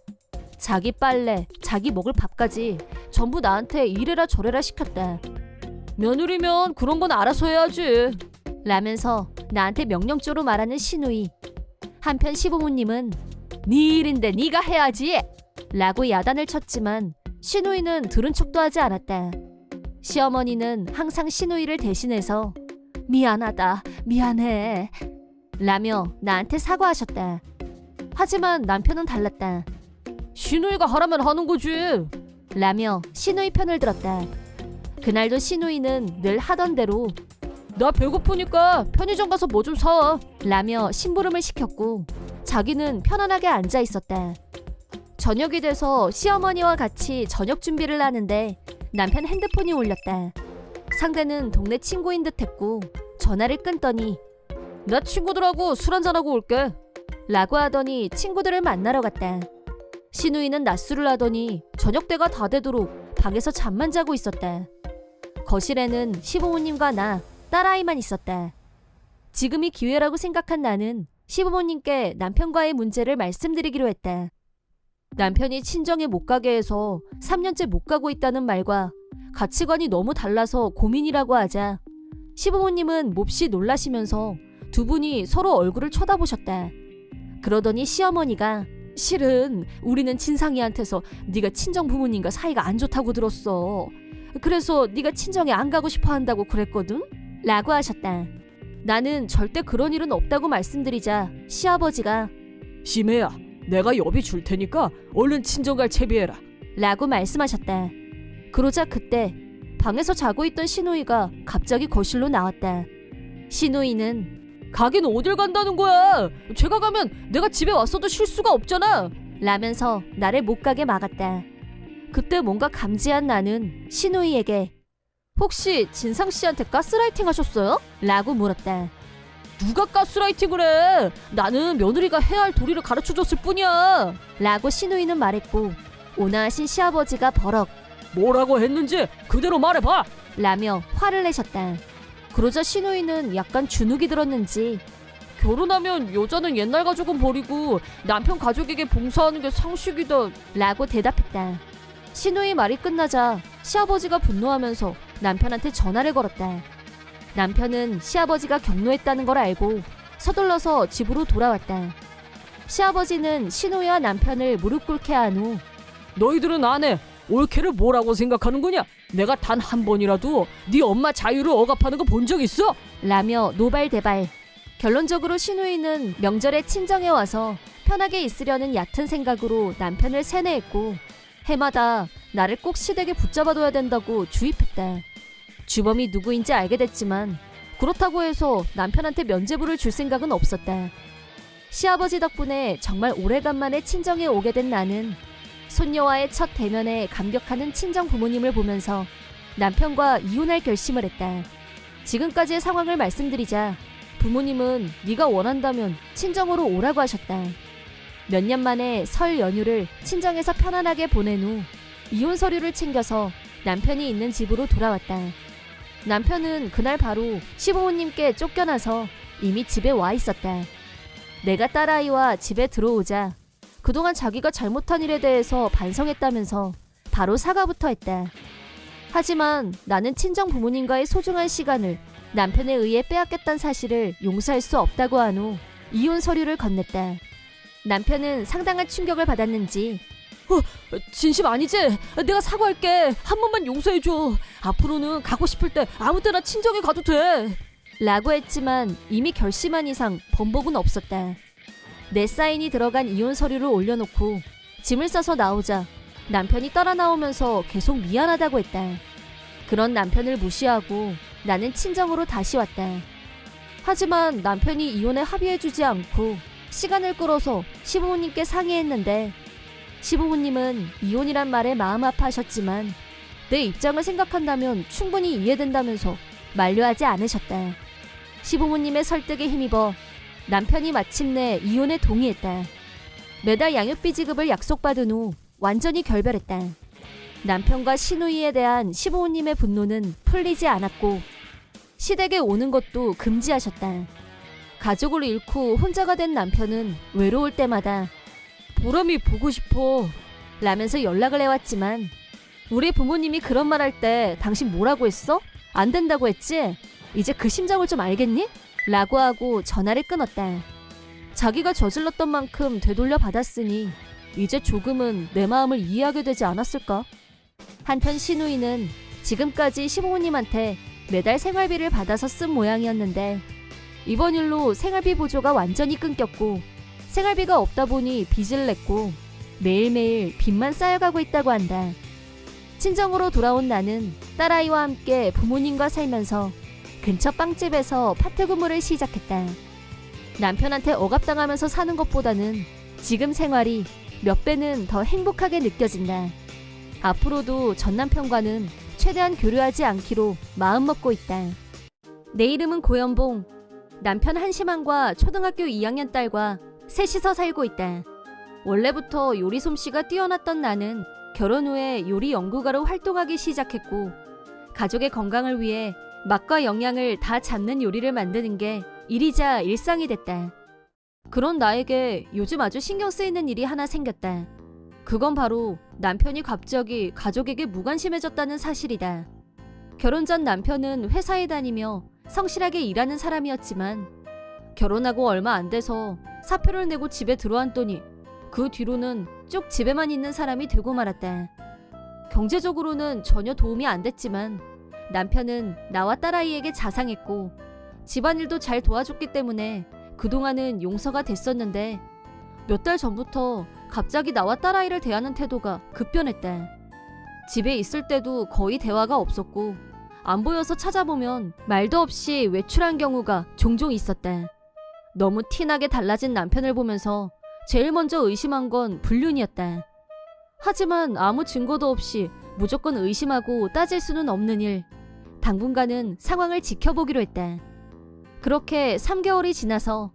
자기 빨래, 자기 먹을 밥까지 전부 나한테 이래라 저래라 시켰다. 며느리면 그런 건 알아서 해야지 라면서 나한테 명령조로 말하는 시누이. 한편 시부모님은 네 일인데 네가 해야지 라고 야단을 쳤지만 시누이는 들은 척도 하지 않았다. 시어머니는 항상 시누이를 대신해서 미안하다, 미안해 라며 나한테 사과하셨다. 하지만 남편은 달랐다. 시누이가 하라면 하는 거지 라며 시누이 편을 들었다. 그날도 시누이는 늘 하던 대로 나 배고프니까 편의점 가서 뭐 좀 사 라며 심부름을 시켰고 자기는 편안하게 앉아 있었다. 저녁이 돼서 시어머니와 같이 저녁 준비를 하는데 남편 핸드폰이 울렸다. 상대는 동네 친구인 듯했고 전화를 끊더니 나 친구들하고 술 한잔하고 올게 라고 하더니 친구들을 만나러 갔다. 시누이는 낮술을 하더니 저녁때가 다 되도록 방에서 잠만 자고 있었다. 거실에는 시부모님과 나, 딸아이만 있었다. 지금이 기회라고 생각한 나는 시부모님께 남편과의 문제를 말씀드리기로 했다. 남편이 친정에 못 가게 해서 3년째 못 가고 있다는 말과 가치관이 너무 달라서 고민이라고 하자 시부모님은 몹시 놀라시면서 두 분이 서로 얼굴을 쳐다보셨다. 그러더니 시어머니가 실은 우리는 진상이한테서 네가 친정 부모님과 사이가 안 좋다고 들었어. 그래서 네가 친정에 안 가고 싶어 한다고 그랬거든? 라고 하셨다. 나는 절대 그런 일은 없다고 말씀드리자 시아버지가 심해야, 내가 여비 줄 테니까 얼른 친정 갈 채비해라. 라고 말씀하셨다. 그러자 그때 방에서 자고 있던 시누이가 갑자기 거실로 나왔다. 시누이는 가긴 어딜 간다는 거야? 제가 가면 내가 집에 왔어도 쉴 수가 없잖아. 라면서 나를 못 가게 막았다. 그때 뭔가 감지한 나는 시누이에게 혹시 진상 씨한테 가스라이팅 하셨어요? 라고 물었다. 누가 가스라이팅을 해? 나는 며느리가 해야 할 도리를 가르쳐줬을 뿐이야. 라고 시누이는 말했고 온화하신 시아버지가 버럭 뭐라고 했는지 그대로 말해봐. 라며 화를 내셨다. 그러자 시누이는 약간 주눅이 들었는지 결혼하면 여자는 옛날 가족은 버리고 남편 가족에게 봉사하는 게 상식이다. 라고 대답했다. 시누이 말이 끝나자 시아버지가 분노하면서 남편한테 전화를 걸었다. 남편은 시아버지가 경로했다는 걸 알고 서둘러서 집으로 돌아왔다. 시아버지는 시누이와 남편을 무릎 꿇게 한 후 너희들은 안 해. 옳게를 뭐라고 생각하는 거냐? 내가 단 한 번이라도 네 엄마 자유를 억압하는 거 본 적 있어? 라며 노발대발. 결론적으로 시누이는 명절에 친정에 와서 편하게 있으려는 얕은 생각으로 남편을 세뇌했고 해마다 나를 꼭 시댁에 붙잡아둬야 된다고 주입했다. 주범이 누구인지 알게 됐지만 그렇다고 해서 남편한테 면죄부를 줄 생각은 없었다. 시아버지 덕분에 정말 오래간만에 친정에 오게 된 나는 손녀와의 첫 대면에 감격하는 친정 부모님을 보면서 남편과 이혼할 결심을 했다. 지금까지의 상황을 말씀드리자 부모님은 네가 원한다면 친정으로 오라고 하셨다. 몇 년 만에 설 연휴를 친정에서 편안하게 보낸 후 이혼 서류를 챙겨서 남편이 있는 집으로 돌아왔다. 남편은 그날 바로 시부모님께 쫓겨나서 이미 집에 와 있었다. 내가 딸아이와 집에 들어오자 그동안 자기가 잘못한 일에 대해서 반성했다면서 바로 사과부터 했다. 하지만 나는 친정 부모님과의 소중한 시간을 남편에 의해 빼앗겼다는 사실을 용서할 수 없다고 한 후 이혼 서류를 건넸다. 남편은 상당한 충격을 받았는지 진심 아니지? 내가 사과할게. 한 번만 용서해줘. 앞으로는 가고 싶을 때 아무 때나 친정에 가도 돼. 라고 했지만 이미 결심한 이상 번복은 없었다. 내 사인이 들어간 이혼 서류를 올려놓고 짐을 싸서 나오자 남편이 따라 나오면서 계속 미안하다고 했다. 그런 남편을 무시하고 나는 친정으로 다시 왔다. 하지만 남편이 이혼에 합의해주지 않고 시간을 끌어서 시부모님께 상의했는데 시부모님은 이혼이란 말에 마음 아파하셨지만 내 입장을 생각한다면 충분히 이해된다면서 만류하지 않으셨다. 시부모님의 설득에 힘입어 남편이 마침내 이혼에 동의했다. 매달 양육비 지급을 약속받은 후 완전히 결별했다. 남편과 시누이에 대한 시부모님의 분노는 풀리지 않았고 시댁에 오는 것도 금지하셨다. 가족을 잃고 혼자가 된 남편은 외로울 때마다 보람이 보고 싶어. 라면서 연락을 해왔지만 우리 부모님이 그런 말 할 때 당신 뭐라고 했어? 안 된다고 했지? 이제 그 심정을 좀 알겠니? 라고 하고 전화를 끊었다. 자기가 저질렀던 만큼 되돌려 받았으니 이제 조금은 내 마음을 이해하게 되지 않았을까? 한편 시누이는 지금까지 시부모님한테 매달 생활비를 받아서 쓴 모양이었는데 이번 일로 생활비 보조가 완전히 끊겼고 생활비가 없다 보니 빚을 냈고 매일매일 빚만 쌓여가고 있다고 한다. 친정으로 돌아온 나는 딸아이와 함께 부모님과 살면서 근처 빵집에서 파트 근무를 시작했다. 남편한테 억압당하면서 사는 것보다는 지금 생활이 몇 배는 더 행복하게 느껴진다. 앞으로도 전 남편과는 최대한 교류하지 않기로 마음먹고 있다. 내 이름은 고연봉. 남편 한심한과 초등학교 2학년 딸과 셋이서 살고 있다. 원래부터 요리 솜씨가 뛰어났던 나는 결혼 후에 요리 연구가로 활동하기 시작했고 가족의 건강을 위해 맛과 영양을 다 잡는 요리를 만드는 게 일이자 일상이 됐다. 그런 나에게 요즘 아주 신경 쓰이는 일이 하나 생겼다. 그건 바로 남편이 갑자기 가족에게 무관심해졌다는 사실이다. 결혼 전 남편은 회사에 다니며 성실하게 일하는 사람이었지만 결혼하고 얼마 안 돼서 사표를 내고 집에 들어왔더니 그 뒤로는 쭉 집에만 있는 사람이 되고 말았다. 경제적으로는 전혀 도움이 안 됐지만 남편은 나와 딸아이에게 자상했고 집안일도 잘 도와줬기 때문에 그동안은 용서가 됐었는데 몇 달 전부터 갑자기 나와 딸아이를 대하는 태도가 급변했다. 집에 있을 때도 거의 대화가 없었고 안 보여서 찾아보면 말도 없이 외출한 경우가 종종 있었다. 너무 티나게 달라진 남편을 보면서 제일 먼저 의심한 건 불륜이었다. 하지만 아무 증거도 없이 무조건 의심하고 따질 수는 없는 일. 당분간은 상황을 지켜보기로 했다. 그렇게 3개월이 지나서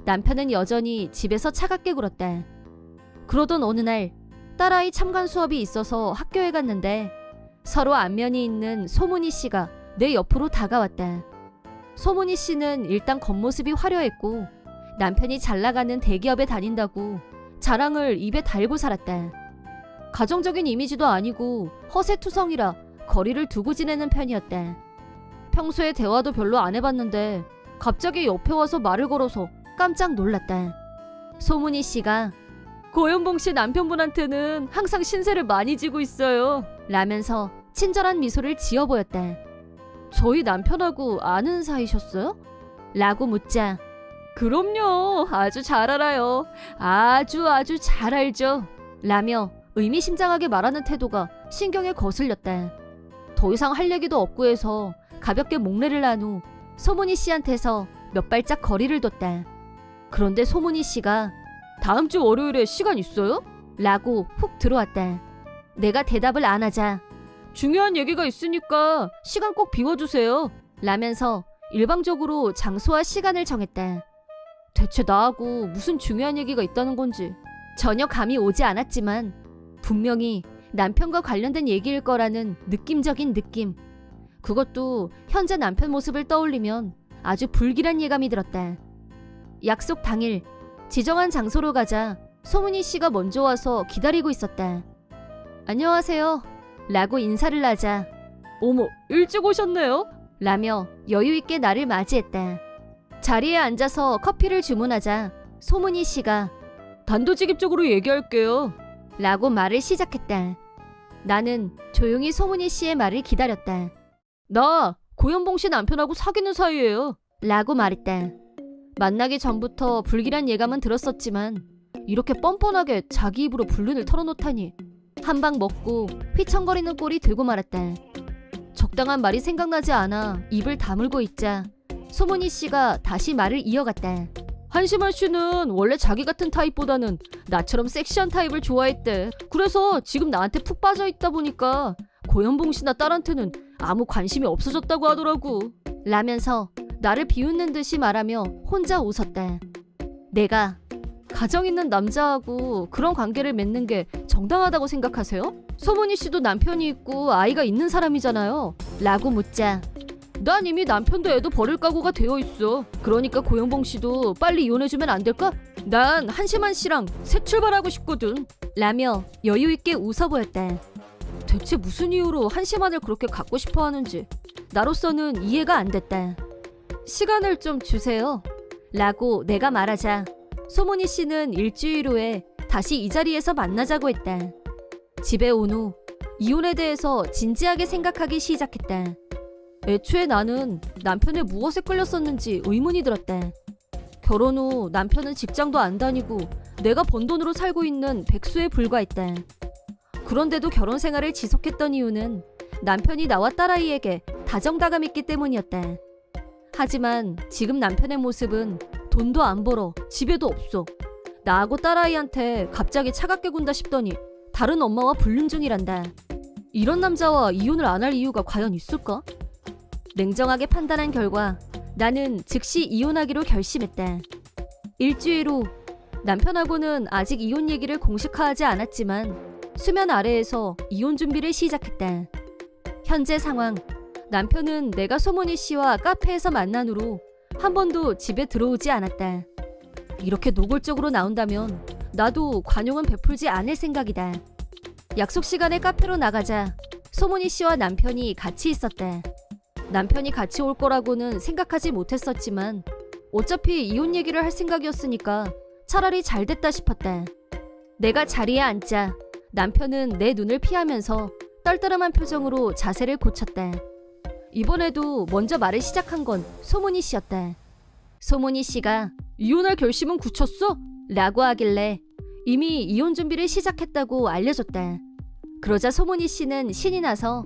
남편은 여전히 집에서 차갑게 굴었다. 그러던 어느 날 딸아이 참관 수업이 있어서 학교에 갔는데 서로 안면이 있는 소문희 씨가 내 옆으로 다가왔다. 소문희 씨는 일단 겉모습이 화려했고 남편이 잘 나가는 대기업에 다닌다고 자랑을 입에 달고 살았다. 가정적인 이미지도 아니고 허세투성이라 거리를 두고 지내는 편이었다. 평소에 대화도 별로 안 해봤는데 갑자기 옆에 와서 말을 걸어서 깜짝 놀랐다. 소문희 씨가 고현봉 씨 남편분한테는 항상 신세를 많이 지고 있어요 라면서 친절한 미소를 지어 보였다. 저희 남편하고 아는 사이셨어요? 라고 묻자 그럼요 아주 잘 알아요 아주 잘 알죠 라며 의미심장하게 말하는 태도가 신경에 거슬렸다. 더 이상 할 얘기도 없고 해서 가볍게 목례를 난 후 소문희 씨한테서 몇 발짝 거리를 뒀다. 그런데 소문희 씨가 다음 주 월요일에 시간 있어요? 라고 훅 들어왔다. 내가 대답을 안 하자 중요한 얘기가 있으니까 시간 꼭 비워주세요 라면서 일방적으로 장소와 시간을 정했다. 대체 나하고 무슨 중요한 얘기가 있다는 건지 전혀 감이 오지 않았지만 분명히 남편과 관련된 얘기일 거라는 느낌적인 느낌. 그것도 현재 남편 모습을 떠올리면 아주 불길한 예감이 들었다. 약속 당일 지정한 장소로 가자 소문희 씨가 먼저 와서 기다리고 있었다. 안녕하세요 라고 인사를 하자 어머 일찍 오셨네요 라며 여유있게 나를 맞이했다. 자리에 앉아서 커피를 주문하자 소문희 씨가 단도직입적으로 얘기할게요 라고 말을 시작했다. 나는 조용히 소문희 씨의 말을 기다렸다. 나 고현봉 씨 남편하고 사귀는 사이예요 라고 말했다. 만나기 전부터 불길한 예감은 들었었지만 이렇게 뻔뻔하게 자기 입으로 불륜을 털어놓다니 한 방 먹고 휘청거리는 꼴이 되고 말았다. 적당한 말이 생각나지 않아 입을 다물고 있자 소문희 씨가 다시 말을 이어갔다. 한심한 씨는 원래 자기 같은 타입보다는 나처럼 섹시한 타입을 좋아했대. 그래서 지금 나한테 푹 빠져있다 보니까 고현봉 씨나 딸한테는 아무 관심이 없어졌다고 하더라고 라면서 나를 비웃는 듯이 말하며 혼자 웃었다. 내가 가정 있는 남자하고 그런 관계를 맺는 게 정당하다고 생각하세요? 소문희 씨도 남편이 있고 아이가 있는 사람이잖아요 라고 묻자 난 이미 남편도 애도 버릴 각오가 되어 있어. 그러니까 고영봉 씨도 빨리 이혼해주면 안 될까? 난 한심한 씨랑 새 출발하고 싶거든 라며 여유있게 웃어 보였다. 대체 무슨 이유로 한심한을 그렇게 갖고 싶어 하는지 나로서는 이해가 안 됐다. 시간을 좀 주세요 라고 내가 말하자 소문희 씨는 일주일 후에 다시 이 자리에서 만나자고 했다. 집에 온 후 이혼에 대해서 진지하게 생각하기 시작했다. 애초에 나는 남편의 무엇에 끌렸었는지 의문이 들었다. 결혼 후 남편은 직장도 안 다니고 내가 번 돈으로 살고 있는 백수에 불과했다. 그런데도 결혼 생활을 지속했던 이유는 남편이 나와 딸아이에게 다정다감 있기 때문이었다. 하지만 지금 남편의 모습은 돈도 안 벌어 집에도 없어. 나하고 딸아이한테 갑자기 차갑게 군다 싶더니 다른 엄마와 불륜 중이란다. 이런 남자와 이혼을 안 할 이유가 과연 있을까? 냉정하게 판단한 결과 나는 즉시 이혼하기로 결심했다. 일주일 후 남편하고는 아직 이혼 얘기를 공식화하지 않았지만 수면 아래에서 이혼 준비를 시작했다. 현재 상황, 남편은 내가 소문희 씨와 카페에서 만난 후로 한 번도 집에 들어오지 않았다. 이렇게 노골적으로 나온다면 나도 관용은 베풀지 않을 생각이다. 약속 시간에 카페로 나가자 소문희 씨와 남편이 같이 있었다. 남편이 같이 올 거라고는 생각하지 못했었지만 어차피 이혼 얘기를 할 생각이었으니까 차라리 잘 됐다 싶었다. 내가 자리에 앉자 남편은 내 눈을 피하면서 떨떠름한 표정으로 자세를 고쳤다. 이번에도 먼저 말을 시작한 건 소문희 씨였다. 소문희 씨가 이혼할 결심은 굳혔어? 라고 하길래 이미 이혼 준비를 시작했다고 알려줬다. 그러자 소문희 씨는 신이 나서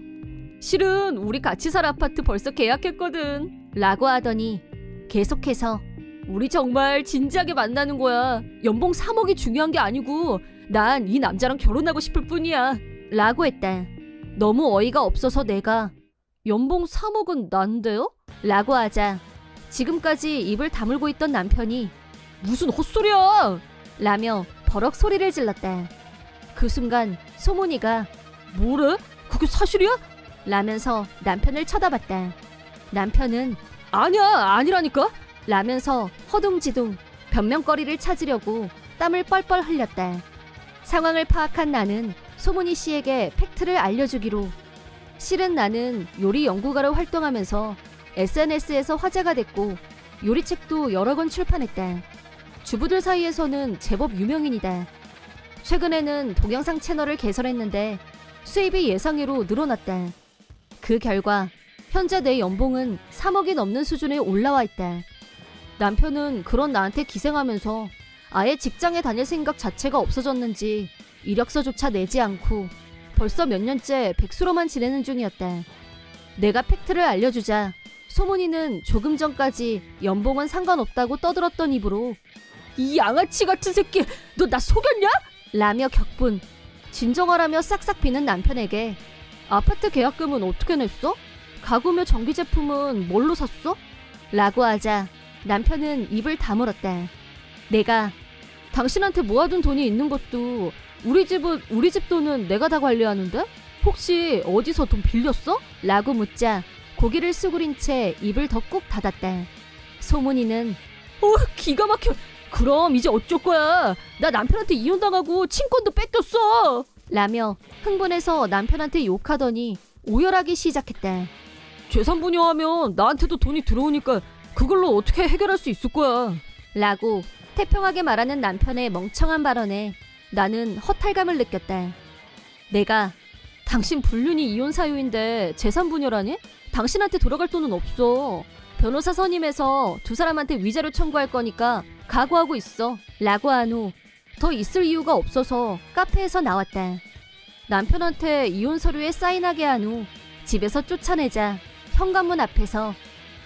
실은 우리 같이 살 아파트 벌써 계약했거든 라고 하더니 계속해서 우리 정말 진지하게 만나는 거야. 연봉 3억이 중요한 게 아니고 난 이 남자랑 결혼하고 싶을 뿐이야 라고 했다. 너무 어이가 없어서 내가 연봉 3억은 난데요? 라고 하자 지금까지 입을 다물고 있던 남편이 무슨 헛소리야! 라며 버럭 소리를 질렀다. 그 순간 소문이가 뭐래? 그게 사실이야? 라면서 남편을 쳐다봤다. 남편은 아니야 아니라니까? 라면서 허둥지둥 변명거리를 찾으려고 땀을 뻘뻘 흘렸다. 상황을 파악한 나는 소문희 씨에게 팩트를 알려주기로 실은 나는 요리 연구가로 활동하면서 SNS에서 화제가 됐고 요리책도 여러 권 출판했다. 주부들 사이에서는 제법 유명인이다. 최근에는 동영상 채널을 개설했는데 수입이 예상외로 늘어났다. 그 결과 현재 내 연봉은 3억이 넘는 수준에 올라와 있다. 남편은 그런 나한테 기생하면서 아예 직장에 다닐 생각 자체가 없어졌는지 이력서조차 내지 않고 벌써 몇 년째 백수로만 지내는 중이었다. 내가 팩트를 알려주자 소문이는 조금 전까지 연봉은 상관없다고 떠들었던 입으로 이 양아치 같은 새끼 너 나 속였냐? 라며 격분. 진정하라며 싹싹 비는 남편에게 아파트 계약금은 어떻게 냈어? 가구며 전기 제품은 뭘로 샀어? 라고 하자 남편은 입을 다물었다. 내가 당신한테 모아둔 돈이 있는 것도 우리 집 돈은 내가 다 관리하는데? 혹시 어디서 돈 빌렸어? 라고 묻자 고개를 수그린 채 입을 더 꾹 닫았다. 소문이는 기가 막혀. 그럼 이제 어쩔 거야? 나 남편한테 이혼당하고 친권도 뺏겼어! 라며 흥분해서 남편한테 욕하더니 오열하기 시작했다. 재산분여하면 나한테도 돈이 들어오니까 그걸로 어떻게 해결할 수 있을 거야? 라고 태평하게 말하는 남편의 멍청한 발언에 나는 허탈감을 느꼈다. 내가 당신 불륜이 이혼 사유인데 재산분여라니? 당신한테 돌아갈 돈은 없어. 변호사 선임해서 두 사람한테 위자료 청구할 거니까 각오하고 있어. 라고 한 후 더 있을 이유가 없어서 카페에서 나왔다. 남편한테 이혼 서류에 사인하게 한 후 집에서 쫓아내자 현관문 앞에서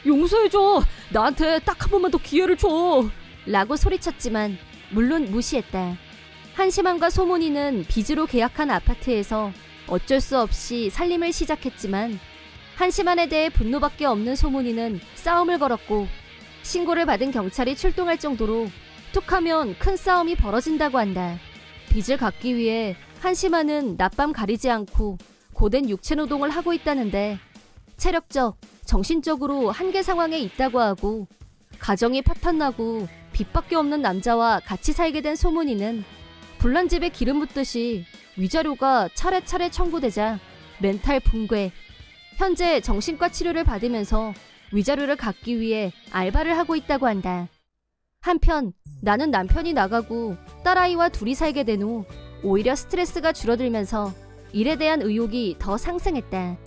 용서해줘. 나한테 딱 한 번만 더 기회를 줘. 라고 소리쳤지만 물론 무시했다. 한심함과 소문이는 빚으로 계약한 아파트에서 어쩔 수 없이 살림을 시작했지만 한심한에 대해 분노밖에 없는 소문이는 싸움을 걸었고 신고를 받은 경찰이 출동할 정도로 툭하면 큰 싸움이 벌어진다고 한다. 빚을 갚기 위해 한심한은 낮밤 가리지 않고 고된 육체노동을 하고 있다는데 체력적, 정신적으로 한계 상황에 있다고 하고 가정이 파탄나고 빚밖에 없는 남자와 같이 살게 된 소문이는 불난 집에 기름 붓듯이 위자료가 차례차례 청구되자 멘탈 붕괴. 현재 정신과 치료를 받으면서 위자료를 갚기 위해 알바를 하고 있다고 한다. 한편 나는 남편이 나가고 딸아이와 둘이 살게 된 후 오히려 스트레스가 줄어들면서 일에 대한 의욕이 더 상승했다.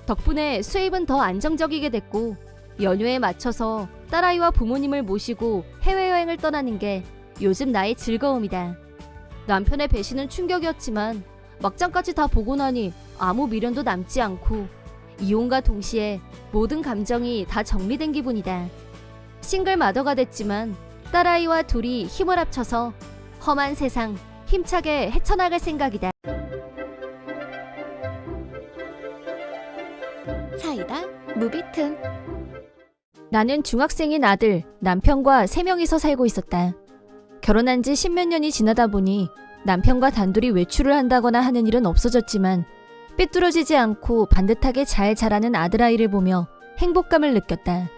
덕분에 수입은 더 안정적이게 됐고 연휴에 맞춰서 딸아이와 부모님을 모시고 해외여행을 떠나는 게 요즘 나의 즐거움이다. 남편의 배신은 충격이었지만 막장까지 다 보고 나니 아무 미련도 남지 않고 이혼과 동시에 모든 감정이 다 정리된 기분이다. 싱글 마더가 됐지만 딸아이와 둘이 힘을 합쳐서 험한 세상 힘차게 헤쳐나갈 생각이다. 사이다 무비튼. 나는 중학생인 아들, 남편과 3명이서 살고 있었다. 결혼한 지 10몇 년이 지나다 보니 남편과 단둘이 외출을 한다거나 하는 일은 없어졌지만 삐뚤어지지 않고 반듯하게 잘 자라는 아들아이를 보며 행복감을 느꼈다.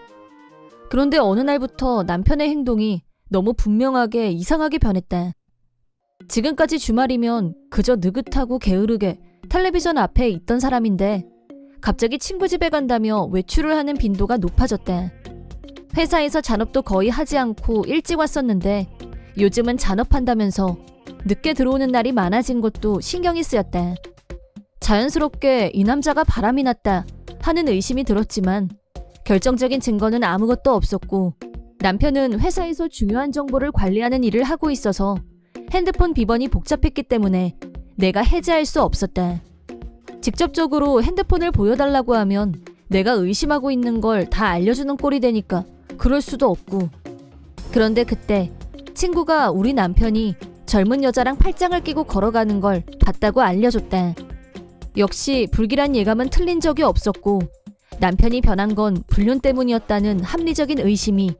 그런데 어느 날부터 남편의 행동이 너무 분명하게 이상하게 변했다. 지금까지 주말이면 그저 느긋하고 게으르게 텔레비전 앞에 있던 사람인데 갑자기 친구 집에 간다며 외출을 하는 빈도가 높아졌다. 회사에서 잔업도 거의 하지 않고 일찍 왔었는데 요즘은 잔업한다면서 늦게 들어오는 날이 많아진 것도 신경이 쓰였다. 자연스럽게 이 남자가 바람이 났다 하는 의심이 들었지만 결정적인 증거는 아무것도 없었고 남편은 회사에서 중요한 정보를 관리하는 일을 하고 있어서 핸드폰 비번이 복잡했기 때문에 내가 해제할 수 없었다. 직접적으로 핸드폰을 보여달라고 하면 내가 의심하고 있는 걸 다 알려주는 꼴이 되니까 그럴 수도 없고. 그런데 그때 친구가 우리 남편이 젊은 여자랑 팔짱을 끼고 걸어가는 걸 봤다고 알려줬다. 역시 불길한 예감은 틀린 적이 없었고 남편이 변한 건 불륜 때문이었다는 합리적인 의심이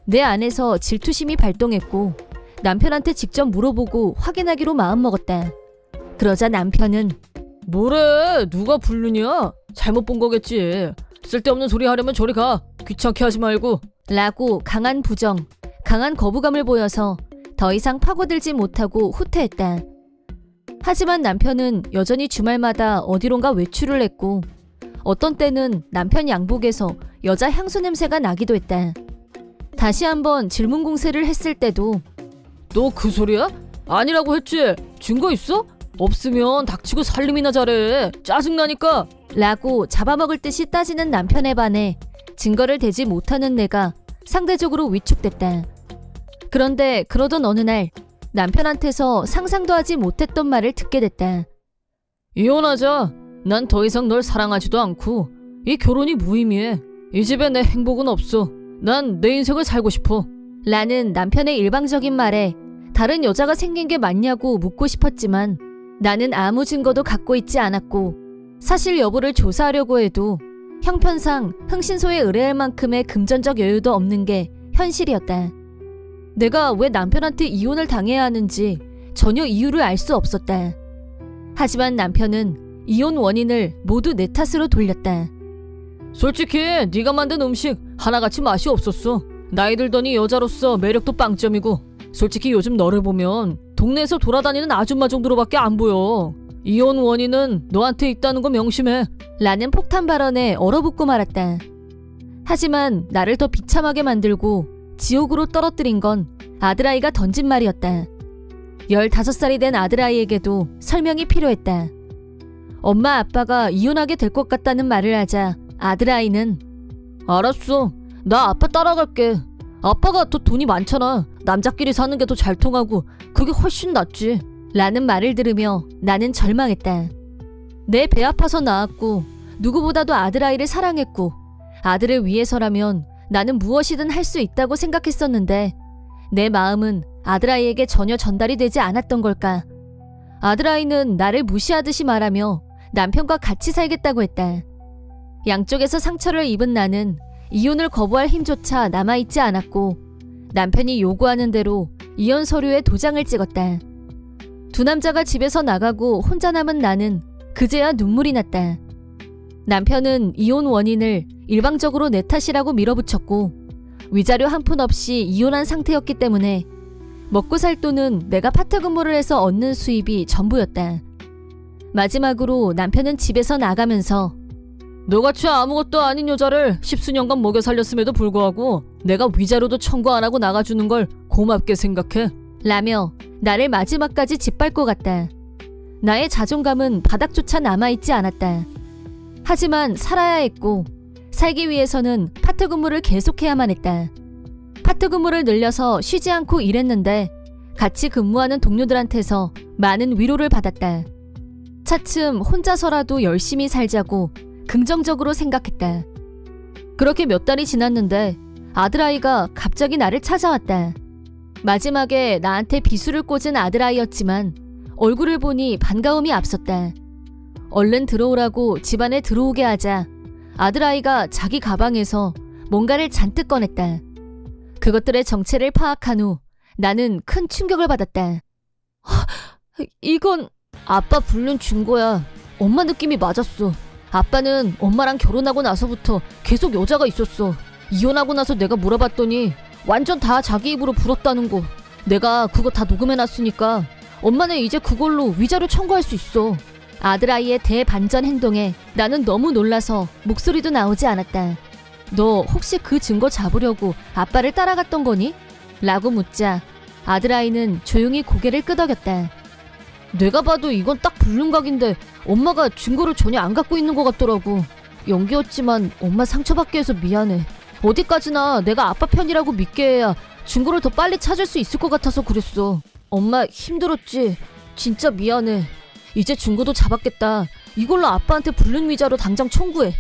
내 안에서 질투심이 발동했고 남편한테 직접 물어보고 확인하기로 마음먹었다. 그러자 남편은 뭐래? 누가 불륜이야? 잘못 본 거겠지. 쓸데없는 소리 하려면 저리 가. 귀찮게 하지 말고. 라고 강한 부정, 강한 거부감을 보여서 더 이상 파고들지 못하고 후퇴했다. 하지만 남편은 여전히 주말마다 어디론가 외출을 했고 어떤 때는 남편 양복에서 여자 향수 냄새가 나기도 했다. 다시 한번 질문 공세를 했을 때도 너 그 소리야? 아니라고 했지? 증거 있어? 없으면 닥치고 살림이나 잘해. 짜증나니까. 라고 잡아먹을 듯이 따지는 남편에 반해 증거를 대지 못하는 내가 상대적으로 위축됐다. 그런데 그러던 어느 날 남편한테서 상상도 하지 못했던 말을 듣게 됐다. 이혼하자. 난 더 이상 널 사랑하지도 않고 이 결혼이 무의미해. 이 집에 내 행복은 없어. 난 내 인생을 살고 싶어. 라는 남편의 일방적인 말에 다른 여자가 생긴 게 맞냐고 묻고 싶었지만 나는 아무 증거도 갖고 있지 않았고 사실 여부를 조사하려고 해도 형편상 흥신소에 의뢰할 만큼의 금전적 여유도 없는 게 현실이었다. 내가 왜 남편한테 이혼을 당해야 하는지 전혀 이유를 알 수 없었다. 하지만 남편은 이혼 원인을 모두 내 탓으로 돌렸다. 솔직히 네가 만든 음식 하나같이 맛이 없었어. 나이 들더니 여자로서 매력도 빵점이고 솔직히 요즘 너를 보면 동네에서 돌아다니는 아줌마 정도로밖에 안 보여. 이혼 원인은 너한테 있다는 거 명심해. 라는 폭탄 발언에 얼어붙고 말았다. 하지만 나를 더 비참하게 만들고 지옥으로 떨어뜨린 건 아들아이가 던진 말이었다. 15살이 된 아들아이에게도 설명이 필요했다. 엄마 아빠가 이혼하게 될 것 같다는 말을 하자 아들아이는 알았어. 나 아빠 따라갈게. 아빠가 더 돈이 많잖아. 남자끼리 사는 게 더 잘 통하고 그게 훨씬 낫지. 라는 말을 들으며 나는 절망했다. 내 배 아파서 낳았고 누구보다도 아들아이를 사랑했고 아들을 위해서라면 나는 무엇이든 할 수 있다고 생각했었는데 내 마음은 아들아이에게 전혀 전달이 되지 않았던 걸까. 아들아이는 나를 무시하듯이 말하며 남편과 같이 살겠다고 했다. 양쪽에서 상처를 입은 나는 이혼을 거부할 힘조차 남아있지 않았고 남편이 요구하는 대로 이혼 서류에 도장을 찍었다. 두 남자가 집에서 나가고 혼자 남은 나는 그제야 눈물이 났다. 남편은 이혼 원인을 일방적으로 내 탓이라고 밀어붙였고 위자료 한 푼 없이 이혼한 상태였기 때문에 먹고 살 돈은 내가 파트근무를 해서 얻는 수입이 전부였다. 마지막으로 남편은 집에서 나가면서 너같이 아무것도 아닌 여자를 10수년간 먹여 살렸음에도 불구하고 내가 위자료도 청구 안 하고 나가주는 걸 고맙게 생각해. 라며 나를 마지막까지 짓밟고 갔다. 나의 자존감은 바닥조차 남아있지 않았다. 하지만 살아야 했고 살기 위해서는 파트근무를 계속해야만 했다. 파트근무를 늘려서 쉬지 않고 일했는데 같이 근무하는 동료들한테서 많은 위로를 받았다. 차츰 혼자서라도 열심히 살자고 긍정적으로 생각했다. 그렇게 몇 달이 지났는데 아들아이가 갑자기 나를 찾아왔다. 마지막에 나한테 비수를 꽂은 아들아이였지만 얼굴을 보니 반가움이 앞섰다. 얼른 들어오라고 집안에 들어오게 하자 아들아이가 자기 가방에서 뭔가를 잔뜩 꺼냈다. 그것들의 정체를 파악한 후 나는 큰 충격을 받았다. 이건 아빠 불륜 준 거야. 엄마 느낌이 맞았어. 아빠는 엄마랑 결혼하고 나서부터 계속 여자가 있었어. 이혼하고 나서 내가 물어봤더니 완전 다 자기 입으로 불었다는 거. 내가 그거 다 녹음해놨으니까 엄마는 이제 그걸로 위자료 청구할 수 있어. 아들아이의 대반전 행동에 나는 너무 놀라서 목소리도 나오지 않았다. 너 혹시 그 증거 잡으려고 아빠를 따라갔던 거니? 라고 묻자 아들아이는 조용히 고개를 끄덕였다. 내가 봐도 이건 딱 불륜각인데 엄마가 증거를 전혀 안 갖고 있는 것 같더라고. 연기였지만 엄마 상처받게 해서 미안해. 어디까지나 내가 아빠 편이라고 믿게 해야 증거를 더 빨리 찾을 수 있을 것 같아서 그랬어. 엄마 힘들었지? 진짜 미안해. 이제 증거도 잡았겠다. 이걸로 아빠한테 불륜 위자료 당장 청구해.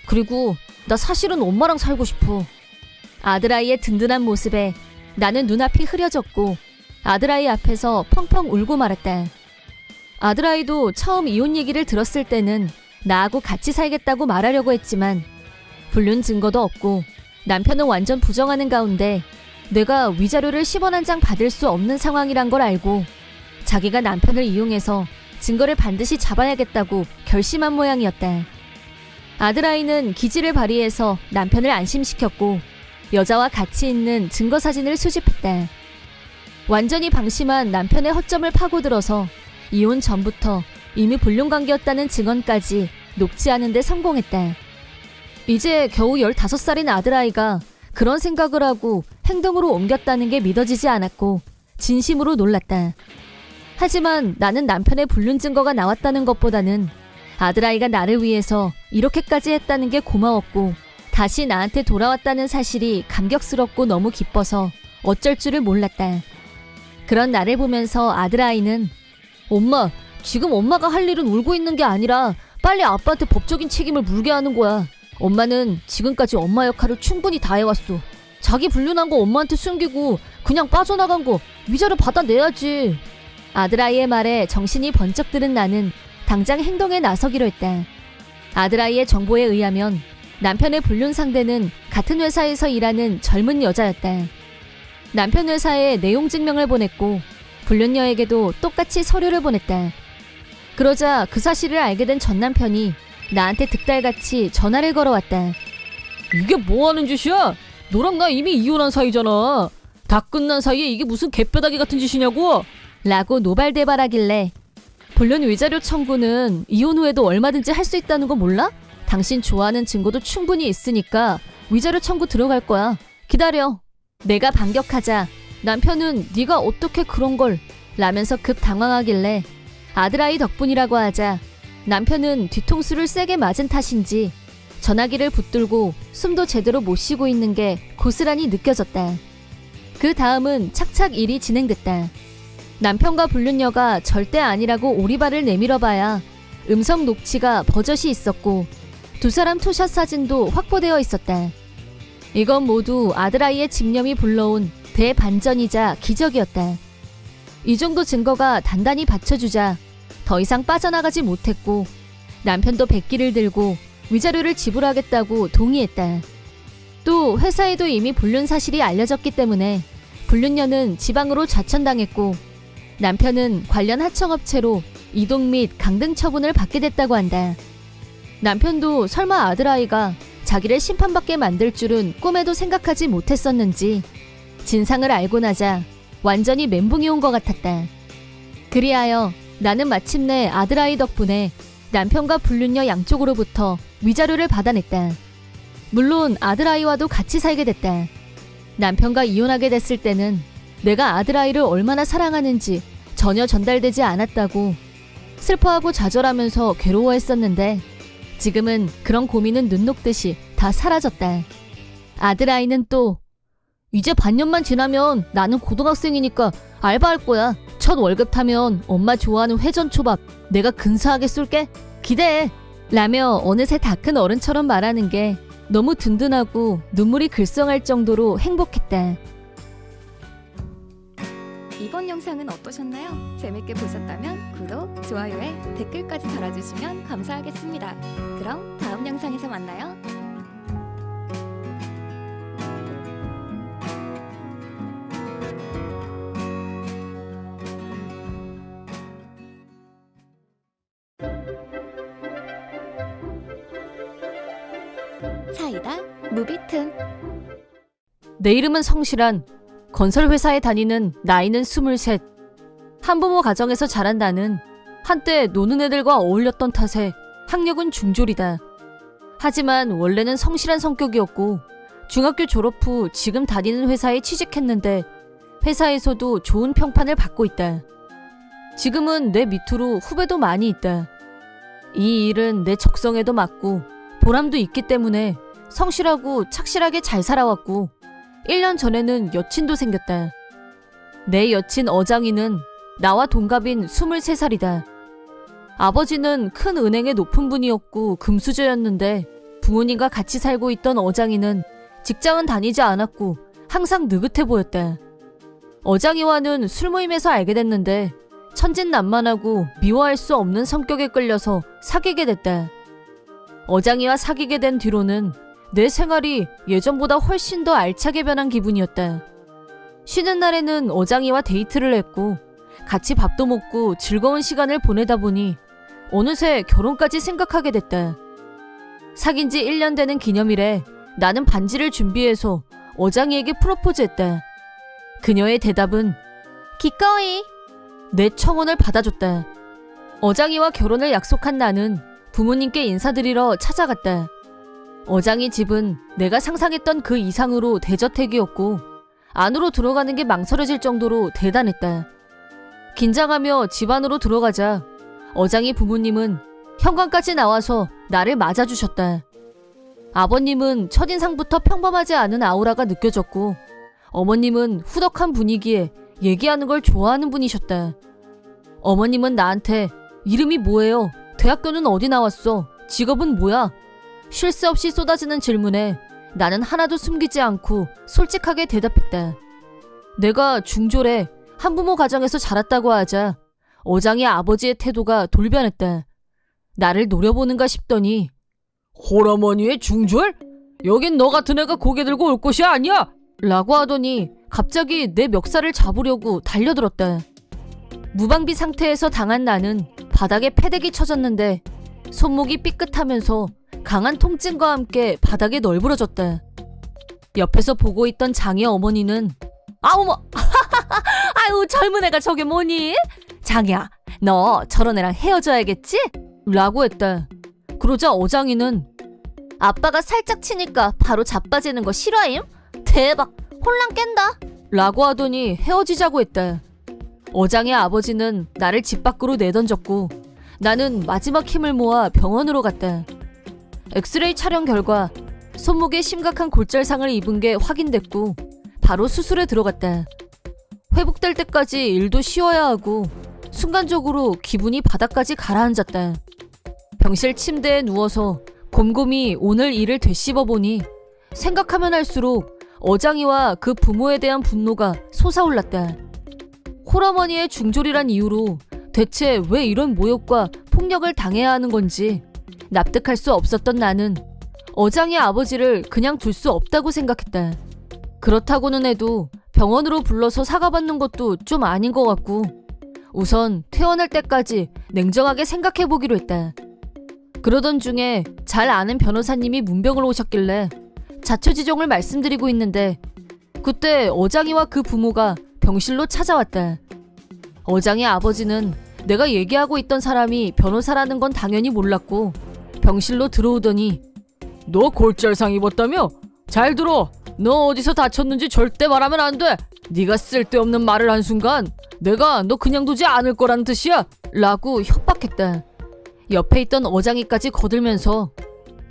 그리고 나 사실은 엄마랑 살고 싶어. 아들아이의 든든한 모습에 나는 눈앞이 흐려졌고 아들아이 앞에서 펑펑 울고 말았다. 아들아이도 처음 이혼 얘기를 들었을 때는 나하고 같이 살겠다고 말하려고 했지만 불륜 증거도 없고 남편은 완전 부정하는 가운데 내가 위자료를 10원 한 장 받을 수 없는 상황이란 걸 알고 자기가 남편을 이용해서 증거를 반드시 잡아야겠다고 결심한 모양이었다. 아들아이는 기지를 발휘해서 남편을 안심시켰고 여자와 같이 있는 증거 사진을 수집했다. 완전히 방심한 남편의 허점을 파고들어서 이혼 전부터 이미 불륜관계였다는 증언까지 녹지 않은 데 성공했다. 이제 겨우 15살인 아들아이가 그런 생각을 하고 행동으로 옮겼다는 게 믿어지지 않았고 진심으로 놀랐다. 하지만 나는 남편의 불륜 증거가 나왔다는 것보다는 아들아이가 나를 위해서 이렇게까지 했다는 게 고마웠고 다시 나한테 돌아왔다는 사실이 감격스럽고 너무 기뻐서 어쩔 줄을 몰랐다. 그런 나를 보면서 아들아이는 엄마, 지금 엄마가 할 일은 울고 있는 게 아니라 빨리 아빠한테 법적인 책임을 물게 하는 거야. 엄마는 지금까지 엄마 역할을 충분히 다해왔어. 자기 불륜한 거 엄마한테 숨기고 그냥 빠져나간 거 위자료 받아내야지. 아들아이의 말에 정신이 번쩍 드는 나는 당장 행동에 나서기로 했다. 아들아이의 정보에 의하면 남편의 불륜 상대는 같은 회사에서 일하는 젊은 여자였다. 남편 회사에 내용 증명을 보냈고 불륜녀에게도 똑같이 서류를 보냈다. 그러자 그 사실을 알게 된 전 남편이 나한테 득달같이 전화를 걸어왔다. 이게 뭐하는 짓이야? 너랑 나 이미 이혼한 사이잖아. 다 끝난 사이에 이게 무슨 개뼈다귀 같은 짓이냐고? 라고 노발대발하길래 불륜 위자료 청구는 이혼 후에도 얼마든지 할 수 있다는 거 몰라? 당신 좋아하는 증거도 충분히 있으니까 위자료 청구 들어갈 거야. 기다려. 내가 반격하자 남편은 네가 어떻게 그런 걸 라면서 급 당황하길래 아들아이 덕분이라고 하자 남편은 뒤통수를 세게 맞은 탓인지 전화기를 붙들고 숨도 제대로 못 쉬고 있는 게 고스란히 느껴졌다. 그 다음은 착착 일이 진행됐다. 남편과 불륜녀가 절대 아니라고 오리발을 내밀어봐야 음성 녹취가 버젓이 있었고 두 사람 투샷 사진도 확보되어 있었다. 이건 모두 아들아이의 집념이 불러온 대반전이자 기적이었다. 이 정도 증거가 단단히 받쳐주자 더 이상 빠져나가지 못했고 남편도 백기를 들고 위자료를 지불하겠다고 동의했다. 또 회사에도 이미 불륜 사실이 알려졌기 때문에 불륜녀는 지방으로 좌천당했고 남편은 관련 하청업체로 이동 및 강등 처분을 받게 됐다고 한다. 남편도 설마 아들아이가 자기를 심판받게 만들 줄은 꿈에도 생각하지 못했었는지 진상을 알고 나자 완전히 멘붕이 온 것 같았다. 그리하여 나는 마침내 아들아이 덕분에 남편과 불륜녀 양쪽으로부터 위자료를 받아냈다. 물론 아들아이와도 같이 살게 됐다. 남편과 이혼하게 됐을 때는 내가 아들아이를 얼마나 사랑하는지 전혀 전달되지 않았다고 슬퍼하고 좌절하면서 괴로워했었는데 지금은 그런 고민은 눈 녹듯이 다 사라졌다. 아들아이는 또 이제 반년만 지나면 나는 고등학생이니까 알바할 거야. 첫 월급 타면 엄마 좋아하는 회전초밥 내가 근사하게 쏠게. 기대해. 라며 어느새 다 큰 어른처럼 말하는 게 너무 든든하고 눈물이 글썽할 정도로 행복했다. 이번 영상은 어떠셨나요? 재밌게 보셨다면 구독, 좋아요에 댓글까지 달아주시면 감사하겠습니다. 그럼 다음 영상에서 만나요. 사이다 무비튼. 내 이름은 성실한. 건설회사에 다니는 나이는 23. 한부모 가정에서 자란 나는 한때 노는 애들과 어울렸던 탓에 학력은 중졸이다. 하지만 원래는 성실한 성격이었고 중학교 졸업 후 지금 다니는 회사에 취직했는데 회사에서도 좋은 평판을 받고 있다. 지금은 내 밑으로 후배도 많이 있다. 이 일은 내 적성에도 맞고 보람도 있기 때문에 성실하고 착실하게 잘 살아왔고 1년 전에는 여친도 생겼다. 내 여친 어장이는 나와 동갑인 23살이다. 아버지는 큰 은행의 높은 분이었고 금수저였는데 부모님과 같이 살고 있던 어장이는 직장은 다니지 않았고 항상 느긋해 보였다. 어장이와는 술 모임에서 알게 됐는데 천진난만하고 미워할 수 없는 성격에 끌려서 사귀게 됐다. 어장이와 사귀게 된 뒤로는 내 생활이 예전보다 훨씬 더 알차게 변한 기분이었다. 쉬는 날에는 어장이와 데이트를 했고 같이 밥도 먹고 즐거운 시간을 보내다 보니 어느새 결혼까지 생각하게 됐다. 사귄 지 1년 되는 기념일에 나는 반지를 준비해서 어장이에게 프로포즈했다. 그녀의 대답은 기꺼이. 내 청혼을 받아줬다. 어장이와 결혼을 약속한 나는 부모님께 인사드리러 찾아갔다. 어장이 집은 내가 상상했던 그 이상으로 대저택이었고 안으로 들어가는 게 망설여질 정도로 대단했다. 긴장하며 집 안으로 들어가자 어장이 부모님은 현관까지 나와서 나를 맞아주셨다. 아버님은 첫인상부터 평범하지 않은 아우라가 느껴졌고 어머님은 후덕한 분위기에 얘기하는 걸 좋아하는 분이셨다. 어머님은 나한테 이름이 뭐예요? 대학교는 어디 나왔어? 직업은 뭐야? 쉴 새 없이 쏟아지는 질문에 나는 하나도 숨기지 않고 솔직하게 대답했다. 내가 중졸에 한부모 가정에서 자랐다고 하자 어장이 아버지의 태도가 돌변했다. 나를 노려보는가 싶더니 홀어머니의 중졸? 여긴 너 같은 애가 고개 들고 올 곳이 아니야. 라고 하더니 갑자기 내 멱살을 잡으려고 달려들었다. 무방비 상태에서 당한 나는 바닥에 패대기 쳐졌는데 손목이 삐끗하면서 강한 통증과 함께 바닥에 널브러졌다. 옆에서 보고 있던 장의 어머니는 아우머. 아유, 젊은 애가 저게 뭐니? 장이야, 너 저런 애랑 헤어져야겠지? 라고 했다. 그러자 어장이는 아빠가 살짝 치니까 바로 자빠지는 거 실화임? 대박. 혼란 깬다. 라고 하더니 헤어지자고 했다. 어장의 아버지는 나를 집 밖으로 내던졌고 나는 마지막 힘을 모아 병원으로 갔다. 엑스레이 촬영 결과 손목에 심각한 골절상을 입은 게 확인됐고 바로 수술에 들어갔다. 회복될 때까지 일도 쉬어야 하고 순간적으로 기분이 바닥까지 가라앉았다. 병실 침대에 누워서 곰곰이 오늘 일을 되씹어보니 생각하면 할수록 어장이와 그 부모에 대한 분노가 솟아올랐다. 홀어머니의 중졸이란 이유로 대체 왜 이런 모욕과 폭력을 당해야 하는 건지 납득할 수 없었던 나는 어장의 아버지를 그냥 둘 수 없다고 생각했다. 그렇다고는 해도 병원으로 불러서 사과받는 것도 좀 아닌 것 같고 우선 퇴원할 때까지 냉정하게 생각해보기로 했다. 그러던 중에 잘 아는 변호사님이 문병을 오셨길래 자초지종을 말씀드리고 있는데 그때 어장이와 그 부모가 병실로 찾아왔다. 어장의 아버지는 내가 얘기하고 있던 사람이 변호사라는 건 당연히 몰랐고 병실로 들어오더니 너 골절상 입었다며? 잘 들어. 너 어디서 다쳤는지 절대 말하면 안 돼. 네가 쓸데없는 말을 한 순간 내가 너 그냥 두지 않을 거라는 뜻이야. 라고 협박했다. 옆에 있던 어장이까지 거들면서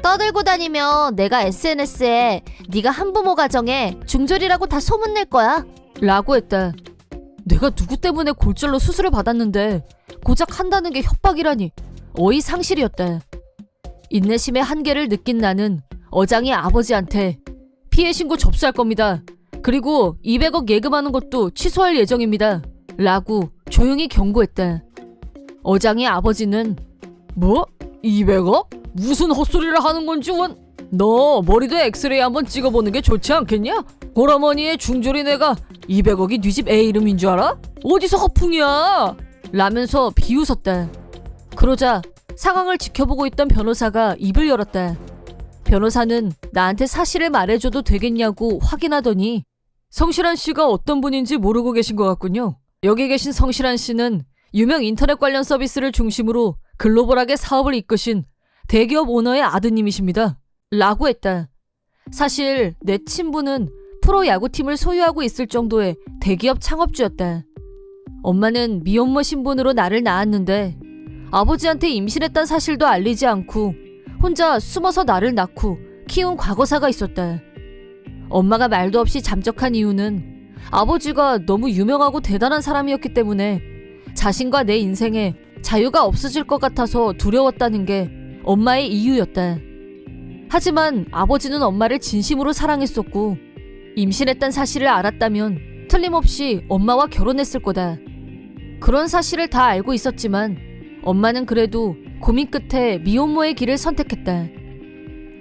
떠들고 다니면 내가 SNS에 네가 한부모 가정에 중졸이라고 다 소문낼 거야. 라고 했다. 내가 누구 때문에 골절로 수술을 받았는데 고작 한다는 게 협박이라니 어이 상실이었다. 인내심의 한계를 느낀 나는 어장이 아버지한테 피해 신고 접수할 겁니다. 그리고 200억 예금하는 것도 취소할 예정입니다. 라고 조용히 경고했다. 어장의 아버지는 뭐? 200억? 무슨 헛소리를 하는 건지 너 머리도 엑스레이 한번 찍어보는 게 좋지 않겠냐? 홀어머니의 중졸인 애가 200억이 네 집 애 이름인 줄 알아? 어디서 허풍이야? 라면서 비웃었다. 그러자 상황을 지켜보고 있던 변호사가 입을 열었다. 변호사는 나한테 사실을 말해줘도 되겠냐고 확인하더니 성실한 씨가 어떤 분인지 모르고 계신 것 같군요. 여기 계신 성실한 씨는 유명 인터넷 관련 서비스를 중심으로 글로벌하게 사업을 이끄신 대기업 오너의 아드님이십니다. 라고 했다. 사실 내 친부는 프로야구팀을 소유하고 있을 정도의 대기업 창업주였다. 엄마는 미혼모 신분으로 나를 낳았는데 아버지한테 임신했다는 사실도 알리지 않고 혼자 숨어서 나를 낳고 키운 과거사가 있었다. 엄마가 말도 없이 잠적한 이유는 아버지가 너무 유명하고 대단한 사람이었기 때문에 자신과 내 인생에 자유가 없어질 것 같아서 두려웠다는 게 엄마의 이유였다. 하지만 아버지는 엄마를 진심으로 사랑했었고 임신했단 사실을 알았다면 틀림없이 엄마와 결혼했을 거다. 그런 사실을 다 알고 있었지만 엄마는 그래도 고민 끝에 미혼모의 길을 선택했다.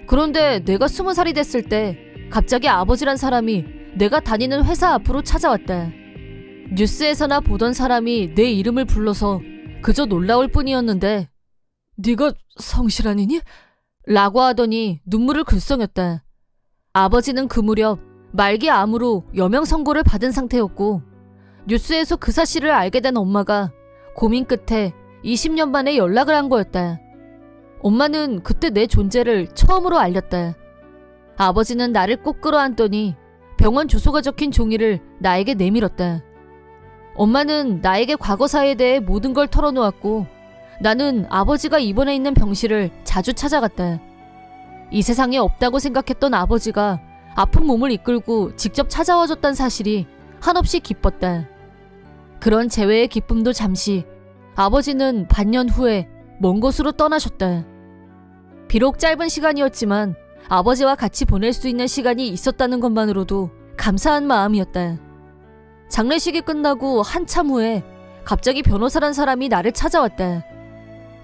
그런데 내가 20살이 됐을 때 갑자기 아버지란 사람이 내가 다니는 회사 앞으로 찾아왔다. 뉴스에서나 보던 사람이 내 이름을 불러서 그저 놀라울 뿐이었는데 네가 성실한이니? 라고 하더니 눈물을 글썽였다. 아버지는 그 무렵 말기 암으로 여명 선고를 받은 상태였고 뉴스에서 그 사실을 알게 된 엄마가 고민 끝에 20년 만에 연락을 한 거였다. 엄마는 그때 내 존재를 처음으로 알렸다. 아버지는 나를 꼭 끌어안더니 병원 주소가 적힌 종이를 나에게 내밀었다. 엄마는 나에게 과거사에 대해 모든 걸 털어놓았고 나는 아버지가 입원해 있는 병실을 자주 찾아갔다. 이 세상에 없다고 생각했던 아버지가 아픈 몸을 이끌고 직접 찾아와줬다는 사실이 한없이 기뻤다. 그런 재회의 기쁨도 잠시 아버지는 반년 후에 먼 곳으로 떠나셨다. 비록 짧은 시간이었지만 아버지와 같이 보낼 수 있는 시간이 있었다는 것만으로도 감사한 마음이었다. 장례식이 끝나고 한참 후에 갑자기 변호사란 사람이 나를 찾아왔다.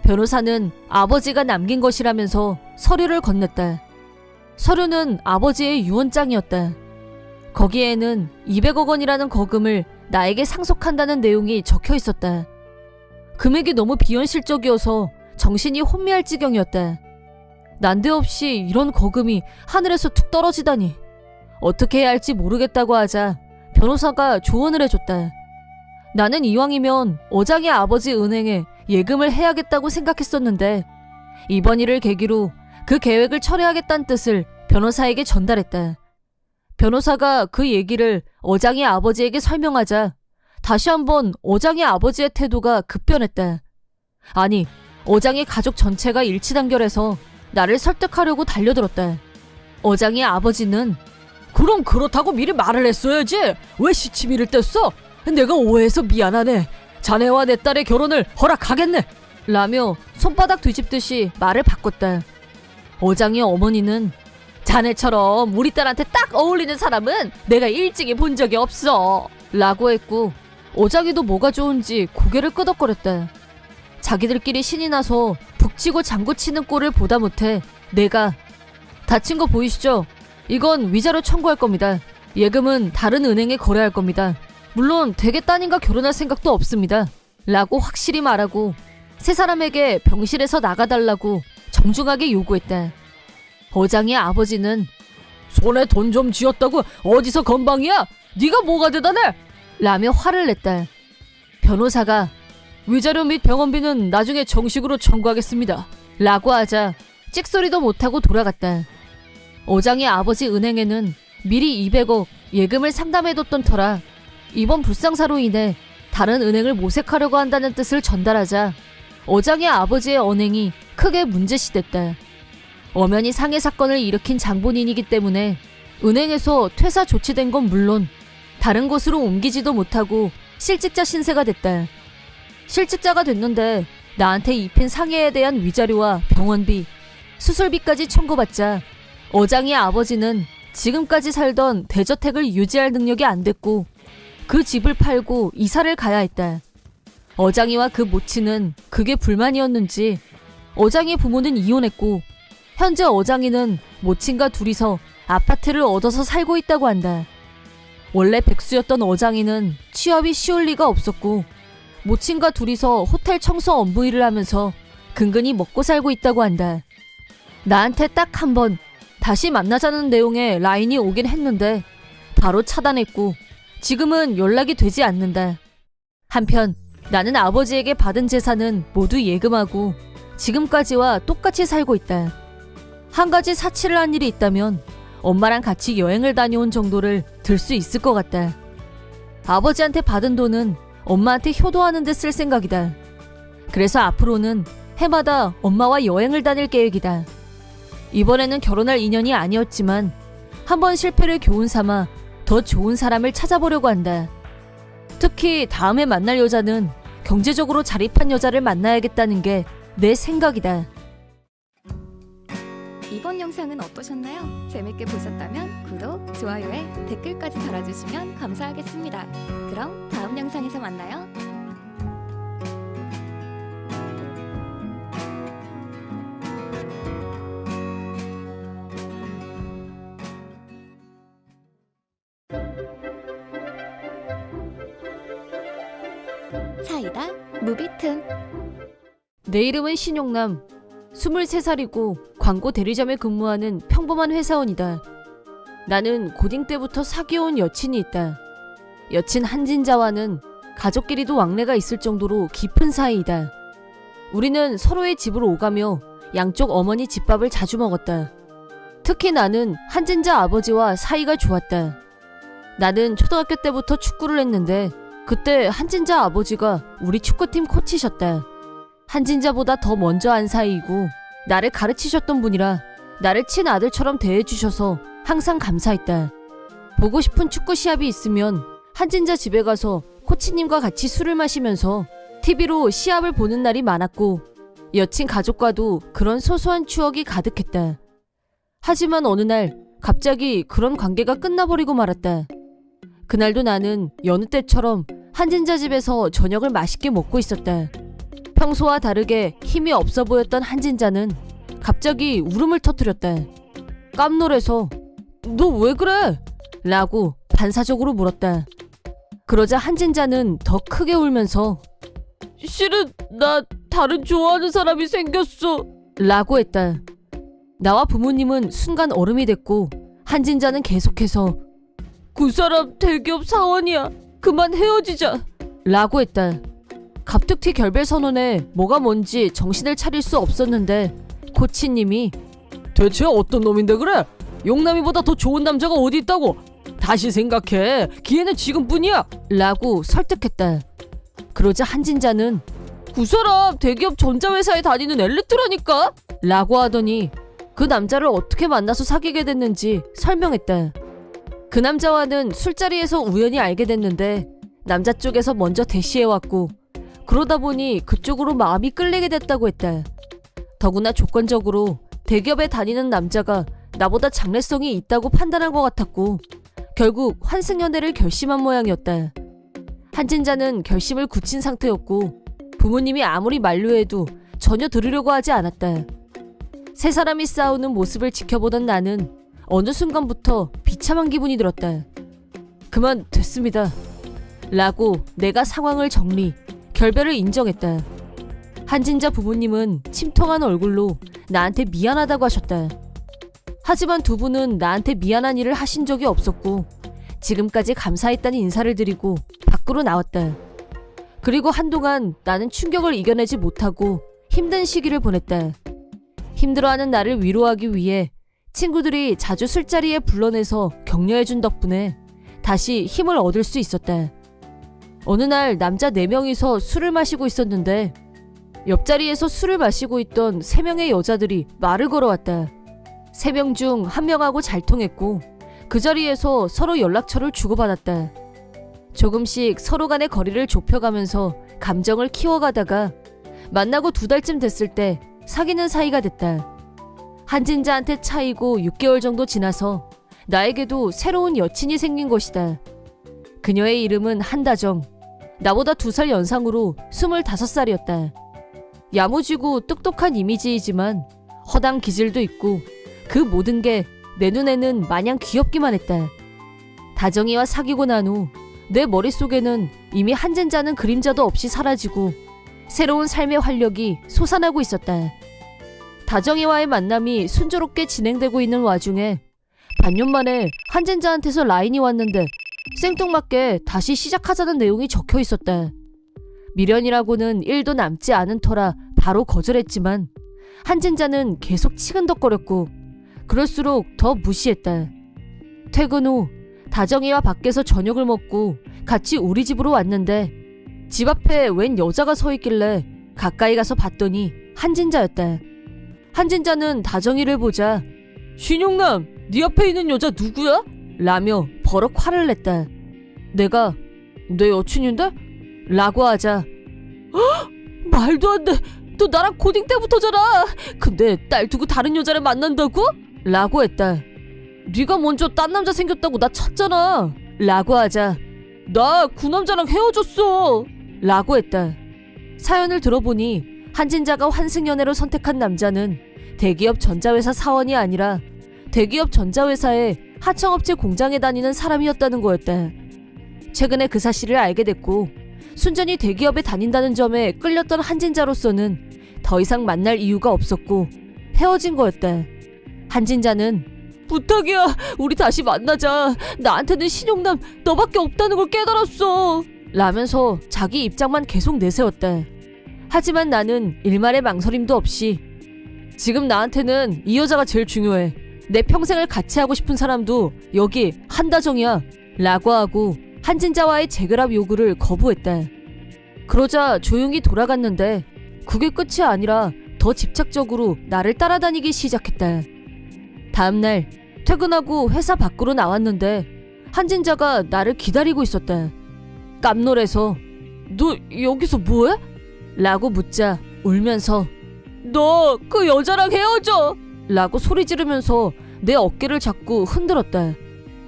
변호사는 아버지가 남긴 것이라면서 서류를 건넸다. 서류는 아버지의 유언장이었다. 거기에는 200억 원이라는 거금을 나에게 상속한다는 내용이 적혀 있었다. 금액이 너무 비현실적이어서 정신이 혼미할 지경이었다. 난데없이 이런 거금이 하늘에서 툭 떨어지다니. 어떻게 해야 할지 모르겠다고 하자 변호사가 조언을 해줬다. 나는 이왕이면 어장의 아버지 은행에 예금을 해야겠다고 생각했었는데 이번 일을 계기로 그 계획을 철회하겠다는 뜻을 변호사에게 전달했다. 변호사가 그 얘기를 어장의 아버지에게 설명하자 다시 한번 어장의 아버지의 태도가 급변했다. 아니, 어장의 가족 전체가 일치단결해서 나를 설득하려고 달려들었다. 어장의 아버지는 그럼 그렇다고 미리 말을 했어야지. 왜 시치미를 뗐어? 내가 오해해서 미안하네. 자네와 내 딸의 결혼을 허락하겠네. 라며 손바닥 뒤집듯이 말을 바꿨다. 어장의 어머니는 자네처럼 우리 딸한테 딱 어울리는 사람은 내가 일찍이 본 적이 없어 라고 했고 어장이도 뭐가 좋은지 고개를 끄덕거렸다. 자기들끼리 신이 나서 북치고 장구치는 꼴을 보다 못해 내가 다친 거 보이시죠? 이건 위자료 청구할 겁니다. 예금은 다른 은행에 거래할 겁니다. 물론 댁의 따님과 결혼할 생각도 없습니다. 라고 확실히 말하고 세 사람에게 병실에서 나가달라고 정중하게 요구했다. 어장의 아버지는 손에 돈 좀 쥐었다고 어디서 건방이야? 네가 뭐가 대단해? 라며 화를 냈다. 변호사가 위자료 및 병원비는 나중에 정식으로 청구하겠습니다. 라고 하자 찍소리도 못하고 돌아갔다. 어장의 아버지 은행에는 미리 200억 예금을 상담해뒀던 터라 이번 불상사로 인해 다른 은행을 모색하려고 한다는 뜻을 전달하자 어장의 아버지의 언행이 크게 문제시됐다. 엄연히 상해 사건을 일으킨 장본인이기 때문에 은행에서 퇴사 조치된 건 물론 다른 곳으로 옮기지도 못하고 실직자 신세가 됐다. 실직자가 됐는데 나한테 입힌 상해에 대한 위자료와 병원비, 수술비까지 청구받자 어장의 아버지는 지금까지 살던 대저택을 유지할 능력이 안 됐고 그 집을 팔고 이사를 가야 했다. 어장이와 그 모친은 그게 불만이었는지 어장이 부모는 이혼했고 현재 어장이는 모친과 둘이서 아파트를 얻어서 살고 있다고 한다. 원래 백수였던 어장이는 취업이 쉬울 리가 없었고 모친과 둘이서 호텔 청소 업무 일을 하면서 근근히 먹고 살고 있다고 한다. 나한테 딱 한 번 다시 만나자는 내용의 라인이 오긴 했는데 바로 차단했고 지금은 연락이 되지 않는다. 한편 나는 아버지에게 받은 재산은 모두 예금하고 지금까지와 똑같이 살고 있다. 한 가지 사치를 한 일이 있다면 엄마랑 같이 여행을 다녀온 정도를 들 수 있을 것 같다. 아버지한테 받은 돈은 엄마한테 효도하는 데 쓸 생각이다. 그래서 앞으로는 해마다 엄마와 여행을 다닐 계획이다. 이번에는 결혼할 인연이 아니었지만 한번 실패를 교훈 삼아 더 좋은 사람을 찾아보려고 한다. 특히 다음에 만날 여자는 경제적으로 자립한 여자를 만나야겠다는 게 내 생각이다. 이번 영상은 어떠셨나요? 재밌게 보셨다면 구독, 좋아요에 댓글까지 달아주시면 감사하겠습니다. 그럼 다음 영상에서 만나요. 사이다 무비튼. 내 이름은 신용남. 23살이고 광고 대리점에 근무하는 평범한 회사원이다. 나는 고딩 때부터 사귀어온 여친이 있다. 여친 한진자와는 가족끼리도 왕래가 있을 정도로 깊은 사이이다. 우리는 서로의 집으로 오가며 양쪽 어머니 집밥을 자주 먹었다. 특히 나는 한진자 아버지와 사이가 좋았다. 나는 초등학교 때부터 축구를 했는데 그때 한진자 아버지가 우리 축구팀 코치셨다. 한진자보다 더 먼저 안 사이이고 나를 가르치셨던 분이라 나를 친아들처럼 대해주셔서 항상 감사했다. 보고 싶은 축구 시합이 있으면 한진자 집에 가서 코치님과 같이 술을 마시면서 TV로 시합을 보는 날이 많았고 여친 가족과도 그런 소소한 추억이 가득했다. 하지만 어느 날 갑자기 그런 관계가 끝나버리고 말았다. 그날도 나는 여느 때처럼 한진자 집에서 저녁을 맛있게 먹고 있었다. 평소와 다르게 힘이 없어 보였던 한진자는 갑자기 울음을 터뜨렸다. 깜놀해서 "너 왜 그래?" 라고 반사적으로 물었다. 그러자 한진자는 더 크게 울면서 "실은 나 다른 좋아하는 사람이 생겼어" 라고 했다. 나와 부모님은 순간 얼음이 됐고 한진자는 계속해서 "그 사람 대기업 사원이야. 그만 헤어지자" 라고 했다. 갑툭튀 결별 선언에 뭐가 뭔지 정신을 차릴 수 없었는데 코치님이 "대체 어떤 놈인데 그래? 용남이보다 더 좋은 남자가 어디 있다고? 다시 생각해. 기회는 지금뿐이야" 라고 설득했다. 그러자 한진자는 "그 사람 대기업 전자회사에 다니는 엘리트라니까" 라고 하더니 그 남자를 어떻게 만나서 사귀게 됐는지 설명했다. 그 남자와는 술자리에서 우연히 알게 됐는데 남자 쪽에서 먼저 대시해왔고 그러다 보니 그쪽으로 마음이 끌리게 됐다고 했다. 더구나 조건적으로 대기업에 다니는 남자가 나보다 장래성이 있다고 판단한 것 같았고 결국 환승연애를 결심한 모양이었다. 한진자는 결심을 굳힌 상태였고 부모님이 아무리 만류해도 전혀 들으려고 하지 않았다. 세 사람이 싸우는 모습을 지켜보던 나는 어느 순간부터 비참한 기분이 들었다. "그만 됐습니다" 라고 내가 상황을 정리, 결별을 인정했다. 한진자 부모님은 침통한 얼굴로 나한테 미안하다고 하셨다. 하지만 두 분은 나한테 미안한 일을 하신 적이 없었고 지금까지 감사했다는 인사를 드리고 밖으로 나왔다. 그리고 한동안 나는 충격을 이겨내지 못하고 힘든 시기를 보냈다. 힘들어하는 나를 위로하기 위해 친구들이 자주 술자리에 불러내서 격려해준 덕분에 다시 힘을 얻을 수 있었다. 어느 날 남자 4명이서 술을 마시고 있었는데 옆자리에서 술을 마시고 있던 3명의 여자들이 말을 걸어왔다. 3명 중 1명하고 잘 통했고 그 자리에서 서로 연락처를 주고받았다. 조금씩 서로 간의 거리를 좁혀가면서 감정을 키워가다가 만나고 2달쯤 됐을 때 사귀는 사이가 됐다. 한진자한테 차이고 6개월 정도 지나서 나에게도 새로운 여친이 생긴 것이다. 그녀의 이름은 한다정. 나보다 2살 연상으로 25살이었다. 야무지고 똑똑한 이미지이지만 허당 기질도 있고 그 모든 게 내 눈에는 마냥 귀엽기만 했다. 다정이와 사귀고 난 후 내 머릿속에는 이미 한진자는 그림자도 없이 사라지고 새로운 삶의 활력이 솟아나고 있었다. 다정이와의 만남이 순조롭게 진행되고 있는 와중에 반년 만에 한진자한테서 라인이 왔는데 생뚱맞게 다시 시작하자는 내용이 적혀 있었다. 미련이라고는 1도 남지 않은 터라 바로 거절했지만 한진자는 계속 치근덕거렸고 그럴수록 더 무시했다. 퇴근 후 다정이와 밖에서 저녁을 먹고 같이 우리 집으로 왔는데 집 앞에 웬 여자가 서 있길래 가까이 가서 봤더니 한진자였다. 한진자는 다정이를 보자 신용남, 네 앞에 있는 여자 누구야? 라며 버럭 화를 냈다. 내가 내 여친인데? 라고 하자 헉! 말도 안 돼. 너 나랑 고딩 때부터잖아. 근데 딸 두고 다른 여자를 만난다고? 라고 했다. 네가 먼저 딴 남자 생겼다고 나 쳤잖아. 라고 하자 나 그 남자랑 헤어졌어. 라고 했다. 사연을 들어보니 한진자가 환승연애로 선택한 남자는 대기업 전자회사 사원이 아니라 대기업 전자회사의 하청업체 공장에 다니는 사람이었다는 거였다. 최근에 그 사실을 알게 됐고 순전히 대기업에 다닌다는 점에 끌렸던 한진자로서는 더 이상 만날 이유가 없었고 헤어진 거였다. 한진자는 부탁이야, 우리 다시 만나자. 나한테는 신용남 너밖에 없다는 걸 깨달았어. 라면서 자기 입장만 계속 내세웠다. 하지만 나는 일말의 망설임도 없이 지금 나한테는 이 여자가 제일 중요해. 내 평생을 같이 하고 싶은 사람도 여기 한다정이야. 라고 하고 한진자와의 재결합 요구를 거부했다. 그러자 조용히 돌아갔는데 그게 끝이 아니라 더 집착적으로 나를 따라다니기 시작했다. 다음날 퇴근하고 회사 밖으로 나왔는데 한진자가 나를 기다리고 있었다. 깜놀해서 너 여기서 뭐해? 라고 묻자 울면서 너 그 여자랑 헤어져! 라고 소리 지르면서 내 어깨를 잡고 흔들었다.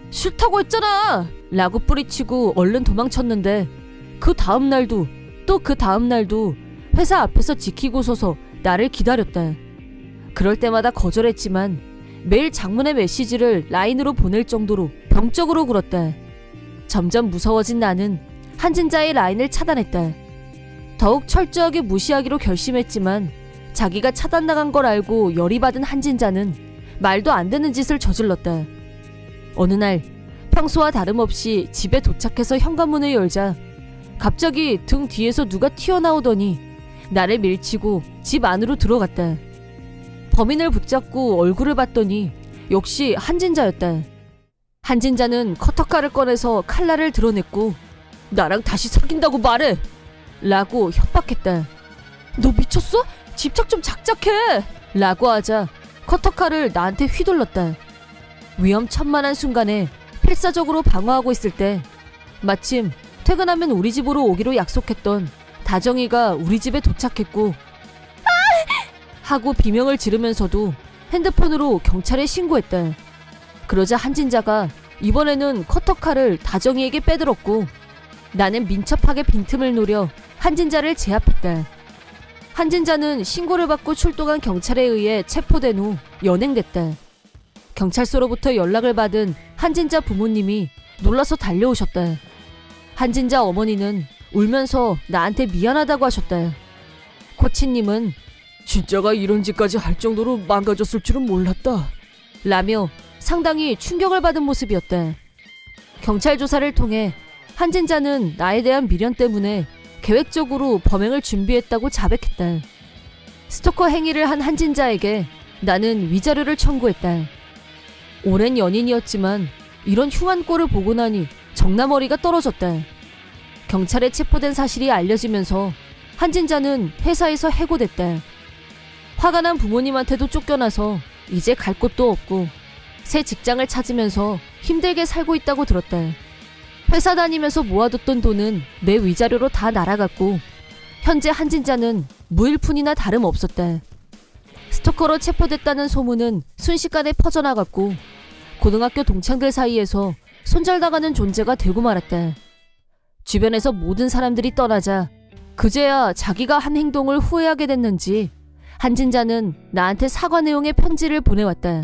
싫다고 했잖아! 라고 뿌리치고 얼른 도망쳤는데 그 다음날도 또 그 다음날도 회사 앞에서 지키고 서서 나를 기다렸다. 그럴 때마다 거절했지만 매일 장문의 메시지를 라인으로 보낼 정도로 병적으로 굴었다. 점점 무서워진 나는 한진자의 라인을 차단했다. 더욱 철저하게 무시하기로 결심했지만 자기가 차단당한 걸 알고 열이 받은 한진자는 말도 안 되는 짓을 저질렀다. 어느 날 평소와 다름없이 집에 도착해서 현관문을 열자 갑자기 등 뒤에서 누가 튀어나오더니 나를 밀치고 집 안으로 들어갔다. 범인을 붙잡고 얼굴을 봤더니 역시 한진자였다. 한진자는 커터칼을 꺼내서 칼날을 드러냈고 나랑 다시 사귄다고 말해! 라고 협박했다. 너 미쳤어? 집착 좀 작작해! 라고 하자 커터칼을 나한테 휘둘렀다. 위험천만한 순간에 필사적으로 방어하고 있을 때 마침 퇴근하면 우리 집으로 오기로 약속했던 다정이가 우리 집에 도착했고 하고 비명을 지르면서도 핸드폰으로 경찰에 신고했다. 그러자 한진자가 이번에는 커터칼을 다정이에게 빼들었고 나는 민첩하게 빈틈을 노려 한진자를 제압했다. 한진자는 신고를 받고 출동한 경찰에 의해 체포된 후 연행됐다. 경찰서로부터 연락을 받은 한진자 부모님이 놀라서 달려오셨다. 한진자 어머니는 울면서 나한테 미안하다고 하셨다. 코치님은 진짜가 이런 짓까지 할 정도로 망가졌을 줄은 몰랐다. 라며 상당히 충격을 받은 모습이었다. 경찰 조사를 통해 한진자는 나에 대한 미련 때문에 계획적으로 범행을 준비했다고 자백했다. 스토커 행위를 한 한진자에게 나는 위자료를 청구했다. 오랜 연인이었지만 이런 흉한 꼴을 보고 나니 정나머리가 떨어졌다. 경찰에 체포된 사실이 알려지면서 한진자는 회사에서 해고됐다. 화가 난 부모님한테도 쫓겨나서 이제 갈 곳도 없고 새 직장을 찾으면서 힘들게 살고 있다고 들었다. 회사 다니면서 모아뒀던 돈은 내 위자료로 다 날아갔고 현재 한진자는 무일푼이나 다름없었다. 스토커로 체포됐다는 소문은 순식간에 퍼져나갔고 고등학교 동창들 사이에서 손절당하는 존재가 되고 말았다. 주변에서 모든 사람들이 떠나자 그제야 자기가 한 행동을 후회하게 됐는지 한진자는 나한테 사과 내용의 편지를 보내왔다.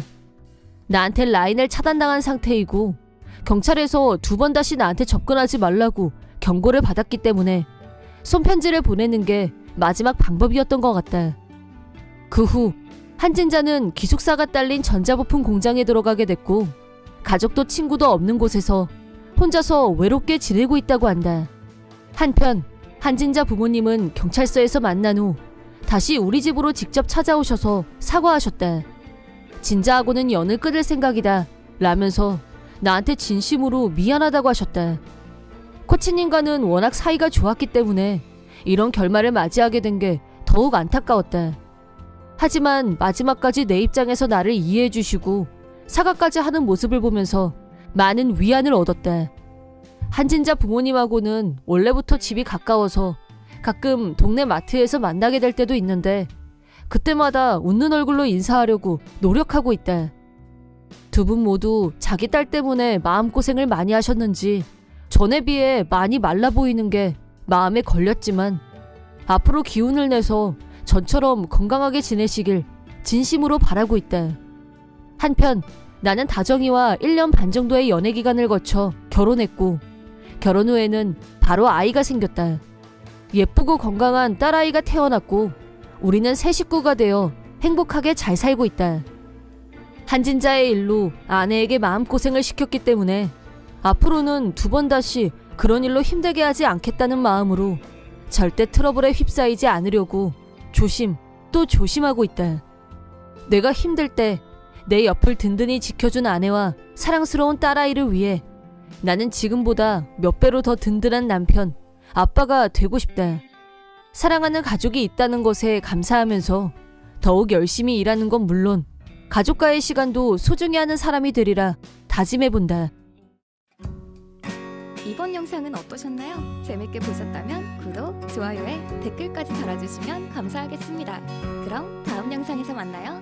나한테 라인을 차단당한 상태이고 경찰에서 2번 다시 나한테 접근하지 말라고 경고를 받았기 때문에 손편지를 보내는 게 마지막 방법이었던 것 같다. 그 후 한진자는 기숙사가 딸린 전자부품 공장에 들어가게 됐고 가족도 친구도 없는 곳에서 혼자서 외롭게 지내고 있다고 한다. 한편 한진자 부모님은 경찰서에서 만난 후 다시 우리 집으로 직접 찾아오셔서 사과하셨다. 진자하고는 연을 끊을 생각이다 라면서 나한테 진심으로 미안하다고 하셨다. 코치님과는 워낙 사이가 좋았기 때문에 이런 결말을 맞이하게 된 게 더욱 안타까웠다. 하지만 마지막까지 내 입장에서 나를 이해해 주시고 사과까지 하는 모습을 보면서 많은 위안을 얻었다. 한진자 부모님하고는 원래부터 집이 가까워서 가끔 동네 마트에서 만나게 될 때도 있는데 그때마다 웃는 얼굴로 인사하려고 노력하고 있다. 두 분 모두 자기 딸 때문에 마음고생을 많이 하셨는지 전에 비해 많이 말라 보이는 게 마음에 걸렸지만 앞으로 기운을 내서 전처럼 건강하게 지내시길 진심으로 바라고 있다. 한편 나는 다정이와 1년 반 정도의 연애 기간을 거쳐 결혼했고 결혼 후에는 바로 아이가 생겼다. 예쁘고 건강한 딸아이가 태어났고 우리는 새 식구가 되어 행복하게 잘 살고 있다. 한진자의 일로 아내에게 마음고생을 시켰기 때문에 앞으로는 두 번 다시 그런 일로 힘들게 하지 않겠다는 마음으로 절대 트러블에 휩싸이지 않으려고 조심 또 조심하고 있다. 내가 힘들 때 내 옆을 든든히 지켜준 아내와 사랑스러운 딸아이를 위해 나는 지금보다 몇 배로 더 든든한 남편, 아빠가 되고 싶다. 사랑하는 가족이 있다는 것에 감사하면서 더욱 열심히 일하는 건 물론 가족과의 시간도 소중히 하는 사람이 되리라 다짐해본다. 이번 영상은 어떠셨나요? 재밌게 보셨다면 구독, 좋아요에 댓글까지 달아주시면 감사하겠습니다. 그럼 다음 영상에서 만나요.